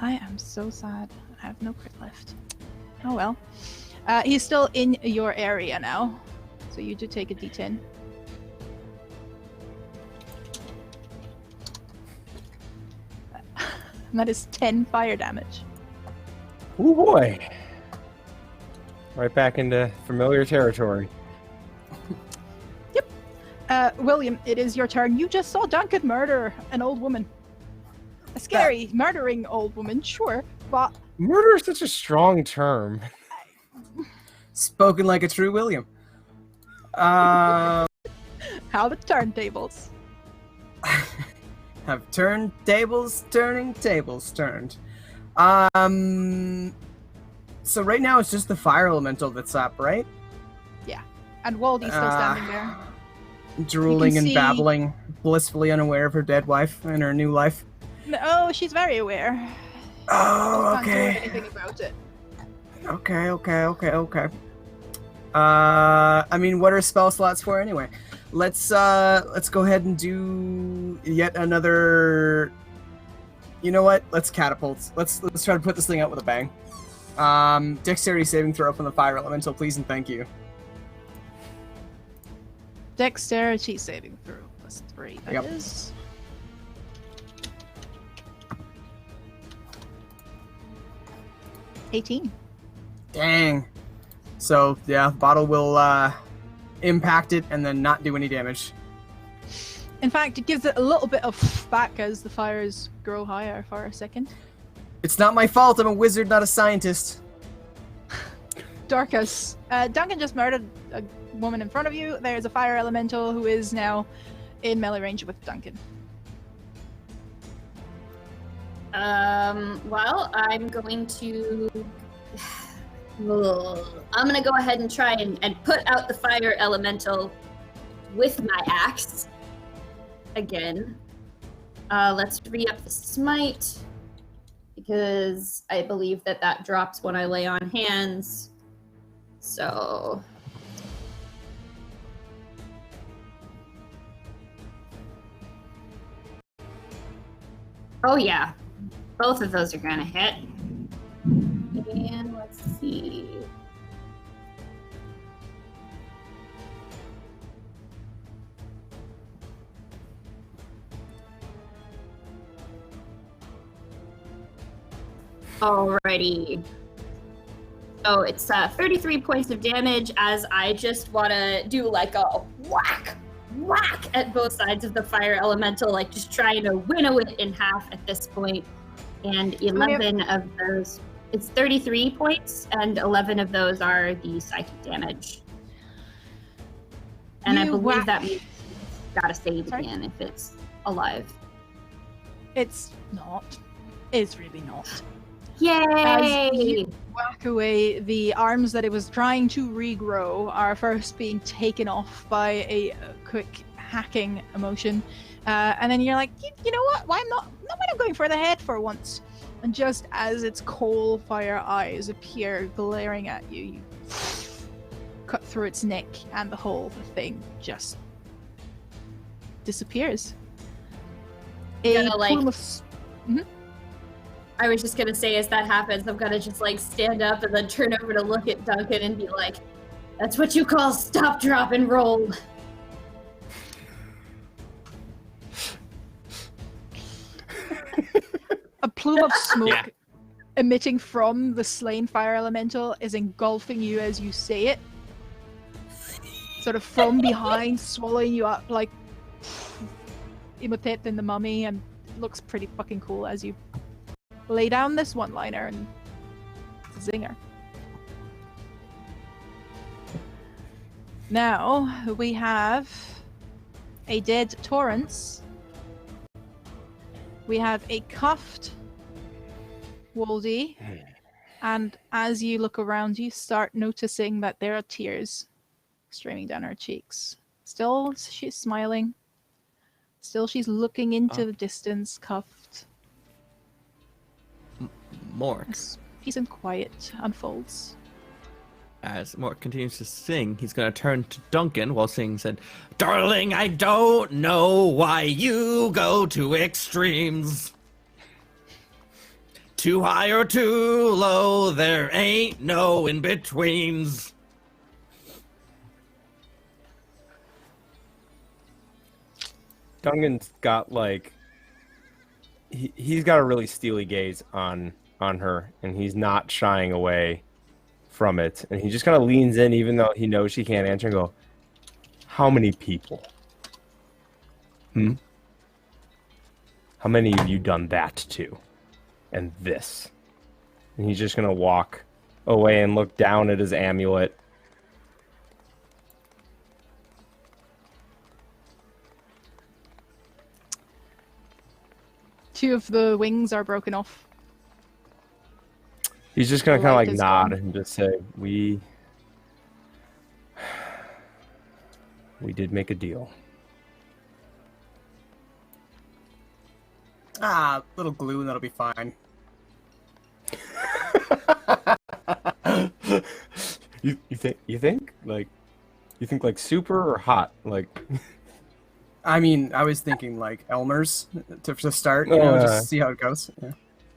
I am so sad. I have no crit left. Oh well. He's still in your area now. So you do take a d10. And that is 10 fire damage. Oh boy. Right back into familiar territory. William, it is your turn. You just saw Duncan murder an old woman. A scary, murdering old woman, sure, but Murder is such a strong term. Spoken like a true William. how the turntables. Have turned tables, turning tables turned. So right now it's just the fire elemental that's up, right? Yeah. And Waldy's still standing there. Drooling and see- babbling, blissfully unaware of her dead wife and her new life. No, she's very aware. Oh, Can't do okay. anything about it. Okay. I mean, what are spell slots for anyway? Let's go ahead and do yet another. You know what? Let's catapult. Let's try to put this thing out with a bang. Dexterity saving throw from the fire elemental, please and thank you. Dexterity saving throw +3. That Yep. is. $18. Dang. So yeah, bottle will impact it and then not do any damage. In fact, it gives it a little bit of back as the fires grow higher for a second. It's not my fault. I'm a wizard, not a scientist. Dorcas, Duncan just murdered a woman in front of you. There's a fire elemental who is now in melee range with Duncan. Well, I'm going to go ahead and try and put out the fire elemental with my axe again. Let's re-up the smite because I believe that drops when I lay on hands. So... Oh yeah, both of those are gonna hit. And let's see. Alrighty. So it's 33 points of damage as I just want to do like a whack at both sides of the fire elemental, like just trying to winnow it in half at this point. And 11 of those, it's 33 points, and 11 of those are the psychic damage. And I believe that means it's got to save again if it's alive. It's not. It's really not. Yay! As you whack away, the arms that it was trying to regrow are first being taken off by a quick hacking emotion, and then you're like, you know what? Why not I'm going for the head for once. And just as its coal fire eyes appear glaring at you, you cut through its neck, and the whole thing just disappears. I was just gonna say, as that happens, I'm gonna just like stand up and then turn over to look at Duncan and be like, "That's what you call stop, drop, and roll." A plume of smoke emitting from the slain fire elemental is engulfing you as you say it, sort of from behind, swallowing you up like Imhotep in the Mummy, and it looks pretty fucking cool as you lay down this one-liner and zinger. Now we have a dead Torrance. We have a cuffed Woldy, and as you look around, you start noticing that there are tears streaming down her cheeks. Still, she's smiling. Still, she's looking into the distance, cuffed. Mork. As peace and quiet unfolds. As Mork continues to sing, he's going to turn to Duncan while singing, said, "Darling, I don't know why you go to extremes. Too high or too low, there ain't no in-betweens." Duncan's got like he's got a really steely gaze on her, and he's not shying away from it, and he just kind of leans in even though he knows she can't answer and go, "How many people? How many of you done that to? And this?" And he's just gonna walk away and look down at his amulet. Two of the wings are broken off. He's just gonna The kind of light like is nod gone. and just say, we did make a deal." Little glue and that'll be fine. You think like super or hot? Like I mean, I was thinking like Elmer's to start, you know, just see how it goes.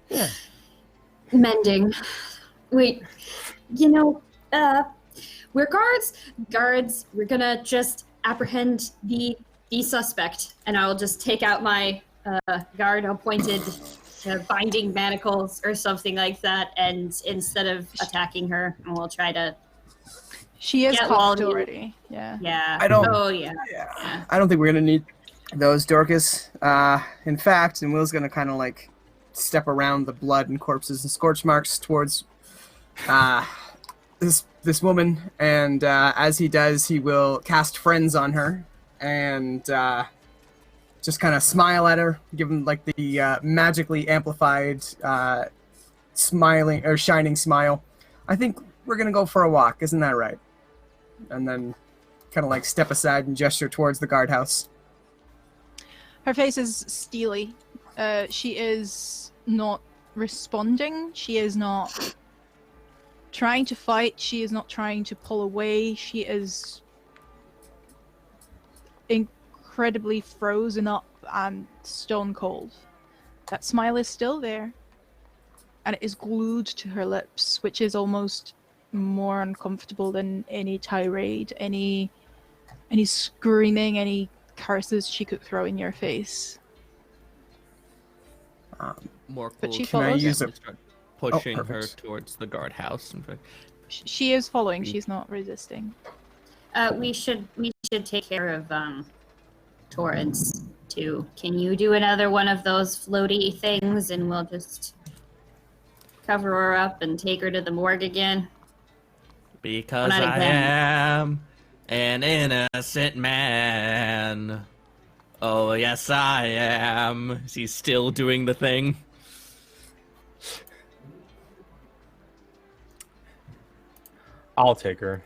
Yeah. Mending. Wait, we're guards. Guards, we're gonna just apprehend the suspect, and I'll just take out my guard appointed binding manacles or something like that, and instead of attacking her, we'll try to. She is Get cuffed Wally. already. Yeah. Yeah. I don't- Oh yeah. Yeah. I don't think we're gonna need those, Dorcas. In fact, and Will's gonna kind of like step around the blood and corpses and scorch marks towards this woman, and as he does, he will cast friends on her and just kind of smile at her, give him like the magically amplified smiling or shining smile. "I think we're gonna go for a walk, isn't that right?" And then kind of like step aside and gesture towards the guardhouse. Her face is steely. She is not responding. She is not trying to fight. She is not trying to pull away. She is incredibly frozen up and stone cold. That smile is still there, and it is glued to her lips, which is almost more uncomfortable than any tirade, any screaming, any curses she could throw in your face. More But cool. she Can I follows. use Start pushing her perfect. towards the guardhouse. She is following. She's not resisting. We should take care of Torrance too. Can you do another one of those floaty things, and we'll just cover her up and take her to the morgue again? Because Not I again. am an innocent man. Oh, yes, I am. Is he still doing the thing? I'll take her.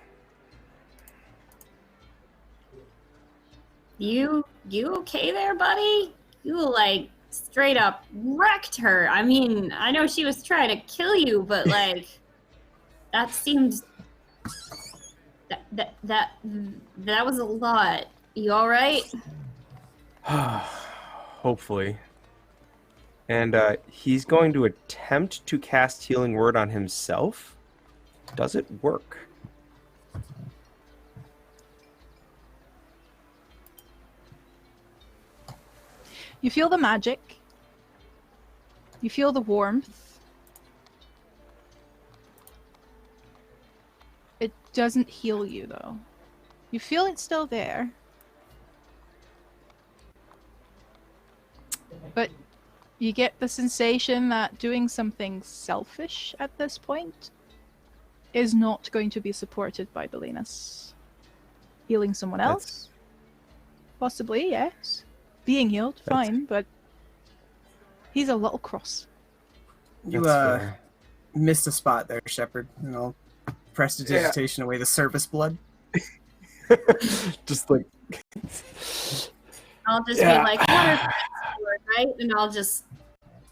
You okay there, buddy? You like straight up wrecked her. I mean, I know she was trying to kill you, but like that seemed that was a lot. You all right? Hopefully. And he's going to attempt to cast Healing Word on himself. Does it work? You feel the magic. You feel the warmth. It doesn't heal you, though. You feel it's still there. But you get the sensation that doing something selfish at this point is not going to be supported by Belinus. Healing someone else? Possibly, yes. Being healed, fine, but he's a little cross. You That's fair. missed a spot there, Shepard. And I'll prestidigitation away the service blood. Just like I'll just be like, what are right? And I'll just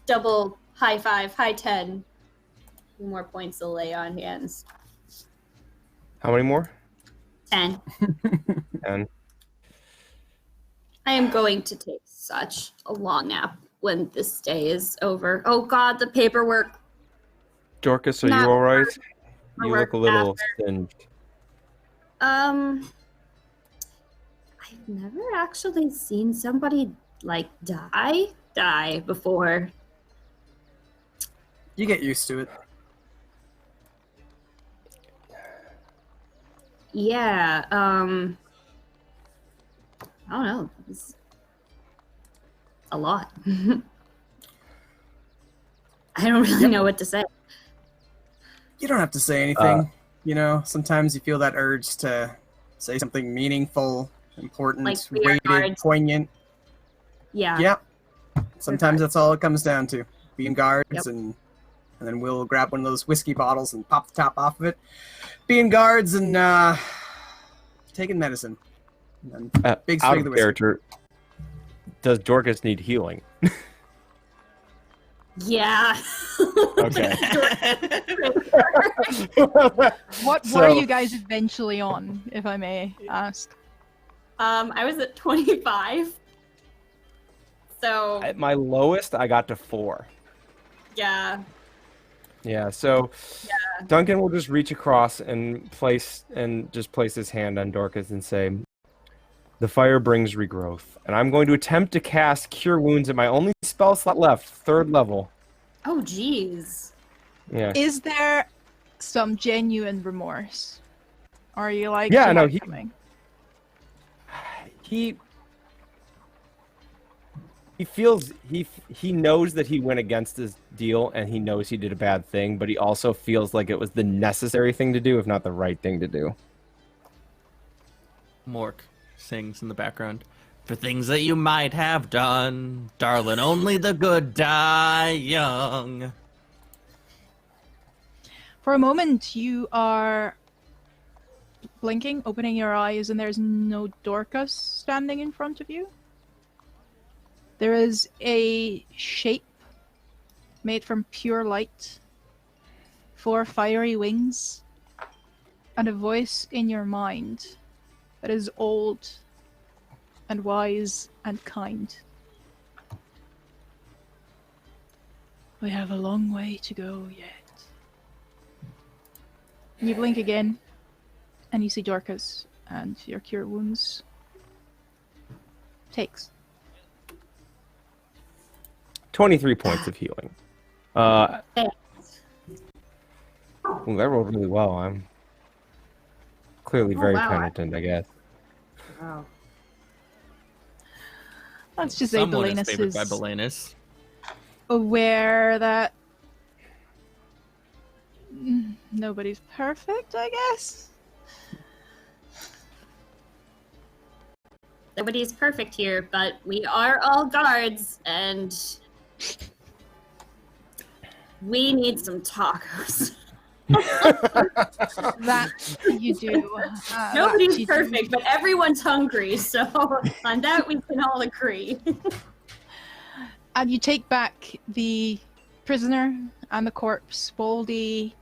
double high five, high 10. 2 more points to lay on hands. how many more? 10. 10. I am going to take such a long nap when this day is over. Oh god, the paperwork. Dorcas, are Not you all right? work. You Work look a little after. singed. I've never actually seen somebody like die before. You get used to it. Yeah, I don't know. It's a lot. I don't really know what to say. You don't have to say anything. You know, sometimes you feel that urge to say something meaningful, important, Like we are weighted, guards. poignant. Yeah. Yeah. Sometimes guards. that's all it comes down to. Being guards, Yep. and then we'll grab one of those whiskey bottles and pop the top off of it. Being guards and taking medicine. And then big Out swig of of the whiskey. character, does Dorcas need healing? Yeah. Okay. What So- were you guys eventually on, if I may ask? I was at 25. So, At my lowest, I got to 4. yeah. Yeah, so Duncan will just reach across and place his hand on Dorcas and say, "The fire brings regrowth, and I'm going to attempt to cast Cure Wounds at my only spell slot left, 3rd level." Oh, jeez. Yeah. Is there some genuine remorse? Or are you like, Yeah, "You no, like he- coming?" He feels he knows that he went against his deal and he knows he did a bad thing, but he also feels like it was the necessary thing to do, if not the right thing to do. Mork sings in the background. For things that you might have done, darling, only the good die young. For a moment, you are blinking, opening your eyes, and there's no Dorcas standing in front of you. There is a shape made from pure light, 4 fiery wings, and a voice in your mind that is old and wise and kind. We have a long way to go yet. And you blink again, and you see Dorcas, and your cure wounds takes 23 points of healing. Ooh, that rolled really well. I'm clearly very penitent, I guess. Wow. Let's just say Someone is Belenus favored by is Belenus. aware that nobody's perfect, I guess. Nobody's perfect here, but we are all guards, and we need some tacos. That you do. Nobody's that you do. perfect, but everyone's hungry, so on that we can all agree. And you take back the prisoner and the corpse. Baldy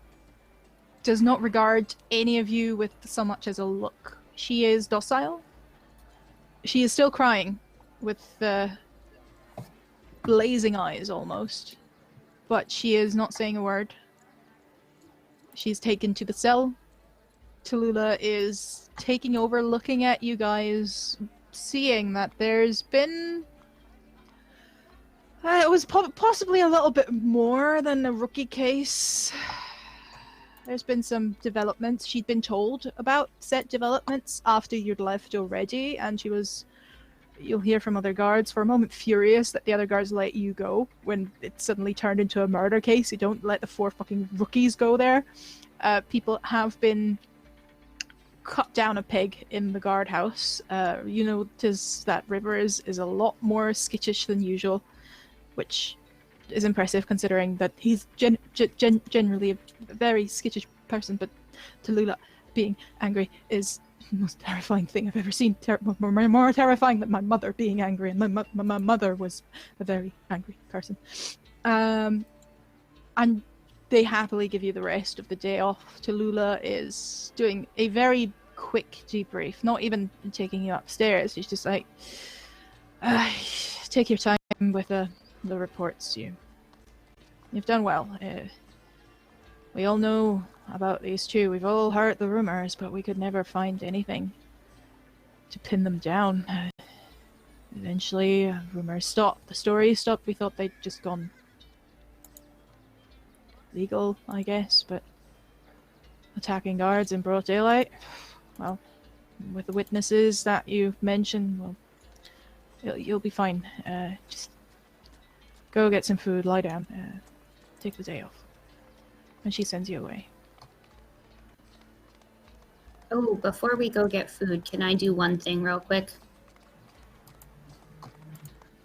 does not regard any of you with so much as a look. She is docile. She is still crying with the blazing eyes almost, but she is not saying a word. She's taken to the cell. Tallulah is taking over, looking at you guys, seeing that there's been... it was possibly a little bit more than a rookie case. There's been some developments. She'd been told about set developments after you'd left already, and she was, you'll hear from other guards, for a moment furious that the other guards let you go when it suddenly turned into a murder case. You don't let the 4 fucking rookies go there. People have been cut down a peg in the guardhouse. You notice that River is a lot more skittish than usual, which is impressive considering that he's generally a very skittish person, but Tallulah being angry is the most terrifying thing I've ever seen. More terrifying than my mother being angry, and my mother was a very angry person. And they happily give you the rest of the day off. Tallulah is doing a very quick debrief, not even taking you upstairs. She's just like, take your time with the reports. You've done well. We all know about these 2. We've all heard the rumors, but we could never find anything to pin them down. Eventually, rumors stopped. The stories stopped. We thought they'd just gone legal, I guess, but attacking guards in broad daylight, well, with the witnesses that you mentioned, well, you'll be fine. Just go get some food, lie down, take the day off. And she sends you away. Oh, before we go get food, can I do one thing real quick?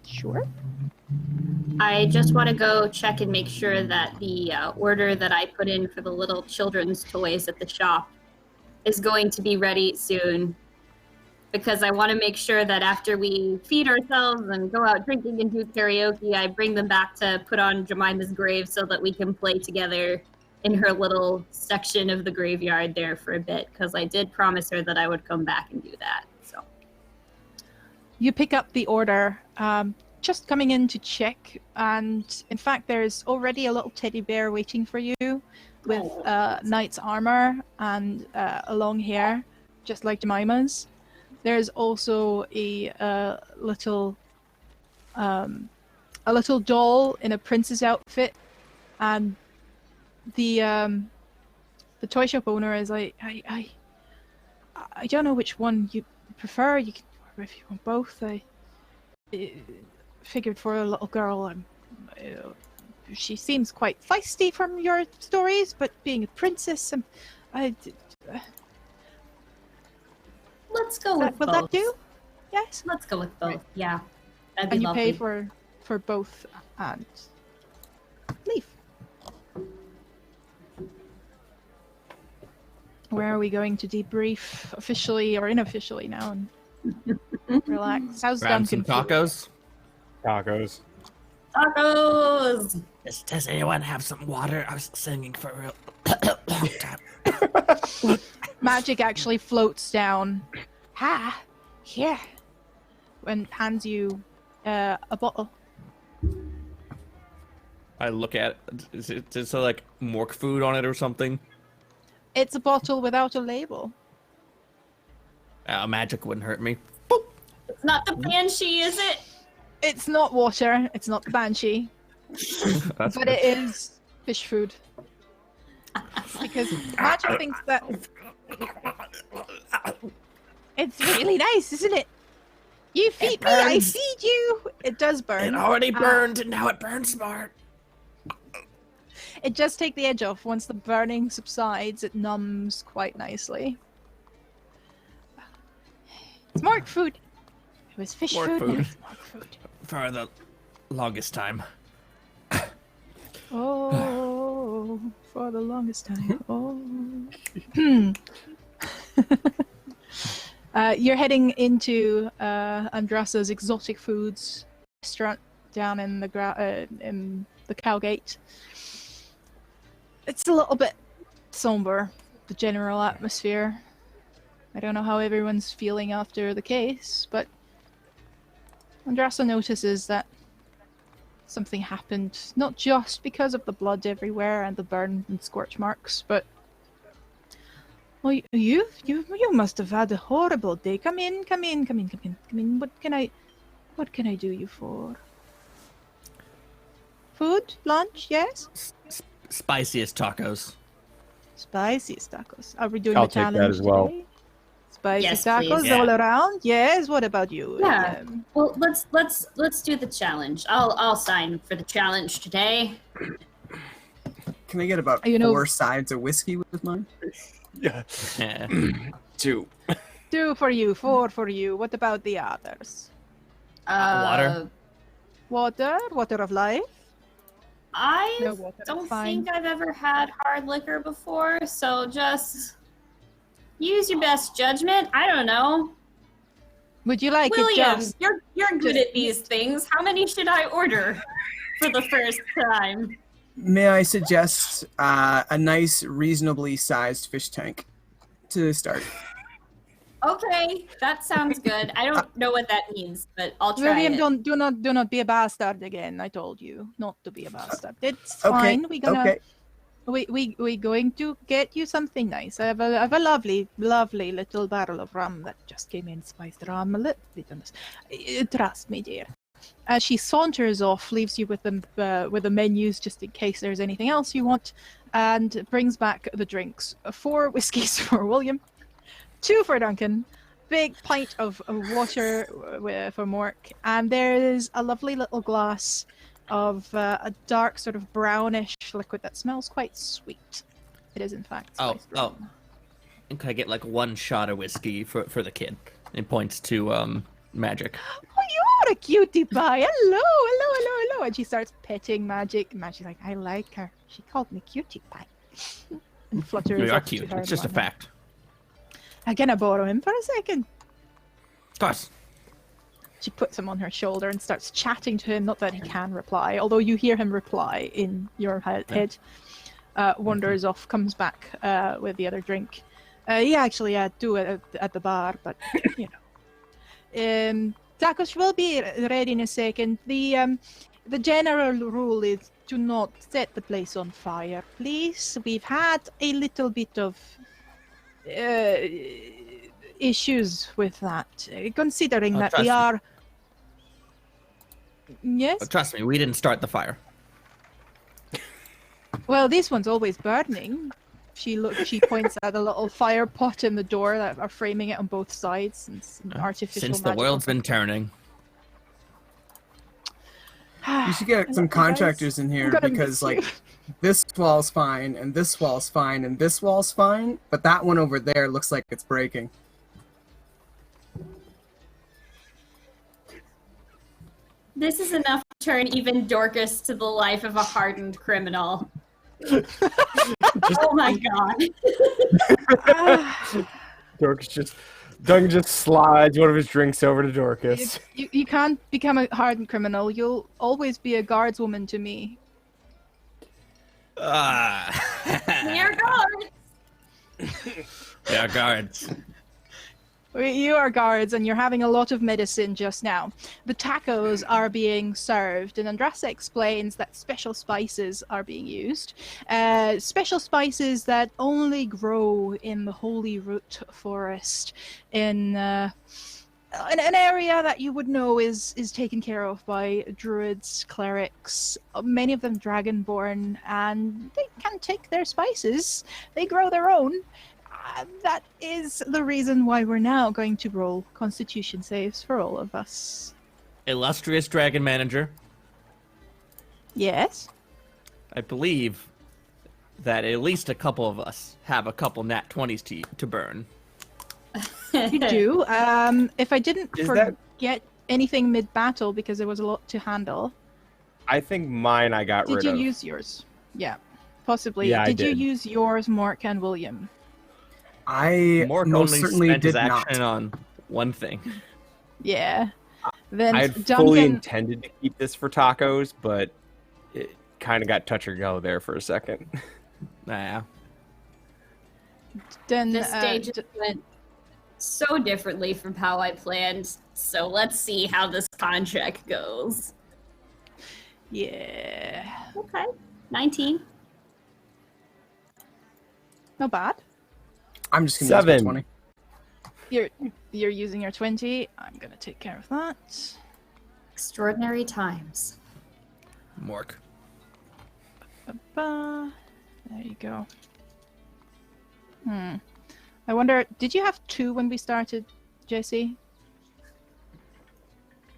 Sure. I just want to go check and make sure that the order that I put in for the little children's toys at the shop is going to be ready soon. Because I want to make sure that after we feed ourselves and go out drinking and do karaoke, I bring them back to put on Jemima's grave so that we can play together in her little section of the graveyard there for a bit. Because I did promise her that I would come back and do that. So You pick up the order, just coming in to check, and in fact there's already a little teddy bear waiting for you with knight's armor and a long hair, just like Jemima's. There's also a little doll in a princess outfit, and the toy shop owner is like, I don't know which one you prefer. You can, if you want both. I figured for a little girl, she seems quite feisty from your stories, but being a princess, let's go with both. Will that do? Yes. Let's go with both. Right. Yeah, that'd be And you lovely. pay for both and leave. Where are we going to debrief officially or unofficially now and relax? How's Grab some Duncan? tacos. Tacos. Tacos! Does anyone have some water? I was singing for a real long time. Magic actually floats down. Here. And hands you a bottle. I look at it. Is it like mork food on it or something? It's a bottle without a label. Magic wouldn't hurt me. It's not the banshee, is it? It's not water. It's not the banshee. That's But it is fish food. Because Magic thinks that it's really nice, isn't it? You feed me, I burns. feed you. It does burn. It already burned, and now it burns smart. It does take the edge off. Once the burning subsides, it numbs quite nicely. It's mork food. It was fish Mork food. food. Now it's mork food. For the longest time. Oh, for the longest time. Oh. You're heading into Andrasa's Exotic Foods restaurant down in the Cowgate. It's a little bit somber, the general atmosphere. I don't know how everyone's feeling after the case, but Andrasa notices that something happened, not just because of the blood everywhere and the burn and scorch marks, but well, you must have had a horrible day. Come in. What can I do you for? Food? Lunch? Yes? Spiciest tacos. Spiciest tacos. Are we doing I'll the take that challenge as well. today? Spicy Yes, tacos please. all around? Yes, what about you? Yeah. Well, let's do the challenge. I'll sign for the challenge today. Can I get about You know- 4 sides of whiskey with mine? Yeah. Yeah. 2. 2 for you, 4 for you. What about the others? Water? Water of life? I No water, don't it's fine. think I've ever had hard liquor before, so just use your best judgment. I don't know. Would you like it William, just... you're good at these things. How many should I order for the first time? May I suggest a nice, reasonably sized fish tank to start? Okay, that sounds good. I don't know what that means, but I'll try William, it. do not be a bastard again. I told you not to be a bastard. It's Okay. fine. Okay. We going to get you something nice. I have a lovely little barrel of rum that just came in, spiced rum, a little bit on this. Trust me, dear. As she saunters off, leaves you with the menus just in case there's anything else you want, and brings back the drinks. 4 whiskeys for William, 2 for Duncan, big pint of water for Mork, and there's a lovely little glass of a dark sort of brownish liquid that smells quite sweet. It is in fact spiced rum. Can I get like 1 shot of whiskey for the kid? And points to Magic. Oh, you're a cutie pie. Hello. And she starts petting Magic. Magic's like, I like her. She called me cutie pie. And flutters You are up to cute. her It's just a one. fact. Can I borrow him for a second? Of course. She puts him on her shoulder and starts chatting to him. Not that he can reply, although you hear him reply in your head. Wanders off, comes back with the other drink. Do it at the bar, but you know. Tacos will be ready in a second. The general rule is to not set the place on fire, please. We've had a little bit of issues with that, considering that we trust me. are. Yes. But trust me, we didn't start the fire. Well, this one's always burning. She points at a little fire pot in the door that are framing it on both sides, and some artificial. Since the magical world's been turning. You should get some contractors in here because, like, this wall's fine, and this wall's fine, and this wall's fine, but that one over there looks like it's breaking. This is enough to turn even Dorcas to the life of a hardened criminal. Oh my god. Dorcas just Duncan just slides one of his drinks over to Dorcas. You can't become a hardened criminal. You'll always be a guardswoman to me. We are guards. We are guards. You are guards, and you're having a lot of medicine just now. The tacos are being served, and Andrasa explains that special spices are being used. Special spices that only grow in the Holy Root Forest in an area that you would know is taken care of by druids, clerics, many of them dragonborn, and they can take their spices. They grow their own. That is the reason why we're now going to roll Constitution saves for all of us. Illustrious Dragon Manager, Yes? I believe that at least a couple of us have a couple nat 20s to burn. You do. If I didn't Is forget anything mid-battle because there was a lot to handle. I think mine I got rid Did of. you use yours? Yeah, possibly. Yeah, I did you did. use yours, Mark and William? I Mork most only certainly spent did his action not. on one thing. Yeah. Then I had Duncan... fully intended to keep this for tacos, but it kind of got touch or go there for a second. Nah. Then, This stage went so differently from how I planned. So let's see how this contract goes. yeah. Okay. 19. Not bad. I'm just gonna use 7. my 20. You're using your 20. I'm gonna take care of that. Extraordinary times. Mork. Ba-ba. There you go. I wonder, did you have 2 when we started, JC?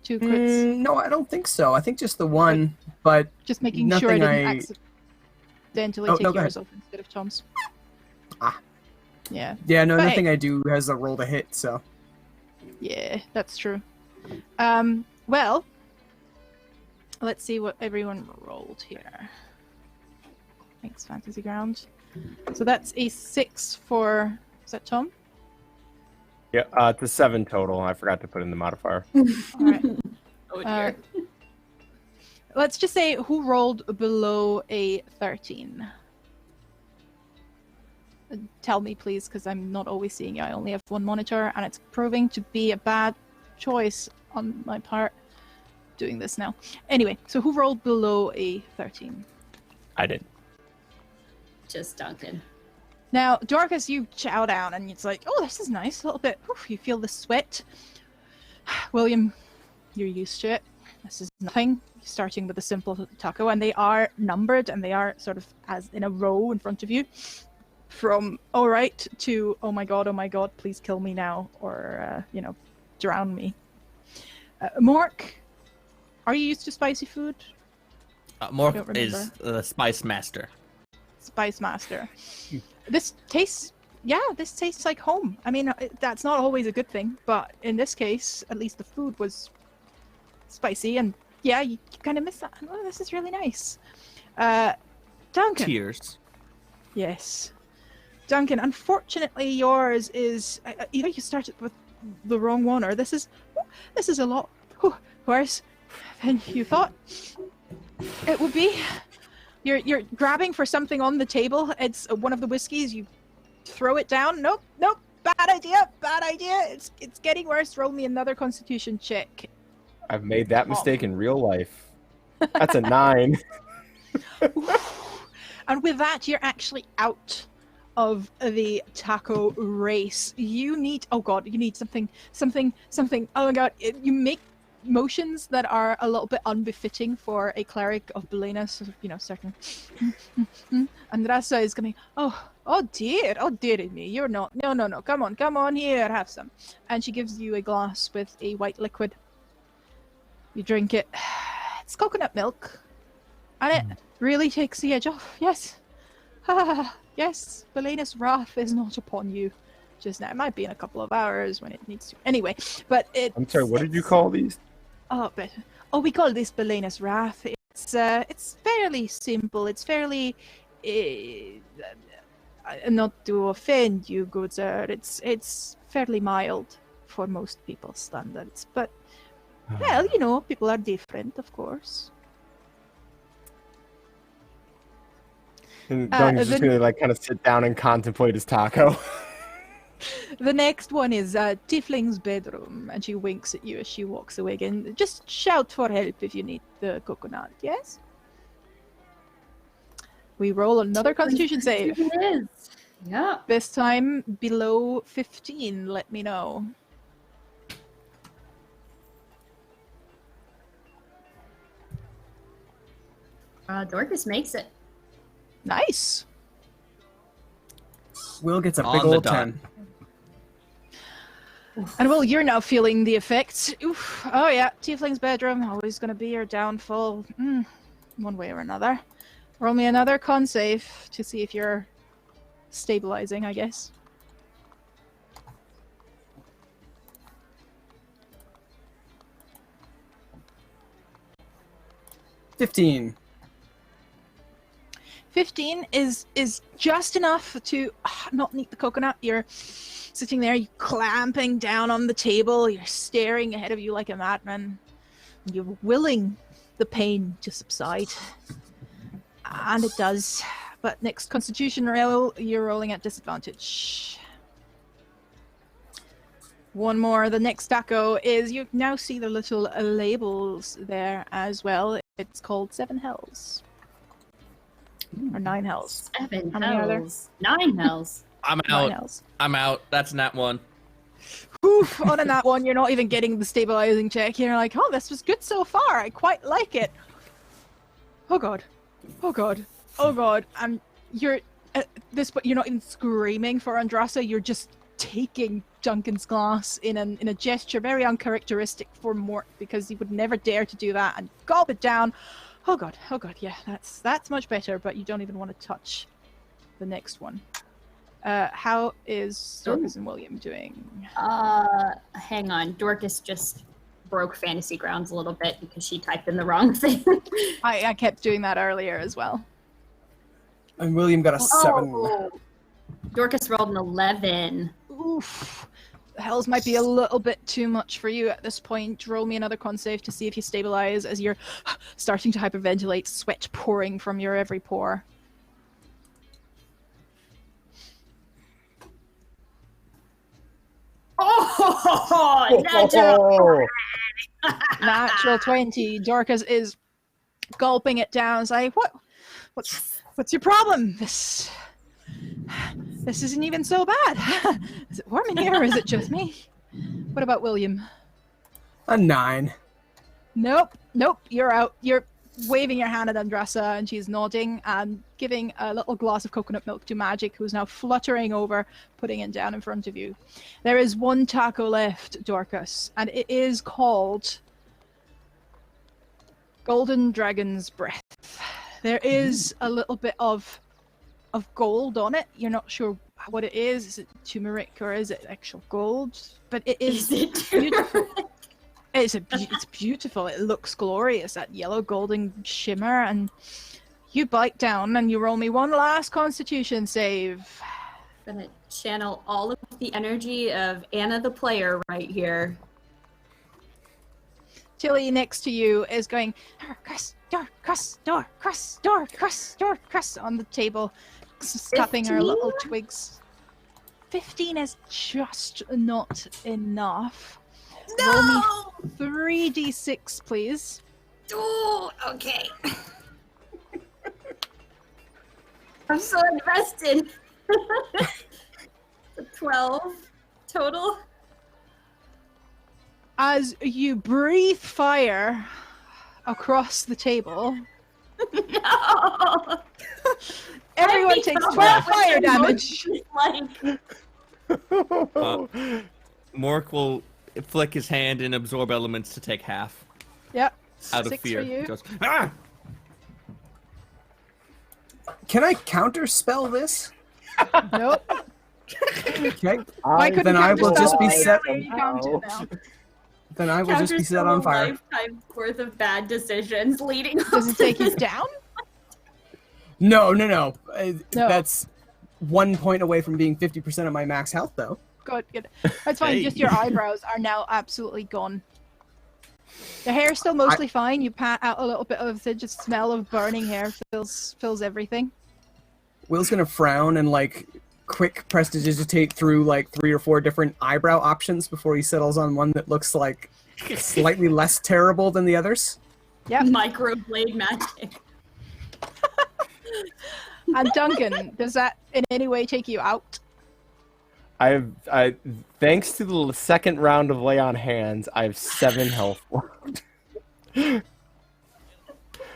2 crits? No, I don't think so. I think just the one, but Just making sure I nothing didn't accidentally Oh, take no, go yours off instead of Tom's. Ah. Yeah. yeah, no, But hey. nothing I do has a roll to hit. So Yeah, that's true. Well, let's see what everyone rolled here. Thanks, Fantasy Ground. So that's a 6 for... Is that Tom? Yeah, it's a 7 total. I forgot to put in the modifier. Alright. Oh dear. Let's just say who rolled below a 13? Tell me, please, because I'm not always seeing you. I only have one monitor, and it's proving to be a bad choice on my part doing this now. Anyway, so who rolled below a 13? I did. Just Duncan. Now, Dorcas, you chow down, and it's like, oh, this is nice. A little bit. Oof, you feel the sweat. William, you're used to it. This is nothing. Starting with a simple taco, and they are numbered, and they are sort of as in a row in front of you. From all right to oh my god, please kill me now, or drown me. Mork, are you used to spicy food? don't Mork remember. is the Spice Master. Spice Master. This tastes like home. I mean, that's not always a good thing, but in this case, at least the food was spicy, and yeah, you kind of miss that. Oh, this is really nice. Duncan. Tears. Yes. Duncan, unfortunately yours is either you started with the wrong one, or this is a lot worse than you thought it would be. You're grabbing for something on the table. It's one of the whiskeys. You throw it down. Nope. Bad idea. It's getting worse. Roll me another Constitution check. I've made that mistake in real life. That's a 9. And with that, you're actually out of the taco race. You need something. Oh my god, you make motions that are a little bit unbefitting for a cleric of Belenus, certain. Andrasa is going, oh dear me, you're not, no, come on, here, have some. And she gives you a glass with a white liquid. You drink it. It's coconut milk. And it really takes the edge off. Yes. Yes, Belenus' wrath is not upon you just now. It might be in a couple of hours when it needs to. Anyway, but it. I'm sorry, what did you call these? We call this Belenus' wrath. It's fairly simple. It's fairly. Not to offend you, good sir. It's fairly mild for most people's standards. But, well, you know, people are different, of course. And Duncan's just gonna like kind of sit down and contemplate his taco. The next one is Tiefling's bedroom, and she winks at you as she walks away again. Just shout for help if you need the coconut, yes? We roll another Constitution save. It is. Yeah. This time below 15, let me know. Dorcas makes it. Nice. Will gets a On big the old dot. 10. And well, you're now feeling the effects. Oof. Oh yeah, Tiefling's bedroom, always gonna be your downfall. One way or another. Roll me another con save to see if you're stabilizing, I guess. $15. 15 is just enough to not need the coconut. You're sitting there, you're clamping down on the table, you're staring ahead of you like a madman. You're willing the pain to subside. And it does. But next Constitution roll, you're rolling at disadvantage. One more. The next taco is, you now see the little labels there as well. It's called 7 Hells. Or 9 Hells. 7 How many are there? hells. 9 hells. I'm 9 out. Hells. I'm out. That's not one. Oof, on that one, you're not even getting the stabilizing check. You're like, oh, this was good so far. I quite like it. Oh god. Oh god. Oh god. And you're at this point, you're not even screaming for Andrasa. You're just taking Duncan's glass in a gesture very uncharacteristic for Mort, because he would never dare to do that, and gulp it down. Oh god. Yeah, that's much better. But you don't even want to touch the next one. How is Dorcas and William doing? Hang on. Dorcas just broke Fantasy Grounds a little bit because she typed in the wrong thing. I kept doing that earlier as well. And William got a 7. Oh, Dorcas rolled an 11. Oof. The hells might be a little bit too much for you at this point. Roll me another con save to see if you stabilize as you're starting to hyperventilate, sweat pouring from your every pore. Oh, natural. Natural 20. Dorcas is gulping it down. It's like, what's your problem? This isn't even so bad. Is it warm in here or is it just me? What about William? A 9. Nope, you're out. You're waving your hand at Andrasa, and she's nodding and giving a little glass of coconut milk to Magic, who's now fluttering over, putting it down in front of you. There is one taco left, Dorcas, and it is called Golden Dragon's Breath. There is a little bit of gold on it. You're not sure what it is. Is it turmeric or is it actual gold? But it is beautiful. It's beautiful. It looks glorious, that yellow golden shimmer. And you bite down and you roll me one last Constitution save. I'm gonna channel all of the energy of Anna the player right here. Tilly next to you is going, Dorcas, on the table, tapping her little twigs. 15 is just not enough. No! Roll me 3d6, please. Oh, okay. I'm so invested. 12 total. As you breathe fire across the table, No! everyone takes 12 fire damage. Mork will flick his hand and absorb elements to take half. Yep. Out of 6 fear. for you. He goes, ah! Can I counterspell this? Nope. Okay. Then I will just be set. Now. Then I will just be set on fire. Lifetime worth of bad decisions leading. Does it take you down? No. No. That's 1 point away from being 50% of my max health, though. God, good. That's fine. Hey. Just your eyebrows are now absolutely gone. The hair's still mostly fine. You pat out a little bit of the just smell of burning hair fills everything. Will's gonna frown and like quick prestidigitate through like 3 or 4 different eyebrow options before he settles on one that looks like slightly less terrible than the others. Yep. Microblade magic. And Duncan, does that in any way take you out? I thanks to the second round of lay on hands, I have 7 health left.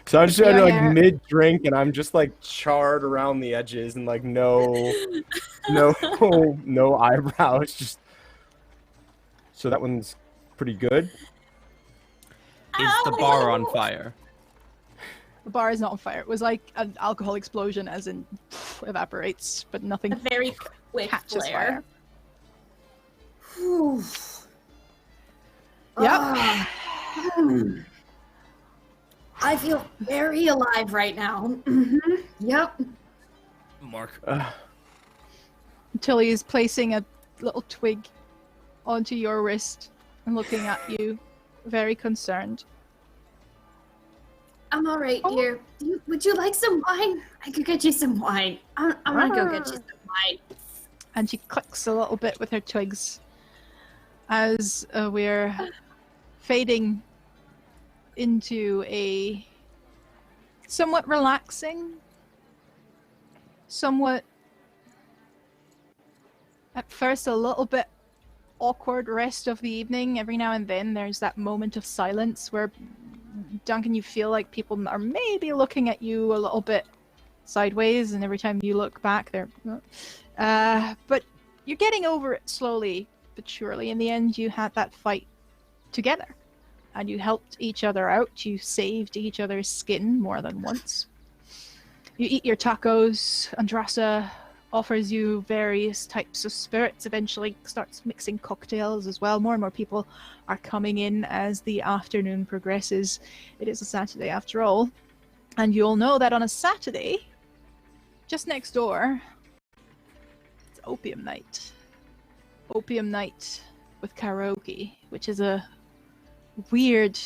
So I'm just like mid drink, and I'm just like charred around the edges, and like no eyebrows. Just so that one's pretty good. Is the bar on fire? The bar is not on fire. It was like an alcohol explosion, as in evaporates, but nothing A very quick catches flare. fire. Yep. I feel very alive right now. Yep. Mark. Until he is placing a little twig onto your wrist and looking at you, very concerned. I'm all right, dear. Would you like some wine? I could get you some wine. I'm gonna go get you some wine. And she clicks a little bit with her twigs as we're fading into a somewhat relaxing, somewhat at first a little bit awkward rest of the evening. Every now and then there's that moment of silence where, Duncan, you feel like people are maybe looking at you a little bit sideways, and every time you look back they're but you're getting over it slowly but surely. In the end, you had that fight together and you helped each other out. You saved each other's skin more than once. You eat your tacos. Andrasa offers you various types of spirits, eventually starts mixing cocktails as well. More and more people are coming in as the afternoon progresses. It is a Saturday after all, and you'll know that on a Saturday, just next door, it's Opium Night. Opium Night with karaoke, which is a weird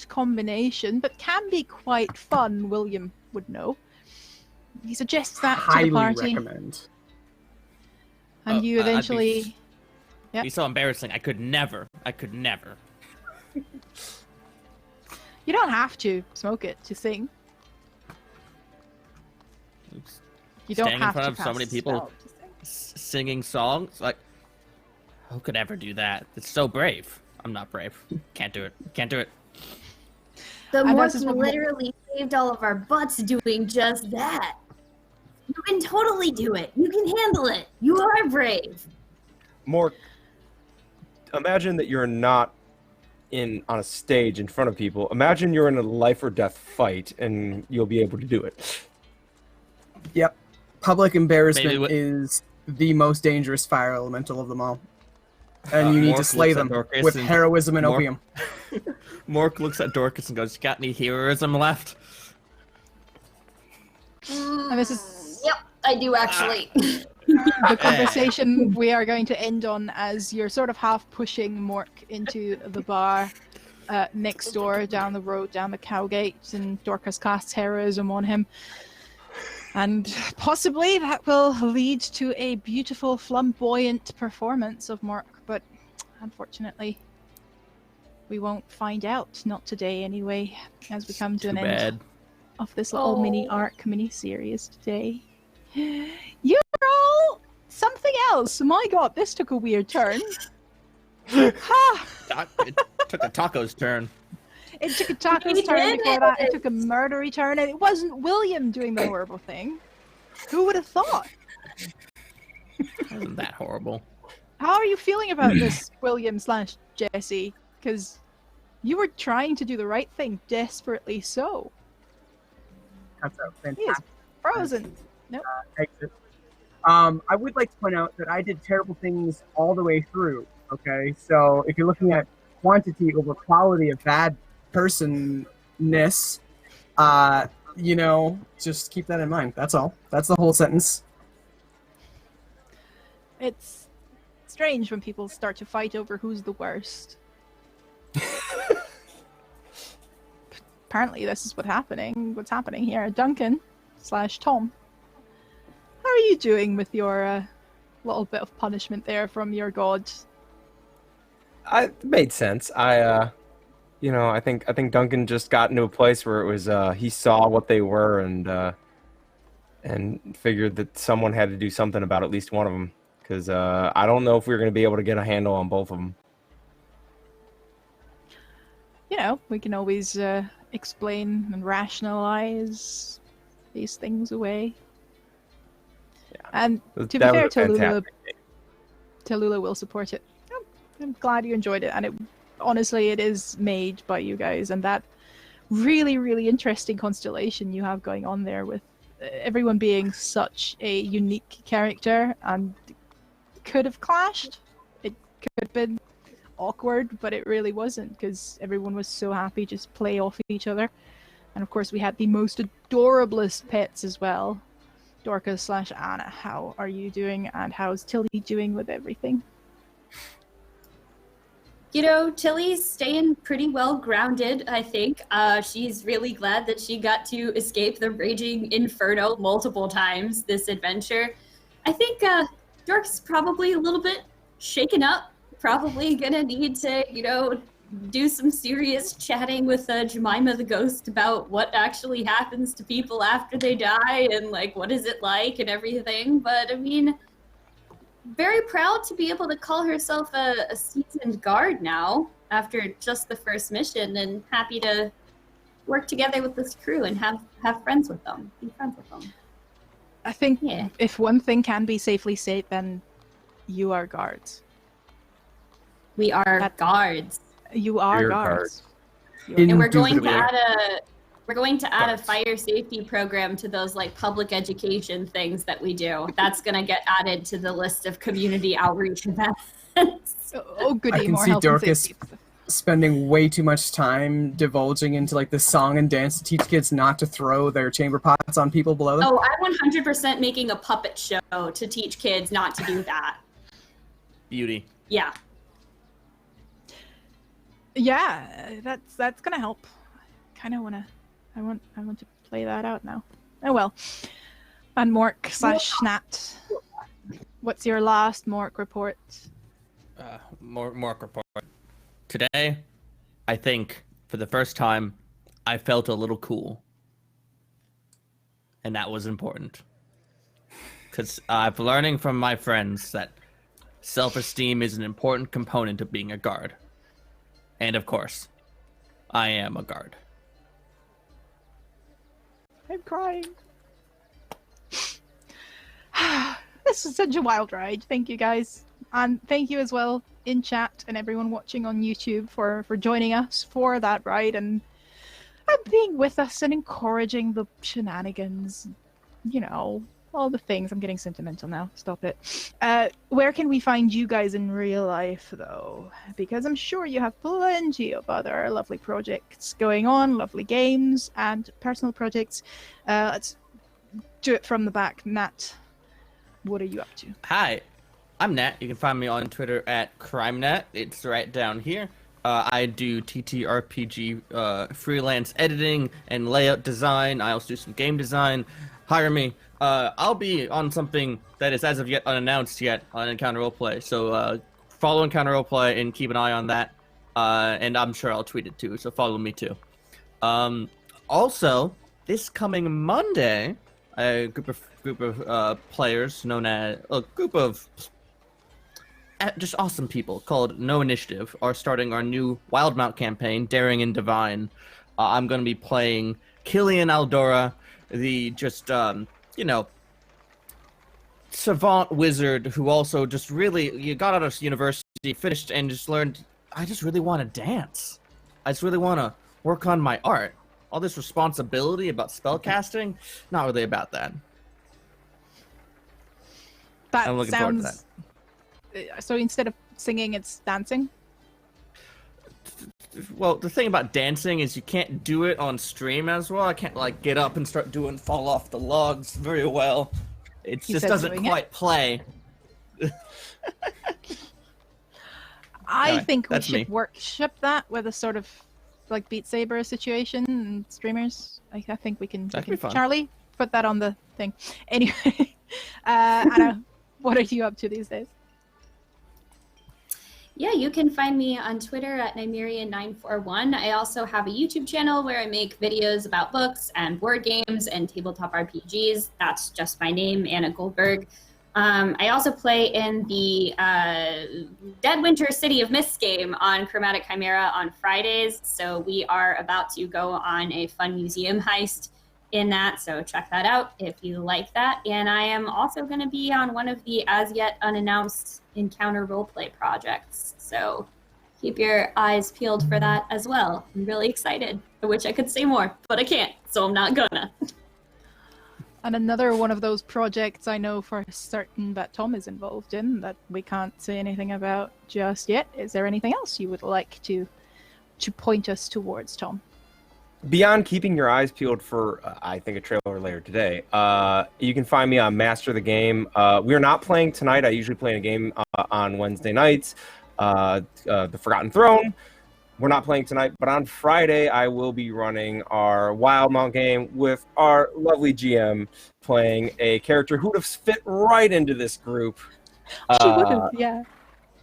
combination, but can be quite fun. William would know. He suggests that to the party. Highly recommend. And you eventually... It'd be so embarrassing. I could never. You don't have to smoke it to sing. You don't Standing have in front to of so pass many a people spell to sing. singing songs. Like, who could ever do that? It's so brave. I'm not brave. Can't do it. The And Mork this is what- literally saved all of our butts doing just that. You can totally do it. You can handle it. You are brave. More. Imagine that you're not on a stage in front of people. Imagine you're in a life or death fight, and you'll be able to do it. Yep. Public embarrassment Maybe is the most dangerous fire elemental of them all. And you need to Mork slay looks at them Dorcas with and heroism and Mork- opium. Mork looks at Dorcas and goes, "You got any heroism left?" And this is Yep, I do actually. the conversation we are going to end on as you're sort of half pushing Mork into the bar next door, down the road, down the cowgate, and Dorcas casts heroism on him. And possibly that will lead to a beautiful, flamboyant performance of Mork, but unfortunately, we won't find out. Not today, anyway, as we come to Too an bad. end of this little mini arc, mini series today. You're all something else. My God, this took a weird turn. Ha! It took a taco's turn. It took a taco's turn before that. It took a murdery turn, and it wasn't William doing the horrible thing. Who would have thought? Wasn't that horrible? How are you feeling about this, William / Jesse? Because you were trying to do the right thing, desperately so. That's a He is fantastic frozen. Nope. exit. I would like to point out that I did terrible things all the way through. Okay, so if you're looking at quantity over quality of bad personness, just keep that in mind. That's all. That's the whole sentence. It's strange when people start to fight over who's the worst. Apparently, this is what's happening here. Duncan/Tom, how are you doing with your little bit of punishment there from your god? It made sense. I think Duncan just got into a place where it was he saw what they were and figured that someone had to do something about at least one of them, because I don't know if we're going to be able to get a handle on both of them. You know, we can always explain and rationalize these things away. Yeah. And to be That fair, was a fantastic Tallulah will support it. I'm glad you enjoyed it, and honestly, it is made by you guys, and that really, really interesting constellation you have going on there with everyone being such a unique character, and could have clashed. It could have been awkward, but it really wasn't, because everyone was so happy just play off each other. And of course, we had the most adorablest pets as well. Dorcas/Anna, how are you doing, and how's Tilly doing with everything? You know, Tilly's staying pretty well grounded, I think. She's really glad that she got to escape the raging inferno multiple times this adventure. I think Dork's probably a little bit shaken up, probably gonna need to, do some serious chatting with Jemima the ghost about what actually happens to people after they die and, like, what is it like and everything. But, I mean, very proud to be able to call herself a seasoned guard now after just the first mission, and happy to work together with this crew and have friends with them, be friends with them. I think if one thing can be safely said, then you are guards. We are guards. You are guards. And we're going to add a Guards. fire safety program to those, like, public education things that we do. That's going to get added to the list of community outreach events. Oh, goody, I can more see health and Dorcas safety. spending way too much time divulging into, like, the song and dance to teach kids not to throw their chamber pots on people below them. Oh, I'm 100% making a puppet show to teach kids not to do that. Beauty. Yeah. Yeah, that's gonna help. I want to play that out now. Oh well. And Mork/Nat, what's your last Mork report? More report. Today, I think, for the first time, I felt a little cool. And that was important. Because I've learning from my friends that self-esteem is an important component of being a guard. And of course, I am a guard. I'm crying. This was such a wild ride. Thank you guys. And thank you as well in chat and everyone watching on YouTube for joining us for that ride and being with us and encouraging the shenanigans. You know, all the things. I'm getting sentimental now. Stop it. Where can we find you guys in real life, though? Because I'm sure you have plenty of other lovely projects going on, lovely games and personal projects. Let's do it from the back. Nat, what are you up to? Hi, I'm Nat. You can find me on Twitter at CrimeNat. It's right down here. I do TTRPG freelance editing and layout design. I also do some game design. Hire me. I'll be on something that is as of yet unannounced yet on Encounter Roleplay. So follow Encounter Roleplay and keep an eye on that. And I'm sure I'll tweet it too. So follow me too. Also, this coming Monday, a group of players known as a group of just awesome people called No Initiative are starting our new Wildmount campaign, Daring and Divine. I'm going to be playing Killian Aldora, the just savant wizard who also just really got out of university, finished, and just learned, I just really want to dance. I just really want to work on my art. All this responsibility about spellcasting, not really about that. That I'm looking forward to sounds. So instead of singing, it's dancing? Well, the thing about dancing is you can't do it on stream as well. I can't, like, get up and start doing fall off the logs very well. It You just said doesn't doing it? quite play. I Anyway, think we that's should me. workshop that with a sort of like Beat Saber situation and streamers. I think we can. That'd be fun. Charlie, put that on the thing. Anyway, Anna, what are you up to these days? Yeah, you can find me on Twitter at Nymerian941. I also have a YouTube channel where I make videos about books and board games and tabletop RPGs. That's just my name, Anna Goldberg. I also play in the Dead Winter City of Mist game on Chromatic Chimera on Fridays. So we are about to go on a fun museum heist in that. So check that out if you like that. And I am also going to be on one of the as yet unannounced Encounter roleplay projects. So keep your eyes peeled for that as well. I'm really excited. I wish I could say more, but I can't. So I'm not gonna. And another one of those projects I know for certain that Tom is involved in that we can't say anything about just yet. Is there anything else you would like to point us towards, Tom? Beyond keeping your eyes peeled for, I think, a trailer later today, you can find me on Master the Game. We are not playing tonight. I usually play in a game on Wednesday nights, The Forgotten Throne. We're not playing tonight, but on Friday, I will be running our Wildmount game with our lovely GM playing a character who would have fit right into this group. She would have, yeah.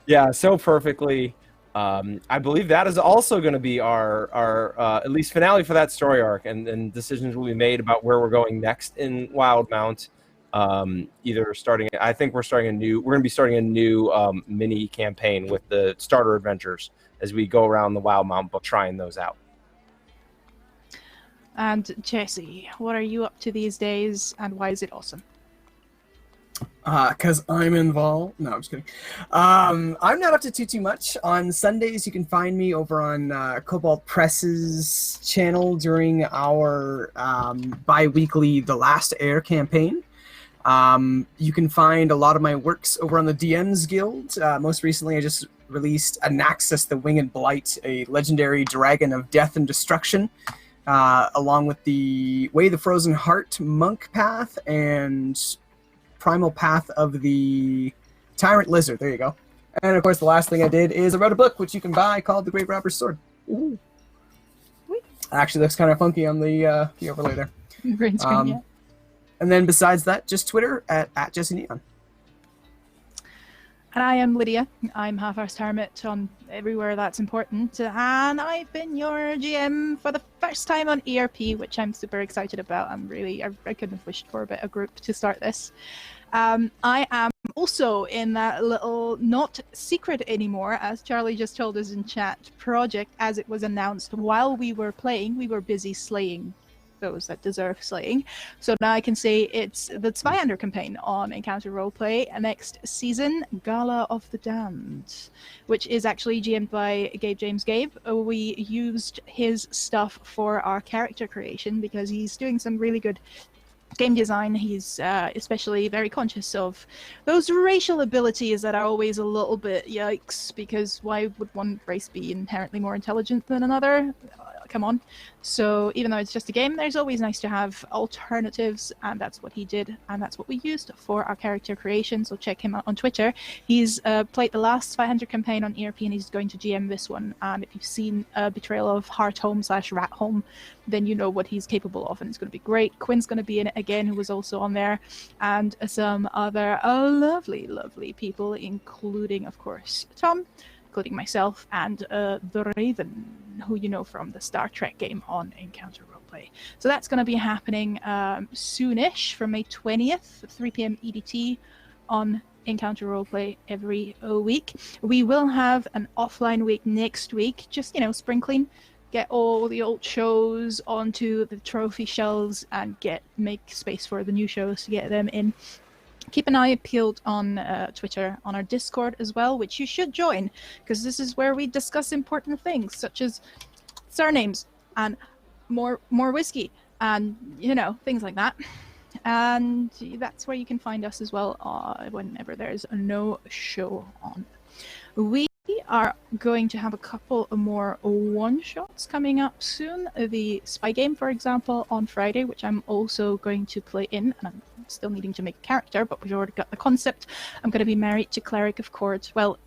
Yeah, so perfectly. I believe that is also going to be our at least finale for that story arc, and decisions will be made about where we're going next in Wildmount. Either starting, I think we're going to be starting a new mini campaign with the starter adventures as we go around the Wildmount book, trying those out. And Jesse, what are you up to these days, and why is it awesome? Because I'm involved. No, I'm just kidding. I'm not up to too much. On Sundays, you can find me over on Cobalt Press's channel during our bi-weekly The Last Air campaign. You can find a lot of my works over on the DMs Guild. Most recently, I just released Anaxus, the Winged Blight, a legendary dragon of death and destruction, along with the Way the Frozen Heart Monk Path and Primal Path of the Tyrant Lizard. There you go. And of course, the last thing I did is I wrote a book, which you can buy, called The Great Robber's Sword. Ooh. Actually looks kind of funky on the overlay there. Green screen, yeah. And then besides that, just Twitter at Jesse Neon. And I am Lydia. I'm Half-Arsed Hermit on everywhere that's important. And I've been your GM for the first time on ERP, which I'm super excited about. I couldn't have wished for a better group to start this. I am also in that little not secret anymore, as Charlie just told us in chat, project as it was announced while we were playing. We were busy slaying those that deserve slaying. So now I can say it's the Spylander campaign on Encounter Roleplay next season, Gala of the Damned, which is actually GM'd by James Gabe. We used his stuff for our character creation because he's doing some really good game design. He's especially very conscious of those racial abilities that are always a little bit yikes, because why would one race be inherently more intelligent than another? Come on. So even though it's just a game, there's always nice to have alternatives, and that's what he did, and that's what we used for our character creation. So check him out on Twitter. He's played the last 500 campaign on ERP, and he's going to GM this one. And if you've seen Betrayal of Heart Home / Rat Home, then you know what he's capable of, and it's going to be great. Quinn's going to be in it again, who was also on there, and some other lovely, lovely people, including, of course, Tom, including myself, and the Raven, who you know from the Star Trek game on Encounter Roleplay. So that's going to be happening soonish, from May 20th, 3 p.m. EDT on Encounter Roleplay every week. We will have an offline week next week, just, sprinkling, get all the old shows onto the trophy shelves and make space for the new shows to get them in. Keep an eye peeled on Twitter, on our Discord as well, which you should join, because this is where we discuss important things such as surnames and more whiskey and things like that. And that's where you can find us as well whenever there's no show on. We are going to have a couple more one-shots coming up soon. The Spy game, for example, on Friday, which I'm also going to play in, and I'm still needing to make a character, but we've already got the concept. I'm going to be married to Cleric of Court. Well,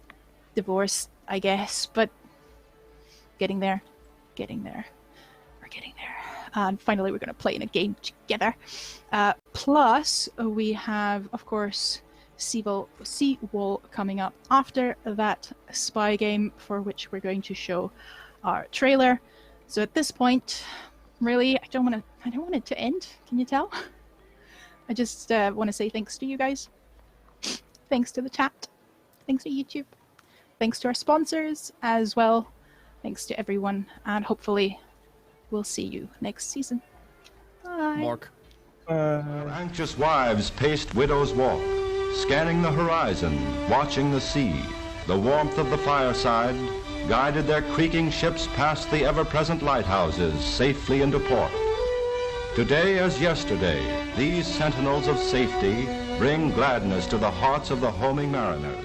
divorced I guess, but getting there. We're getting there. And finally, we're going to play in a game together. Plus, we have, of course, Seawall coming up after that spy game, for which we're going to show our trailer. So at this point, really, I don't want it to end. Can you tell? I just want to say thanks to you guys. Thanks to the chat. Thanks to YouTube. Thanks to our sponsors as well. Thanks to everyone, and hopefully we'll see you next season. Bye. Mark. Anxious wives paced Widow's Walk, scanning the horizon, watching the sea. The warmth of the fireside guided their creaking ships past the ever-present lighthouses safely into port. Today as yesterday, these sentinels of safety bring gladness to the hearts of the homing mariners.